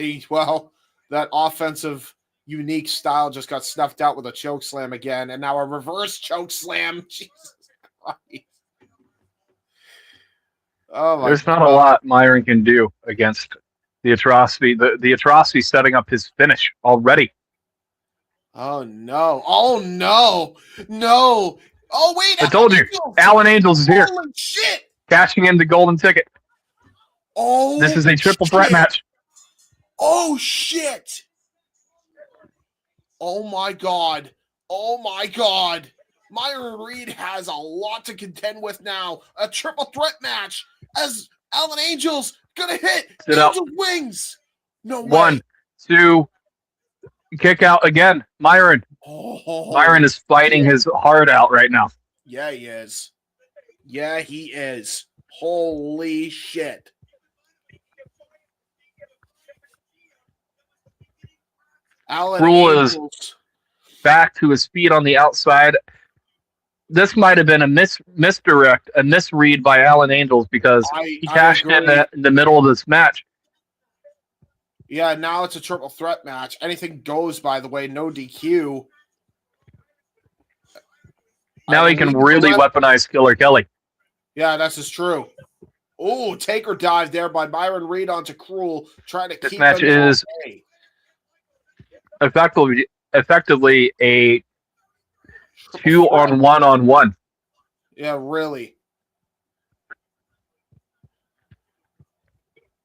that offensive unique style just got snuffed out with a choke slam again, and now a reverse choke slam. Jesus Christ. Oh my There's not a lot Myron can do against the atrocity. The atrocity setting up his finish already. Oh no! Oh no! No! Oh wait! I told you, Alan Angels is here. Holy shit! Cashing in the golden ticket. Oh, this is a triple threat match. Oh shit! Oh my God! Oh my God! Myron Reed has a lot to contend with now. A triple threat match as Alan Angels gonna hit Angels wings. No way. 1, 2, kick out again. Myron. Myron is fighting his heart out right now. Yeah, he is. Yeah, he is. Holy shit. Cruel is back to his feet on the outside. This might have been a misdirect, a misread by Alan Angels because he cashed in the middle of this match. Yeah, now it's a triple threat match. Anything goes, by the way, no DQ. Now he can really weaponize Killer Kelly. Yeah, this true. Oh, taker dive there by Myron Reed onto Cruel, trying to keep this match is effectively a 2-on-1-on-1. Yeah, really.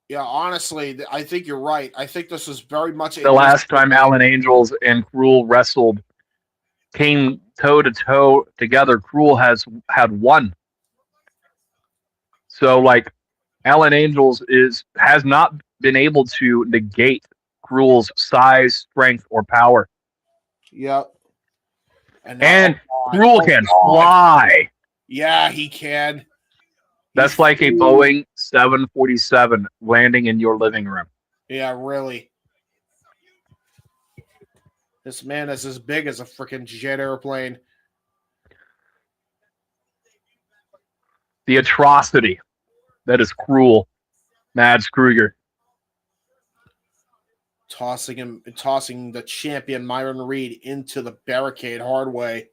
Yeah, honestly, I think you're right. I think this is very much the last time Alan Angels and Cruel wrestled came toe-to-toe together, Cruel has had one. So, like, Alan Angels has not been able to negate Cruel's size, strength, or power. Yep. And Cruel can fly. Yeah, he can. That's like a Boeing 747 landing in your living room. Yeah, really. This man is as big as a freaking jet airplane. The atrocity that is Cruel, Mads Kruger. Tossing the champion Myron Reed into the barricade hard way.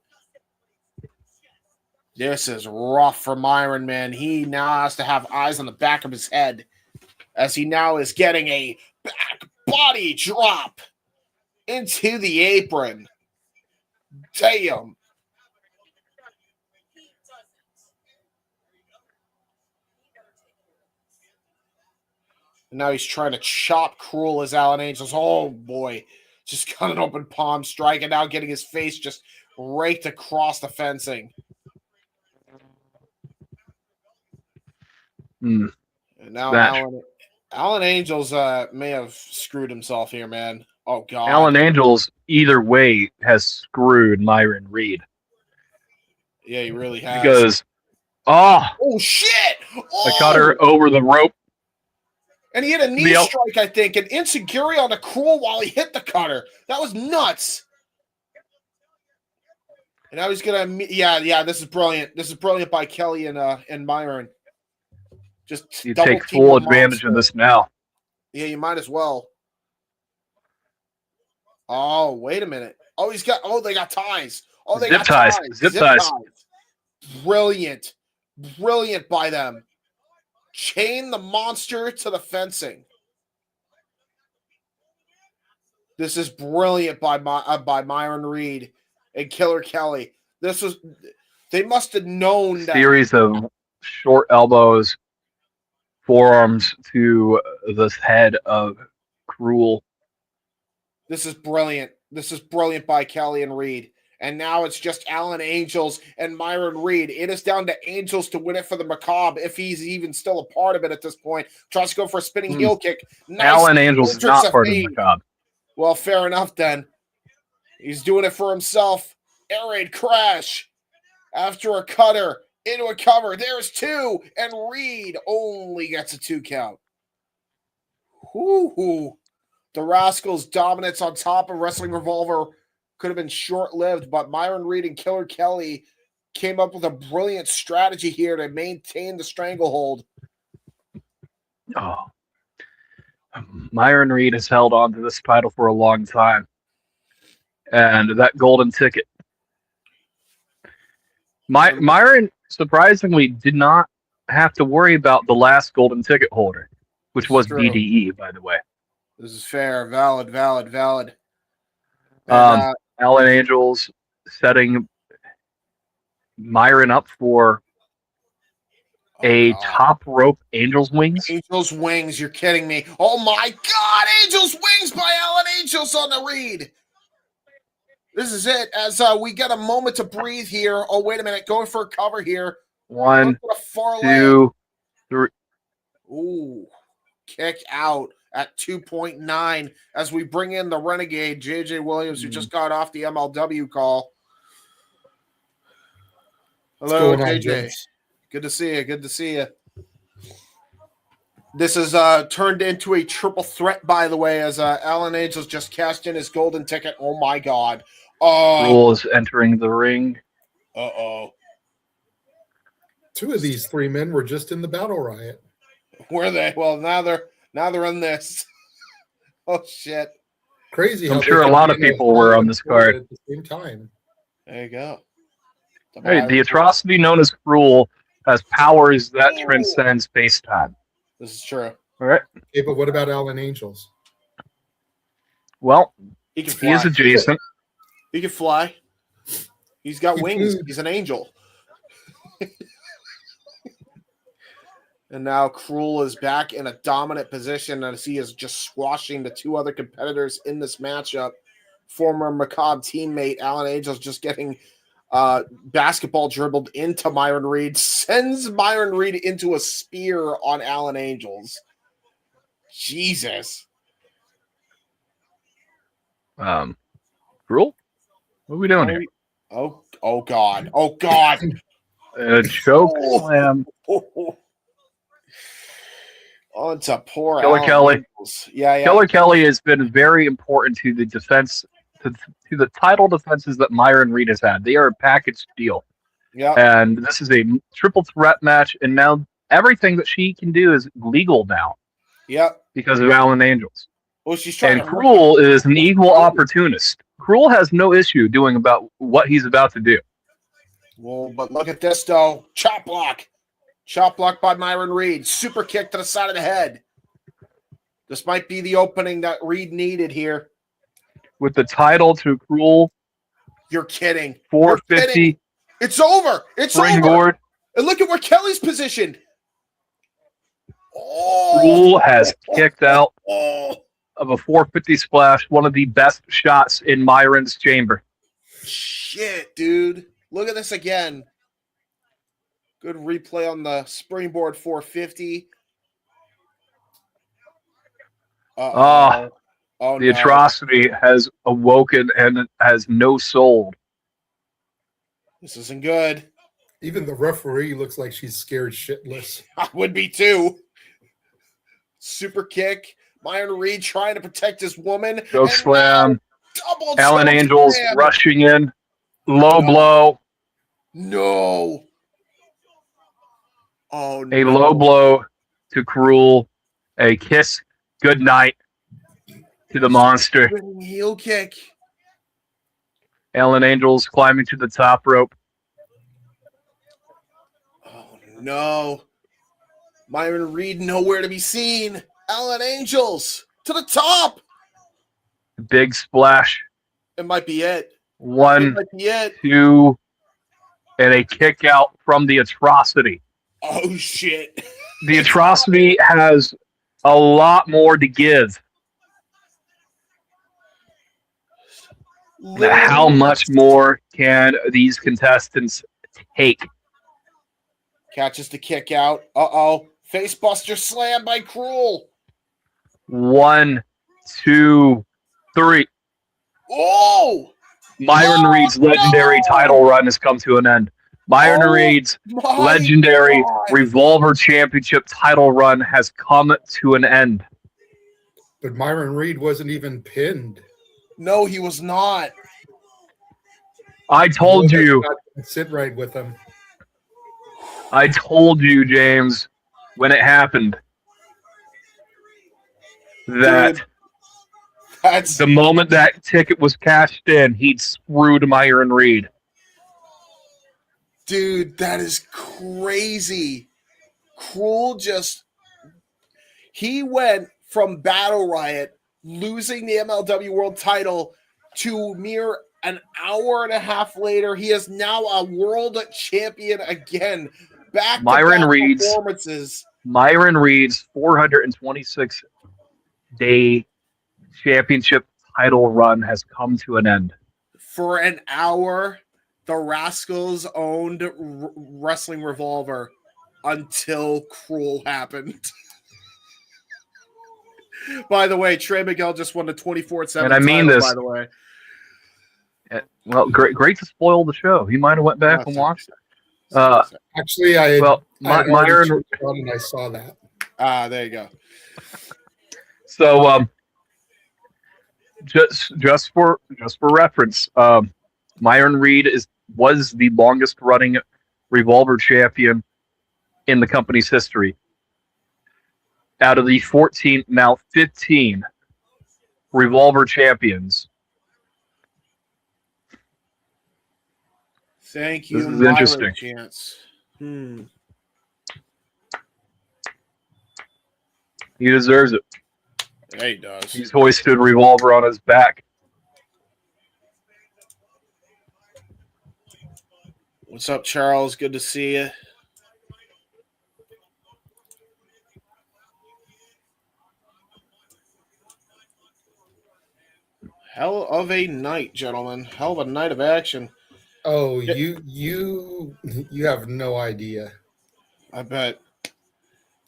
This is rough for Myron, man. He now has to have eyes on the back of his head as he now is getting a back body drop into the apron. Damn. And now he's trying to chop Cruel as Alan Angels. Oh, boy. Just got an open palm strike and now getting his face just raked across the fencing. And now Alan Angels may have screwed himself here, man. Oh, God. Alan Angels, either way, has screwed Myron Reed. Yeah, he really has. Because, oh shit! Oh! I caught her over the rope. And he hit a knee strike, I think, and Insecurity on the Cruel while he hit the cutter. That was nuts. And now he's gonna, this is brilliant. This is brilliant by Kelly and Myron. Just you take full advantage of this now. Yeah, you might as well. Oh, wait a minute. Oh, they got ties. Oh, they got ties. Zip ties. Brilliant. Brilliant by them. Chain the monster to the fencing. This is brilliant by Myron Reed and Killer Kelly. They must have known that. Series of short elbows, forearms to the head of Cruel. This is brilliant. This is brilliant by Kelly and Reed. And now it's just Alan Angels and Myron Reed. It is down to Angels to win it for the Macabre if he's even still a part of it at this point. Tries to go for a spinning heel kick. Nice. Alan Angels is not part of the Macabre. Well, fair enough then. He's doing it for himself. Air raid crash. After a cutter. Into a cover. There's two. And Reed only gets a 2 count. Whoo-hoo. The Rascals' dominance on top of Wrestling Revolver could have been short-lived, but Myron Reed and Killer Kelly came up with a brilliant strategy here to maintain the stranglehold. Oh. Myron Reed has held on to this title for a long time. And that golden ticket. Myron, surprisingly, did not have to worry about the last golden ticket holder, which was BDE, by the way. This is fair. Valid. And, Alan Angels setting Myron up for a top rope Angels Wings. Angels Wings, you're kidding me. Oh my God, Angels Wings by Alan Angels on the Reed. This is it as we get a moment to breathe here. Oh, wait a minute. Going for a cover here. 1, 2, 3. Ooh, kick out at 2.9 as we bring in the Renegade, JJ Williams, who just got off the MLW call. Hello, JJ. Good to see you. This is turned into a triple threat, by the way, as Alan Angels just cashed in his golden ticket. Oh, my God. Cruel is entering the ring. Uh-oh. 2 of these 3 men were just in the Battle Riot. Were they? Well, now they're in this. Oh, shit. Crazy. I'm sure a lot of people were on this card. At the same time. There you go. Hey, the atrocity known as Cruel has powers that transcend space-time. This is true. All right. Okay, but what about Alan Angels? Well, he is adjacent. He can fly. He's got wings. He's an angel. And now Cruel is back in a dominant position as he is just squashing the 2 other competitors in this matchup. Former Macabre teammate Alan Angels just getting Basketball dribbled into Myron Reed, sends Myron Reed into a spear on Alan Angels. Jesus. Cruel? What are we doing here? Oh God. Oh God. Choke slam. Oh, it's a poor Killer Alan Kelly. Angels. Yeah. Killer Kelly has been very important to the defense, to the title defenses that Myron Reed has had. They are a package deal. Yeah. And this is a triple threat match, and now everything that she can do is legal now. Yep. Because of Alan Angels. Well, she's trying And Cruel is an equal opportunist. Cruel has no issue doing about what he's about to do. Well, but look at this, though. Chop block. Chop block by Myron Reed. Super kick to the side of the head. This might be the opening that Reed needed here. With the title to Cruel. You're kidding. 450. You're kidding. It's over. It's springboard. over. And look at where Kelly's positioned. Oh. Cruel has kicked out of a 450 splash, one of the best shots in Myron's chamber. Shit, dude. Look at this again. Good replay on the springboard 450. Oh, the no. atrocity has awoken and has no soul. This isn't good. Even the referee looks like she's scared shitless. I would be too. Super kick. Myron Reed trying to protect his woman. Choke slam. Alan choke Angels slam. rushing in. Low blow. No. Oh, no. A low blow to Cruel. A kiss. Good night to the monster. Heel kick. Alan Angels climbing to the top rope. Oh, no. Myron Reed nowhere to be seen. Alan Angels to the top. Big splash. It might be it. One, It might be it. two, and a kick out from the atrocity. Oh, shit. The atrocity has a lot more to give. How much more can these contestants take? Catches the kick out. Uh-oh. Facebuster slam by Cruel. 1, 2, 3. Oh! Myron Reed's legendary title run has come to an end. Myron Reed's legendary Revolver Championship title run has come to an end. But Myron Reed wasn't even pinned. No, he was not. I told you. Sit right with him. I told you, James, when it happened, that That's the moment that ticket was cashed in, he'd screwed Myron Reed. Dude, that is crazy. Cruel he went from Battle Riot losing the MLW World title to mere an hour and a half later. He is now a world champion again. Back to Myron Reed's performances. Myron Reed's 426-day championship title run has come to an end. For an hour, the Rascals owned Wrestling Revolver until Cruel happened. By the way, Trey Miguel just won the 24/7 And I mean title, this. by the way. Well, great to spoil the show. He might have went back and watched it. Actually, Myron, and I saw that. There you go. So, just for reference, Myron Reed was the longest running Revolver champion in the company's history. Out of the 15 Revolver champions. Thank you. This is interesting. Chance. He deserves it. Yeah, he does. He's hoisted Revolver on his back. What's up, Charles? Good to see you. Hell of a night, gentlemen. Hell of a night of action. Oh, you have no idea. I bet.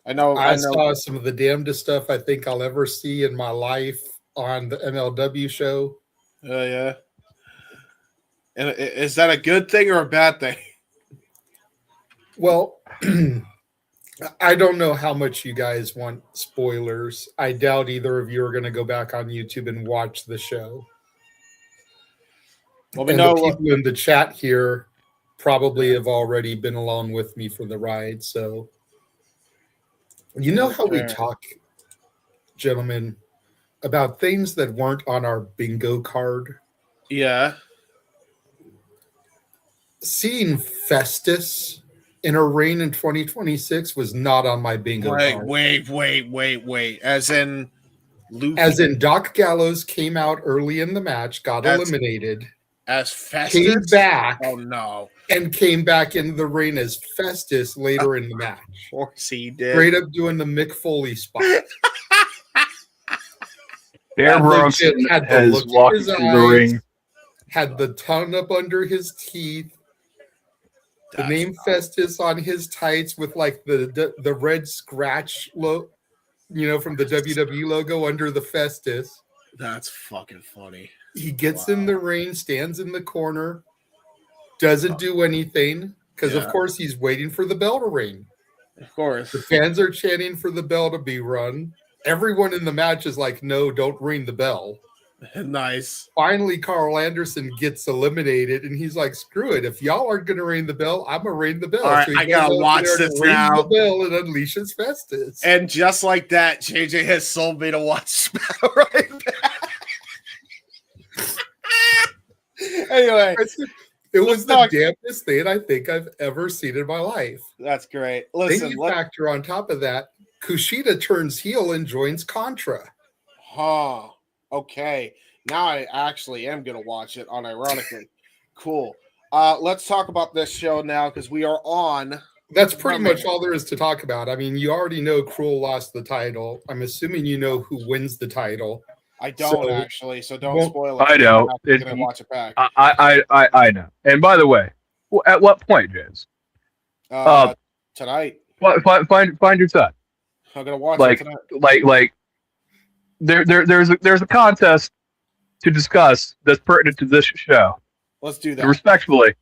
I know. I saw some of the damnedest stuff I think I'll ever see in my life on the MLW show. Oh yeah. And is that a good thing or a bad thing? Well, I don't know how much you guys want spoilers. I doubt either of you are going to go back on YouTube and watch the show. Well, we And know the people in the chat here probably have already been along with me for the ride. So, you know how we talk, gentlemen, about things that weren't on our bingo card? Yeah. Seeing Festus in a reign in 2026 was not on my bingo card. Wait. As in Luffy? As in Doc Gallows came out early in the match, got eliminated. As Festus? Came back. Oh, no. And came back into the ring as Festus later in the match. Of course he did. Straight up doing the Mick Foley spot. Bear Bronson has walked through the ring. Had the tongue up under his teeth. The name Festus on his tights with like the red scratch logo, from the WWE logo under the Festus. That's fucking funny. He gets in the ring, stands in the corner, doesn't do anything because, of course, he's waiting for the bell to ring. Of course. The fans are chanting for the bell to be run. Everyone in the match is like, no, don't ring the bell. Nice. Finally, Carl Anderson gets eliminated, and he's like, screw it. If y'all aren't going to ring the bell, I'm going to ring the bell. All right, so I got to watch this now. The bell and unleashes Festus. And just like that, JJ has sold me to watch Battle right now. Anyway. It was the damnedest thing I think I've ever seen in my life. That's great. Listen, then you factor on top of that, Kushida turns heel and joins Contra. Huh. Okay. Now I actually am going to watch it unironically. Cool. Let's talk about this show now because we are on. That's pretty much all there is to talk about. I mean, you already know Cruel lost the title. I'm assuming you know who wins the title. I don't actually, so don't spoil it. I know. I'm going to watch it back. I know. And by the way, at what point, James? Tonight. Find your time. I'm going to watch it tonight. Like, there's a contest to discuss that's pertinent to this show. Let's do that. And respectfully,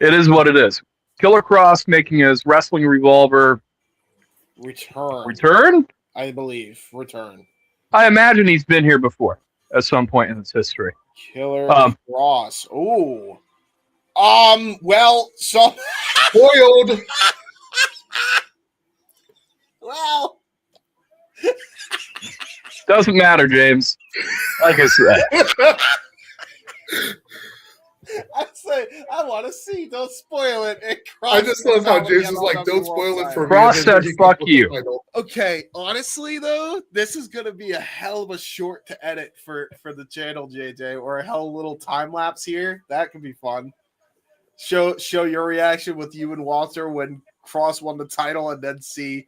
it is what it is. Killer Kross making his Wrestling Revolver return? I believe. Return. I imagine he's been here before at some point in its history. Killer Kross. Ooh. Well, so spoiled. Well. Doesn't matter, James. Like I said. I want to see. Don't spoil it. I just love how James is like, don't spoil it for me. Kross said, fuck you. Okay, honestly, though, this is going to be a hell of a short to edit for the channel, JJ, or a hell of a little time lapse here. That could be fun. Show your reaction with you and Walter when Kross won the title and then see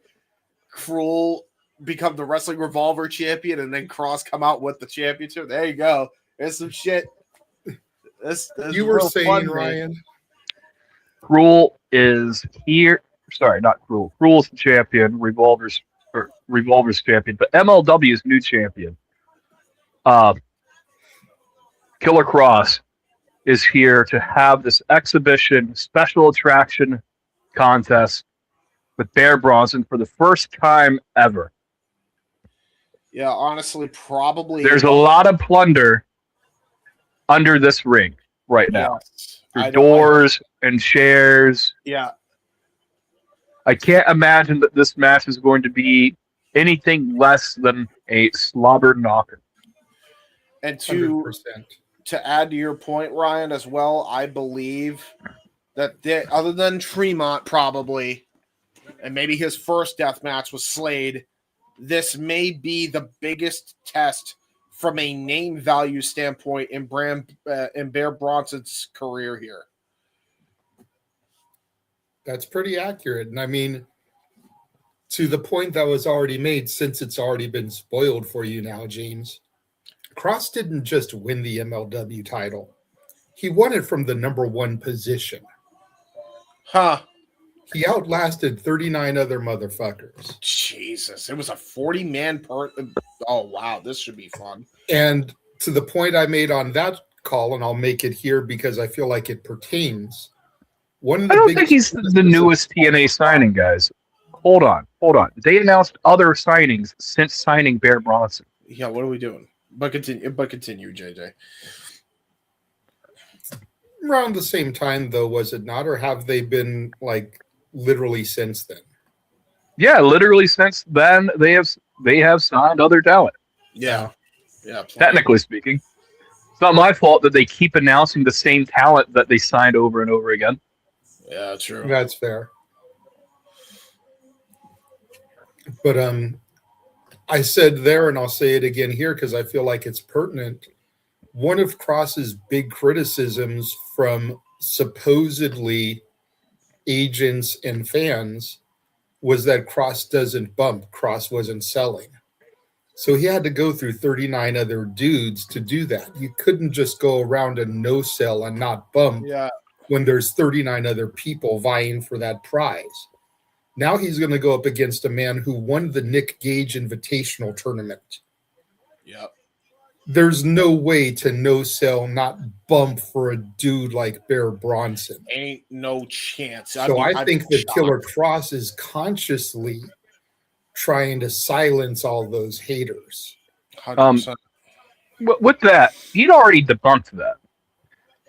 Cruel become the Wrestling Revolver champion and then Kross come out with the championship. There you go. There's some shit. This you were saying, Ryan. Cruel is here. Sorry, not Cruel. Cruel's the champion. Revolver's champion, but MLW's new champion. Killer Kross is here to have this exhibition special attraction contest with Bear Bronson for the first time ever. Yeah, honestly, probably. There's a lot of plunder under this ring right now. Yes. There's doors and chairs. Yeah. I can't imagine that this match is going to be anything less than a slobber knocker. And to add to your point, Ryan, as well, I believe that other than Tremont probably, and maybe his first death match was Slade, this may be the biggest test from a name value standpoint in Bear Bronson's career here. That's pretty accurate. And I mean, to the point that was already made, since it's already been spoiled for you now, James, Kross didn't just win the MLW title. he won it from the number 1 position. Huh. He outlasted 39 other motherfuckers. Jesus. It was a 40-man per. Oh, wow. This should be fun. And to the point I made on that call, and I'll make it here because I feel like it pertains. One of the I don't think he's the newest TNA signing, guys. Hold on. They announced other signings since signing Bear Bronson. Yeah, what are we doing? But continue, JJ. Around the same time, though, was it not? Or have they been, like, literally since then? Yeah, literally since then, they have signed other talent. Yeah. Technically speaking. It's not my fault that they keep announcing the same talent that they signed over and over again. Yeah, true. That's fair. But I said there, and I'll say it again here because I feel like it's pertinent. One of Kross's big criticisms from supposedly agents and fans was that Kross doesn't bump. Kross wasn't selling. So he had to go through 39 other dudes to do that. You couldn't just go around and no sell and not bump when there's 39 other people vying for that prize. Now he's going to go up against a man who won the Nick Gage Invitational Tournament. Yep. There's no way to no sell, not bump for a dude like Bear Bronson. Ain't no chance. So I think that Killer Kross is consciously trying to silence all those haters. 100%. With that, he'd already debunked that.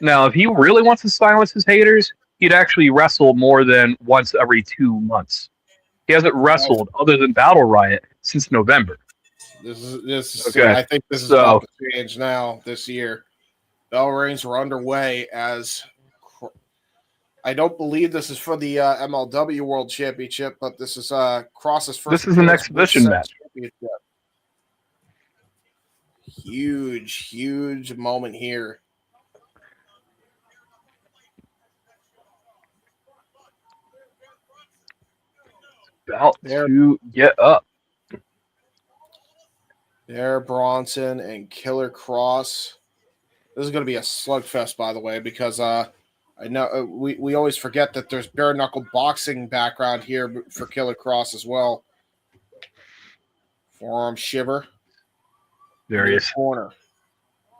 Now, if he really wants to silence his haters, he'd actually wrestle more than once every 2 months. He hasn't wrestled other than Battle Riot since November. This is Okay. I think this is about to change now this year. Bell reigns are underway as I don't believe this is for the MLW World Championship, but this is Kross's first. This is an exhibition match. Huge moment here. About to get up. There, Bronson and Killer Kross. This is going to be a slugfest, by the way, because I know we always forget that there's bare knuckle boxing background here for Killer Kross as well. Forearm shiver. There he is. Corner.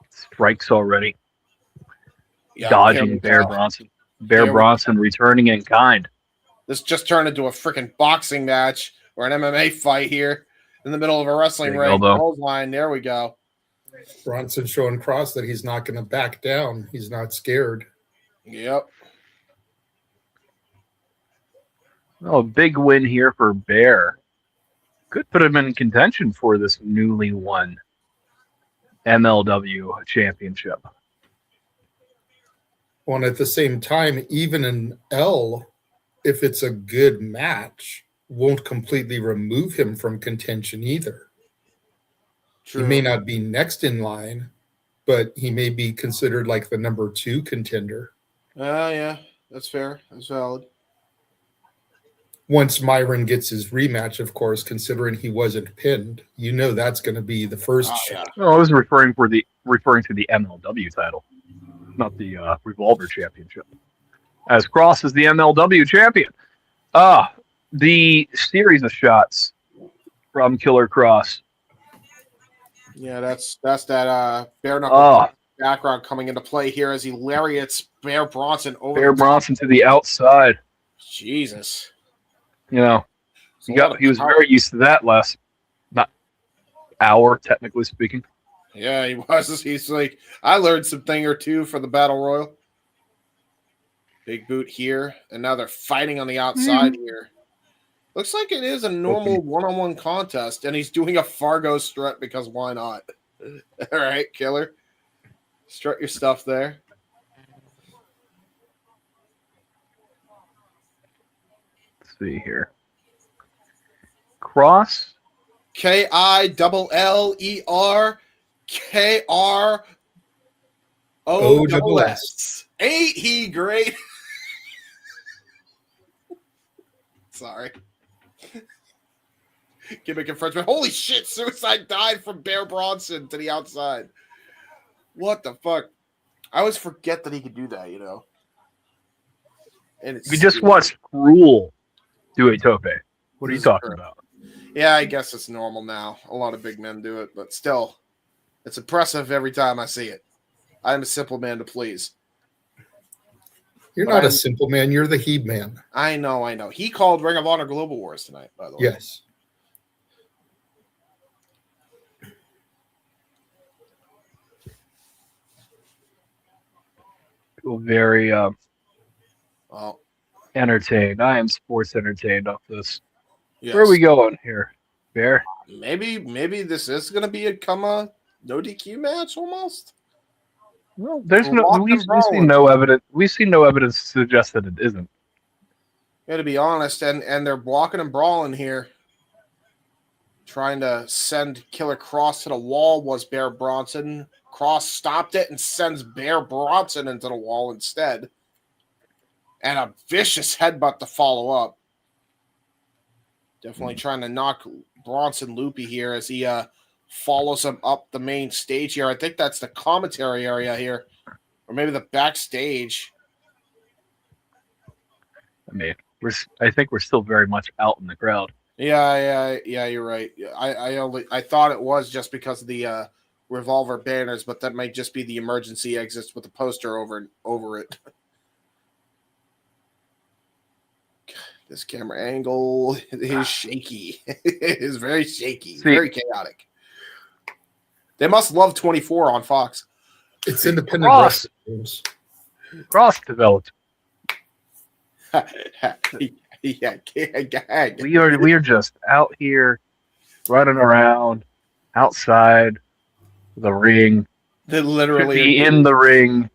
Strikes already. Yeah, dodging Bear Bronson. Bear Bronson returning in kind. This just turned into a freaking boxing match or an MMA fight here in the middle of a wrestling ring. Line. There we go. Bronson showing Kross that he's not going to back down. He's not scared. Yep. Oh, big win here for Bear. Could put him in contention for this newly won MLW championship. Well, and at the same time, even an L, if it's a good match, won't completely remove him from contention either. True. He may not be next in line, but he may be considered like the number 2 contender. Yeah, that's fair. That's valid. Once Myron gets his rematch, of course, considering he wasn't pinned, you know that's going to be the first shot. No, I was referring to the MLW title, not the Revolver Championship. As Kross is the MLW champion. The series of shots from Killer Kross. Yeah, that's that bare knuckle background coming into play here as he lariats Bear Bronson over. Bear Bronson to the outside. Jesus. You know, he was very used to that last hour, technically speaking. Yeah, he was. He's like, I learned something or two for the Battle Royal. Big boot here, and now they're fighting on the outside here. Looks like it is a normal one-on-one contest, and he's doing a Fargo strut because why not? All right, Killer. Strut your stuff there. Let's see here. Kross. KILLERKROSS. Ain't he great? Sorry. Gimmick infringement. Holy shit, suicide dive from Bear Bronson to the outside. What the fuck? I always forget that he could do that, you know. And it's We just watched Rule do a tope. What are you talking about? Yeah, I guess it's normal now. A lot of big men do it, but still, it's impressive every time I see it. I'm a simple man to please. You're not a simple man. You're the Heb Man. I know. He called Ring of Honor Global Wars tonight, by the way. Yes. Feel very Well, entertained. I am sports entertained off this. yes. Where are we going here, Bear? Maybe this is going to be a no DQ match almost. Well, we've seen no evidence. We've seen no evidence to suggest that it isn't. Yeah, to be honest, and they're blocking and brawling here. Trying to send Killer Kross to the wall was Bear Bronson. Kross stopped it and sends Bear Bronson into the wall instead. And a vicious headbutt to follow up. Definitely trying to knock Bronson loopy here as he follows him up the main stage here. I think that's the commentary area here. Or maybe the backstage. I mean, I think we're still very much out in the crowd. Yeah, you're right. I thought it was just because of the Revolver banners, but that might just be the emergency exits with the poster over it. This camera angle is shaky. It is very shaky, very chaotic. They must love 24 on Fox. It's independent wrestling. Kross developed. Yeah, gag. We are just out here running around outside the ring. They literally should be in the ring.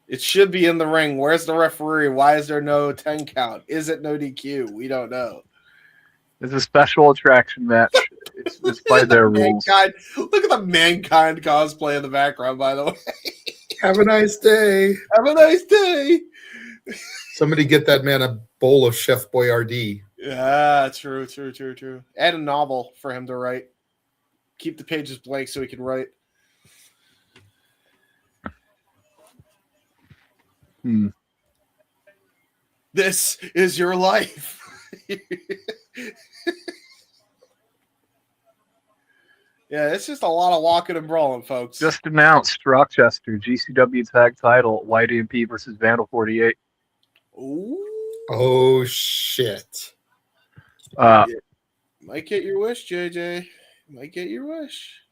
It should be in the ring. Where's the referee? Why is there no 10 count? Is it no DQ? We don't know. It's a special attraction match. It's by their rules. Look at the Mankind cosplay in the background, by the way. Have a nice day. Have a nice day. Somebody get that man a bowl of Chef Boyardee. Yeah, true. Add a novel for him to write. Keep the pages blank so he can write. This is your life. Yeah, it's just a lot of walking and brawling, folks. Just announced Rochester GCW tag title White EMP versus Vandal 48. Ooh. Oh shit! Might get your wish, JJ. Might get your wish.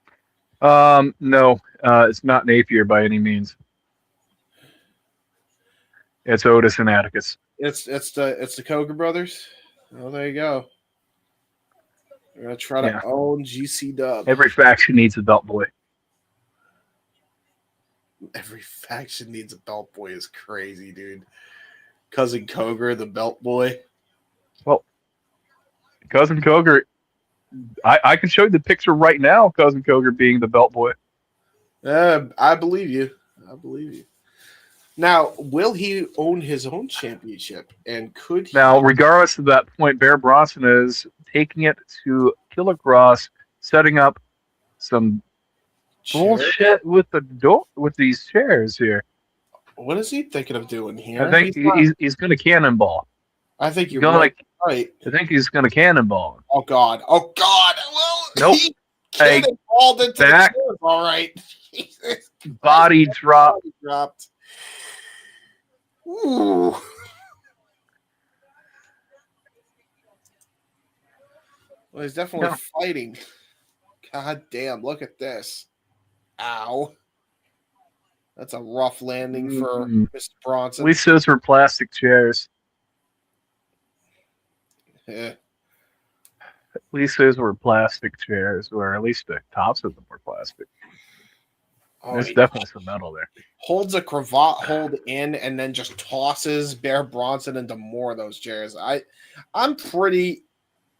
No, it's not Napier by any means. It's Otis and Atticus. It's the Coker brothers. Oh, there you go. We're gonna try to own GC Dub. Every faction needs a belt boy. Every faction needs a belt boy is crazy, dude. Cousin Coger, the belt boy. Well, Cousin Coger, I can show you the picture right now. Cousin Coger being the belt boy. I believe you. Now, will he own his own championship? And could he? Now, regardless of that point, Bear Bronson is taking it to Killer Kross, setting up some bullshit with the door with these chairs here. What is he thinking of doing here? I think he's going to cannonball. I think you're right. I think he's going to cannonball. Oh God! Well, nope. He cannonballed into the chairs. All right. Body drop. Dropped. Ooh. Well, he's definitely fighting. God damn, look at this. Ow. That's a rough landing for Mr. Bronson. At least those were plastic chairs. Yeah. At least those were plastic chairs, or at least the tops of them were plastic. There's definitely some metal there. Holds a cravat hold in and then just tosses Bear Bronson into more of those chairs. I'm pretty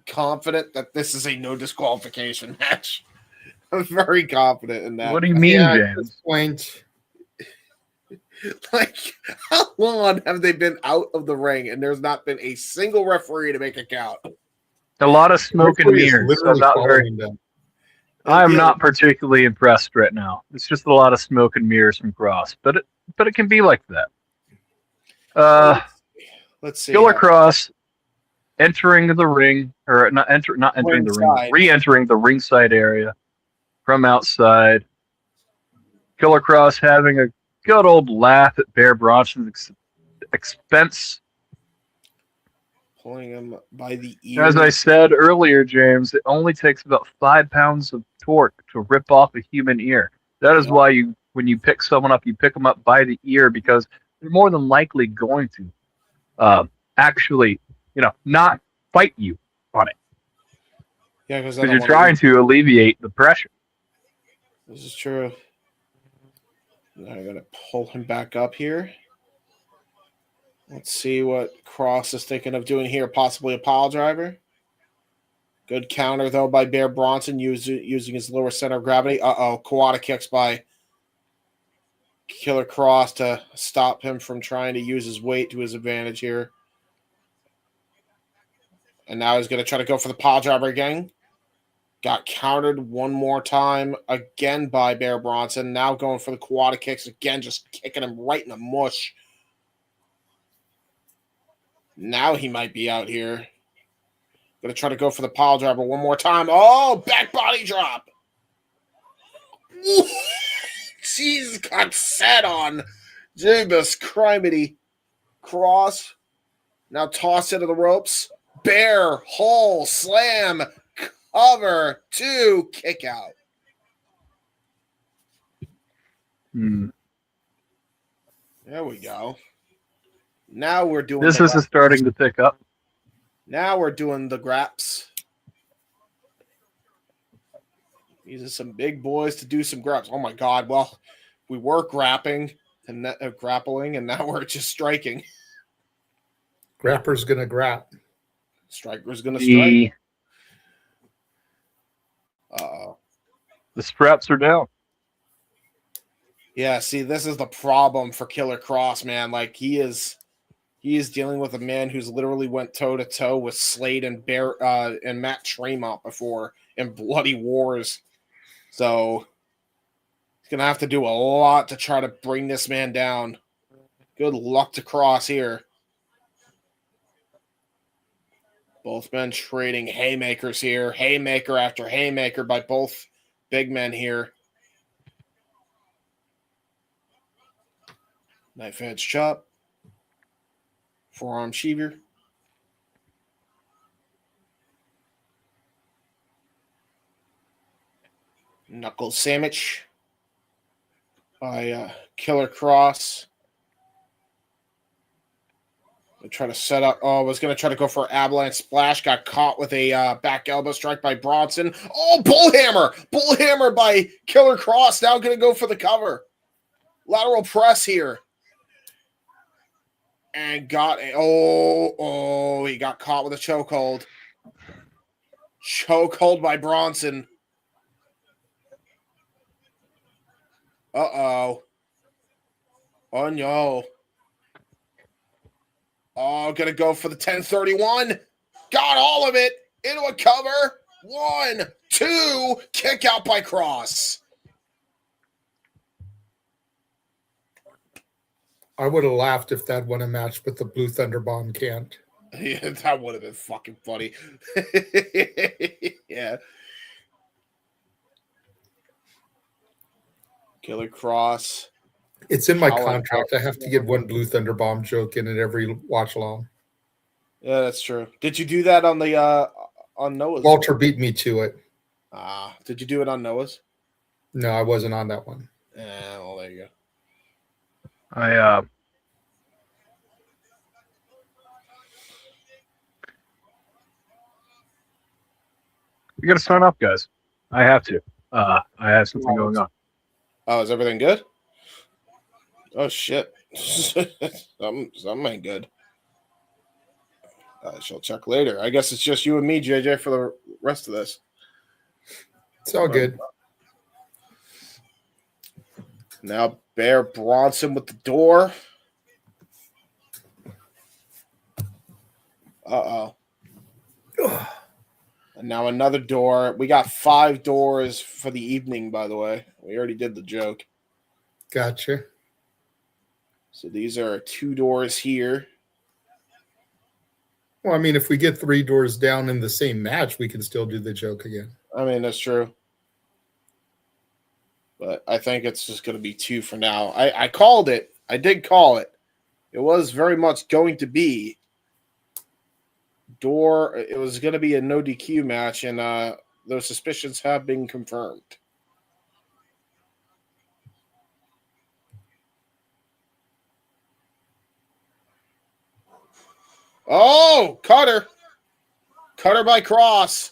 confident that this is a no disqualification match. I'm very confident in that. What do you mean, James? At this point, like, how long have they been out of the ring and there's not been a single referee to make a count? A lot of smoke and mirrors. So I'm not particularly impressed right now. It's just a lot of smoke and mirrors from Kross, but it can be like that. Let's see. Killer Kross entering the ring, or not entering the ring, re-entering the ringside area from outside. Killer Kross having a good old laugh at Bear Bronson's expense. Pulling him by the ear. As I said earlier, James, it only takes about 5 pounds of torque to rip off a human ear. That is why when you pick someone up, you pick them up by the ear, because they're more than likely going to actually, not fight you on it. Yeah, because you're trying to alleviate the pressure. This is true. I'm going to pull him back up here. Let's see what Kross is thinking of doing here. Possibly a pile driver. Good counter, though, by Bear Bronson using his lower center of gravity. Kawada kicks by Killer Kross to stop him from trying to use his weight to his advantage here. And now he's going to try to go for the pile driver again. Got countered one more time again by Bear Bronson. Now going for the Kawada kicks again, just kicking him right in the mush. Now he might be out here. Going to try to go for the pile driver one more time. Oh, back body drop. Jesus, got set on. Jebus criminy. Kross. Now toss into the ropes. Bear, hole, slam, cover, 2, kick out. There we go. Now we're doing this is starting to pick up. Now we're doing the graps. These are some big boys to do some graps. Oh my God. Well, we were grappling, and now we're just striking. Grapper's going to grap. Striker's going to strike. The straps are down. Yeah, see, this is the problem for Killer Kross, man. Like, he is dealing with a man who's literally went toe-to-toe with Slade and Matt Tremont before in Bloody Wars. So he's going to have to do a lot to try to bring this man down. Good luck to Kross here. Both men trading haymakers here. Haymaker after haymaker by both big men here. Knife edge chop. Forearm sheaver. Knuckle sandwich by Killer Kross. Try to set up. Was going to try to go for avalanche splash. Got caught with a back elbow strike by Bronson. Oh, bullhammer by Killer Kross. Now going to go for the cover. Lateral press here. And got he got caught with a chokehold. Chokehold by Bronson. Oh no. Oh, gonna go for the 1031. Got all of it into a cover. 1, 2, kick out by Kross. I would have laughed if that won a match, but the Blue Thunder Bomb can't. Yeah, that would have been fucking funny. Yeah. Killer Kross. It's in my contract. I have to get one Blue Thunder Bomb joke in at every watch along. Yeah, that's true. Did you do that on the on Noah's? Walter beat me to it. Did you do it on Noah's? No, I wasn't on that one. Yeah, well, there you go. We got to sign up, guys. I have to. I have something going on. Oh, is everything good? Oh, shit. Something ain't good. I shall check later. I guess it's just you and me, JJ, for the rest of this. It's all good. Now Bear Bronson with the door. And now another door. We got 5 doors for the evening, by the way. We already did the joke. Gotcha. So these are 2 doors here. Well, I mean, if we get 3 doors down in the same match, we can still do the joke again. I mean, that's true. But I think it's just going to be 2 for now. I called it. I did call it. It was very much going to be door. It was going to be a no DQ match, and those suspicions have been confirmed. Oh, cutter. Cutter by Kross.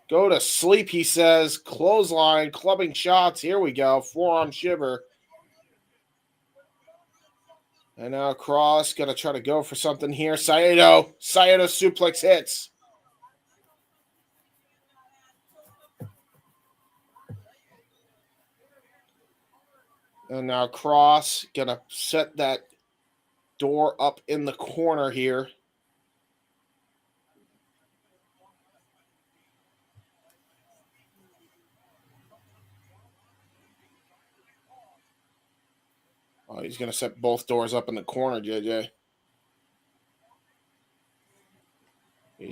Go to sleep, he says. Clothesline, clubbing shots. Here we go. Forearm shiver. And now Kross going to try to go for something here. Saito suplex hits. And now Kross going to set that door up in the corner here. Oh, he's going to set both doors up in the corner, JJ.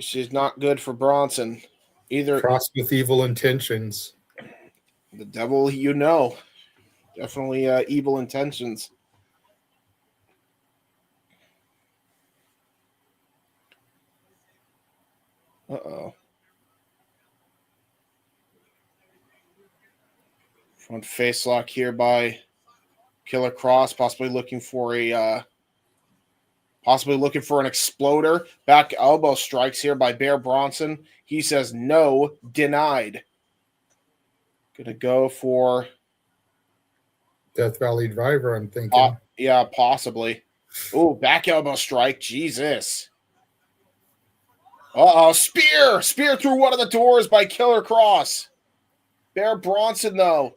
She's not good for Bronson. Either Kross with evil intentions. the devil, you know. Definitely evil intentions. Uh-oh. Front face lock here by Killer Kross, possibly looking for an exploder. Back elbow strikes here by Bear Bronson. He says no, denied. Gonna go for Death Valley Driver, I'm thinking. yeah, possibly. Oh, back elbow strike. Jesus. Uh-oh, spear! Spear through one of the doors by Killer Kross. Bear Bronson, though.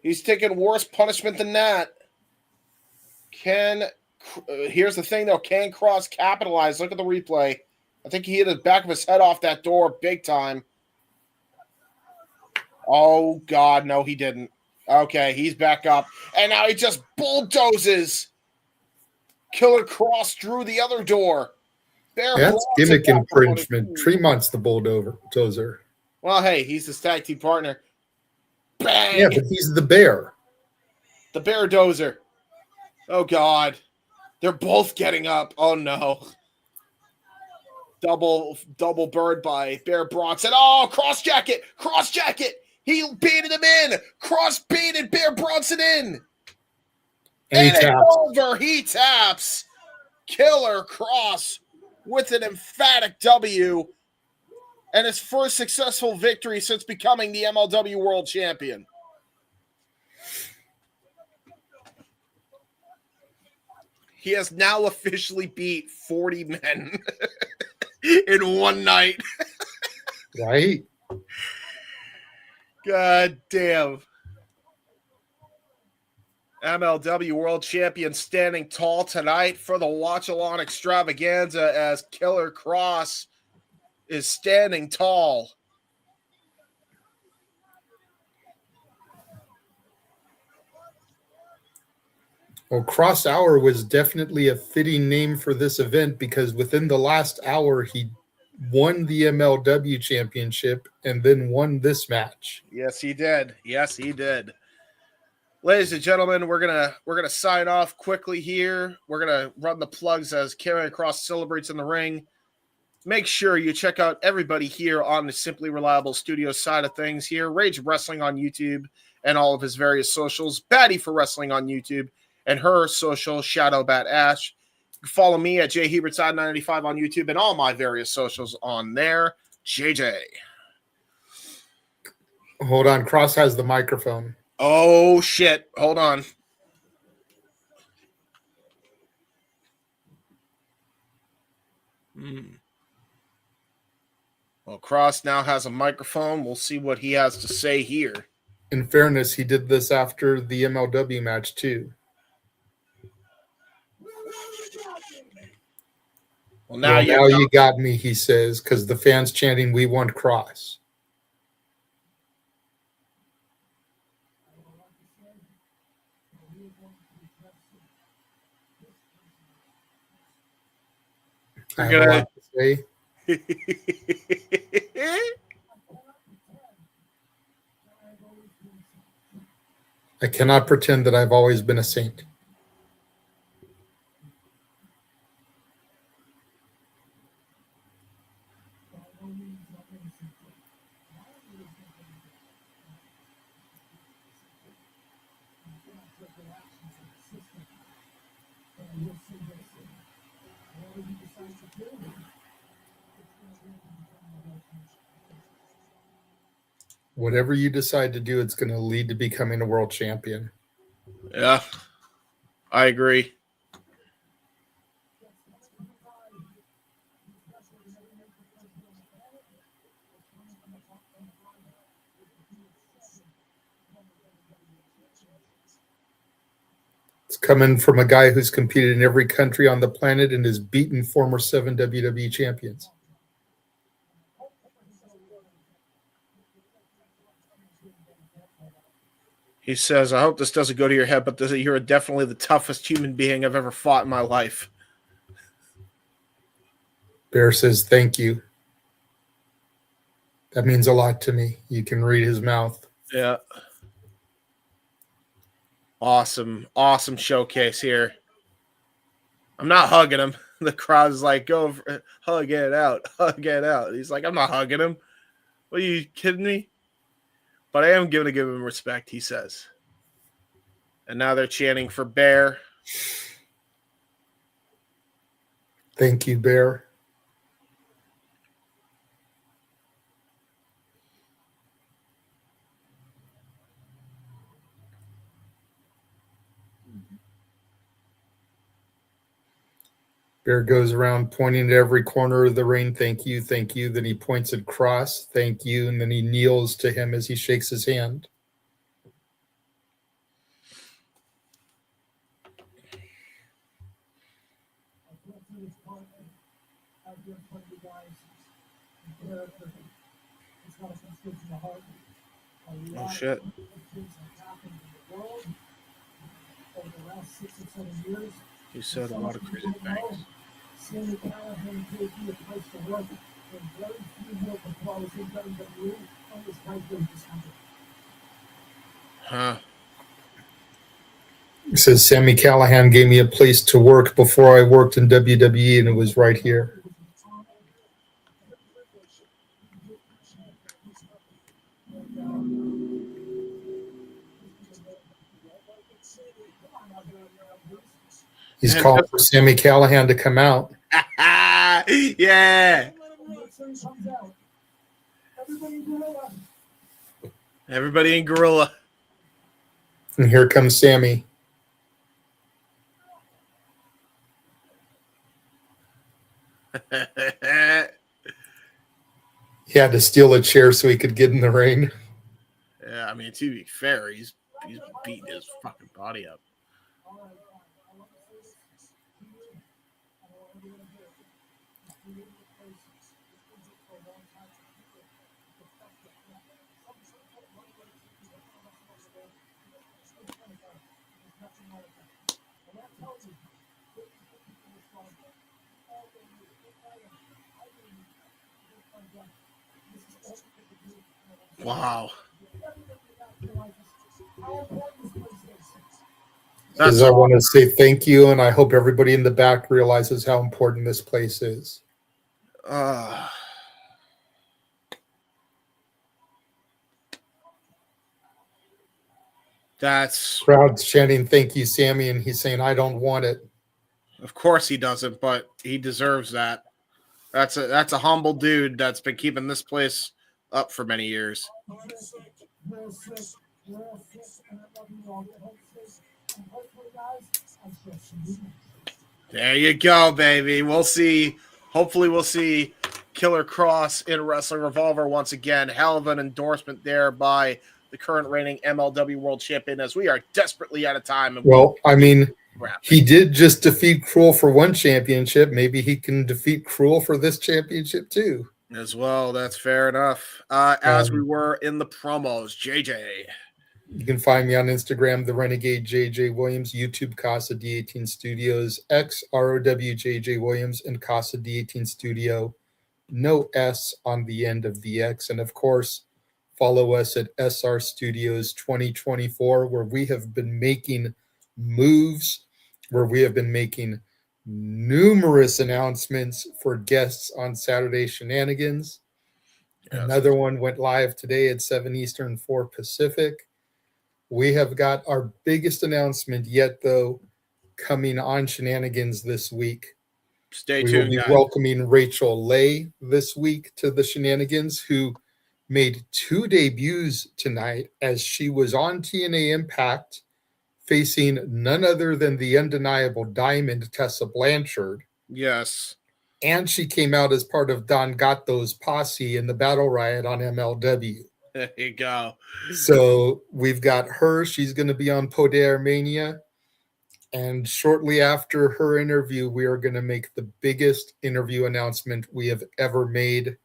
He's taking worse punishment than that. Here's the thing, though. Can Kross capitalize? Look at the replay. I think he hit the back of his head off that door big time. Oh, God, no, he didn't. Okay, he's back up. And now he just bulldozes. Killer Kross through the other door. That's gimmick infringement. Tremont's the bulldozer. Well, hey, he's his tag team partner. Bang! Yeah, but he's the bear. The bear dozer. Oh, God. They're both getting up. Oh, no. Double bird by Bear Bronson. Oh, cross jacket. Cross jacket. He baited him in. Kross baited Bear Bronson in. And it's over. He taps. Killer Kross with an emphatic W and his first successful victory since becoming the MLW World Champion. He has now officially beat 40 men in one night. Right? God damn. MLW World Champion standing tall tonight for the watch-along extravaganza as Killer Kross is standing tall. Well, Kross Hour was definitely a fitting name for this event because within the last hour, he won the MLW championship and then won this match. Yes, he did. Yes, he did. Ladies and gentlemen, we're gonna sign off quickly here. We're gonna run the plugs as Killer Kross celebrates in the ring. Make sure you check out everybody here on the Simply Reliable Studio side of things here. Rage Wrestling on YouTube and all of his various socials. Batty for Wrestling on YouTube and her social, Shadow Bat Ash. You can follow me at jhebertside995 on YouTube and all my various socials on there. JJ. Hold on, Kross has the microphone. Oh, shit. Hold on. Well, Kross now has a microphone. We'll see what he has to say here. In fairness, he did this after the MLW match, too. Well, now you got me, he says, because the fans chanting, "We want Kross." I have a lot to say. I cannot pretend that I've always been a saint. Whatever you decide to do, it's going to lead to becoming a world champion. Yeah, I agree. It's coming from a guy who's competed in every country on the planet and has beaten former 7 WWE champions. He says, I hope this doesn't go to your head, but you're definitely the toughest human being I've ever fought in my life. Bear says, thank you. That means a lot to me. You can read his mouth. Yeah. Awesome showcase here. I'm not hugging him. The crowd's like, go hug it out. He's like, I'm not hugging him. What, are you kidding me? But I am going to give him respect, he says. And now they're chanting for Bear. Thank you, Bear. Bear goes around pointing to every corner of the ring. Thank you, thank you. Then he points at Kross. Thank you. And then he kneels to him as he shakes his hand. Oh, shit. You said a lot of crazy things. Huh. He says, Sami Callihan gave me a place to work before I worked in WWE, and it was right here. He's called for Sami Callihan to come out. Yeah. Everybody in Gorilla. And here comes Sami. He had to steal a chair so he could get in the ring. Yeah, I mean, to be fair, he's beating his fucking body up. Wow. Because I want to say thank you, and I hope everybody in the back realizes how important this place is. That's crowd's chanting "Thank you, Sami," and he's saying, "I don't want it." Of course he doesn't, but he deserves that. That's a humble dude that's been keeping this place up for many years. There you go, baby. We'll see. Hopefully we'll see Killer Kross in Wrestling Revolver once again. Hell of an endorsement there by the current reigning MLW World Champion, as we are desperately out of time. Well, I mean, He did just defeat Cruel for one championship. Maybe he can defeat Cruel for this championship too. As well, that's fair enough. As we were in the promos, JJ. You can find me on Instagram, the Renegade JJ Williams, YouTube Casa D18 Studios, X ROWJJ Williams, and Casa D18 Studio. No S on the end of the X. And of course, follow us at SR Studios 2024, where we have been making moves, where we have been making numerous announcements for guests on Saturday Shenanigans. Yes. Another one went live today at 7 Eastern, 4 Pacific. We have got our biggest announcement yet, though, coming on Shenanigans this week. Stay tuned. We will be welcoming Rachel Lay this week to the Shenanigans, who made 2 debuts tonight as she was on TNA Impact facing none other than the undeniable Diamond Tessa Blanchard. Yes. And she came out as part of Don Gatto's posse in the Battle Riot on MLW. There you go. So we've got her. She's going to be on Poder Mania. And shortly after her interview, we are going to make the biggest interview announcement we have ever made.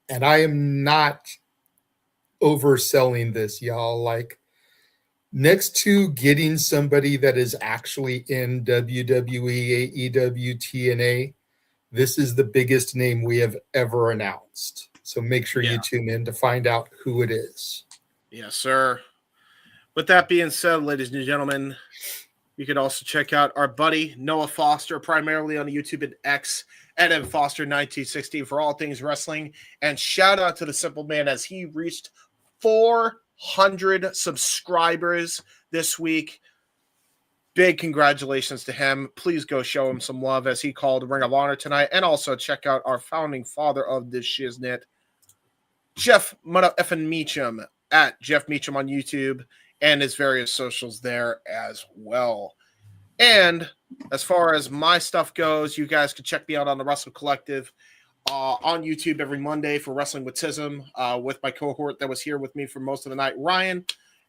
And I am not overselling this, y'all. Like, next to getting somebody that is actually in WWE, AEW, TNA, this is the biggest name we have ever announced. So make sure you tune in to find out who it is. Yes, sir. With that being said, ladies and gentlemen, you can also check out our buddy Noah Foster, primarily on YouTube and X, at mfoster1916 for all things wrestling. And shout out to the Simple Man as he reached 400 subscribers this week. Big congratulations to him. Please go show him some love as he called Ring of Honor tonight. And also check out our founding father of this shiznit, Jeff Mother-effing Meacham, at Jeff Meacham on YouTube and his various socials there as well. And as far as my stuff goes, you guys can check me out on the Wrestle Collective on YouTube every Monday for Wrestling with Tism with my cohort that was here with me for most of the night, Ryan,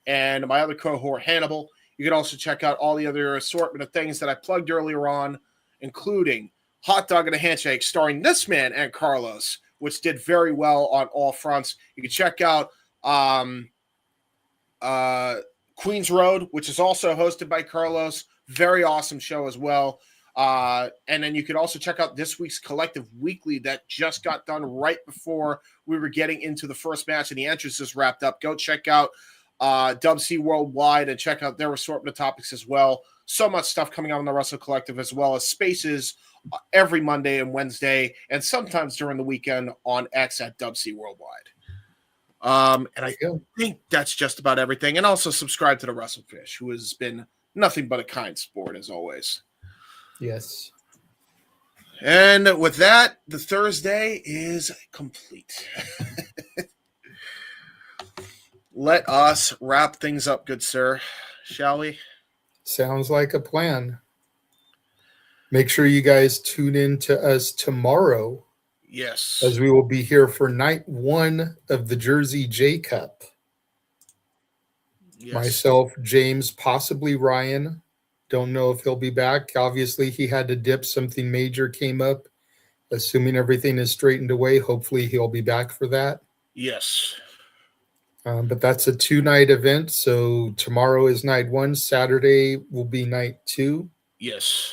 and my other cohort, Hannibal. You can also check out all the other assortment of things that I plugged earlier on, including Hot Dog and a Handshake, starring this man and Carlos, which did very well on all fronts. You can check out Queens Road, which is also hosted by Carlos. Very awesome show as well. And then you can also check out this week's Collective Weekly that just got done right before we were getting into the first match and the entrances wrapped up. Go check out WC Worldwide and check out their assortment of topics as well. So much stuff coming out on the Wrestle Collective, as well as spaces every Monday and Wednesday, and sometimes during the weekend on X at WC Worldwide. And I think that's just about everything. And also subscribe to the Wrestlefish, who has been nothing but a kind sport as always. Yes. And with that, the Thursday is complete. Let us wrap things up, good sir. Shall we? Sounds like a plan. Make sure you guys tune in to us tomorrow. Yes. As we will be here for night 1 of the Jersey J Cup. Yes. Myself, James, possibly Ryan. Don't know if he'll be back. Obviously, he had to dip. Something major came up. Assuming everything is straightened away, hopefully he'll be back for that. Yes. But that's a 2-night event. So tomorrow is night 1. Saturday will be night 2. Yes.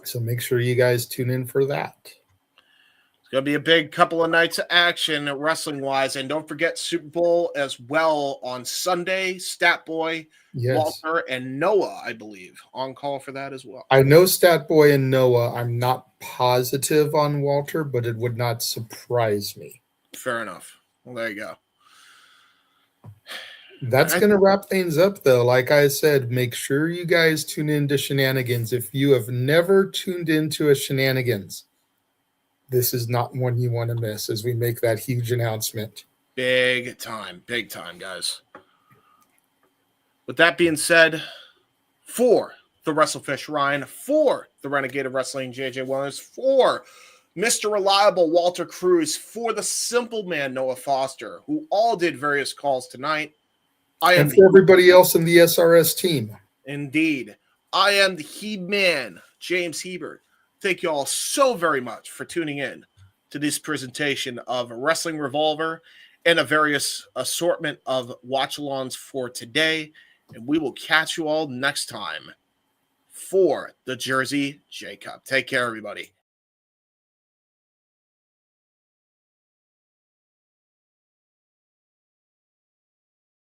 So make sure you guys tune in for that. It's going to be a big couple of nights of action wrestling-wise. And don't forget Super Bowl as well on Sunday. Stat Boy, yes. Walter, and Noah, I believe, on call for that as well. I know Stat Boy and Noah. I'm not positive on Walter, but it would not surprise me. Fair enough. Well, there you go. That's going to wrap things up, though. Like I said, make sure you guys tune in to Shenanigans. If you have never tuned into a Shenanigans, this is not one you want to miss as we make that huge announcement. Big time, guys. With that being said, for the Wrestlefish Ryan, for the Renegade of Wrestling JJ Williams, for Mr. Reliable Walter Cruz, for the Simple Man Noah Foster, who all did various calls tonight. And for everybody else in the SRS team. Indeed. I am the Heb Man, James Hebert. Thank you all so very much for tuning in to this presentation of Wrestling Revolver and a various assortment of watch-alongs for today. And we will catch you all next time for the Jersey J Cup. Take care, everybody.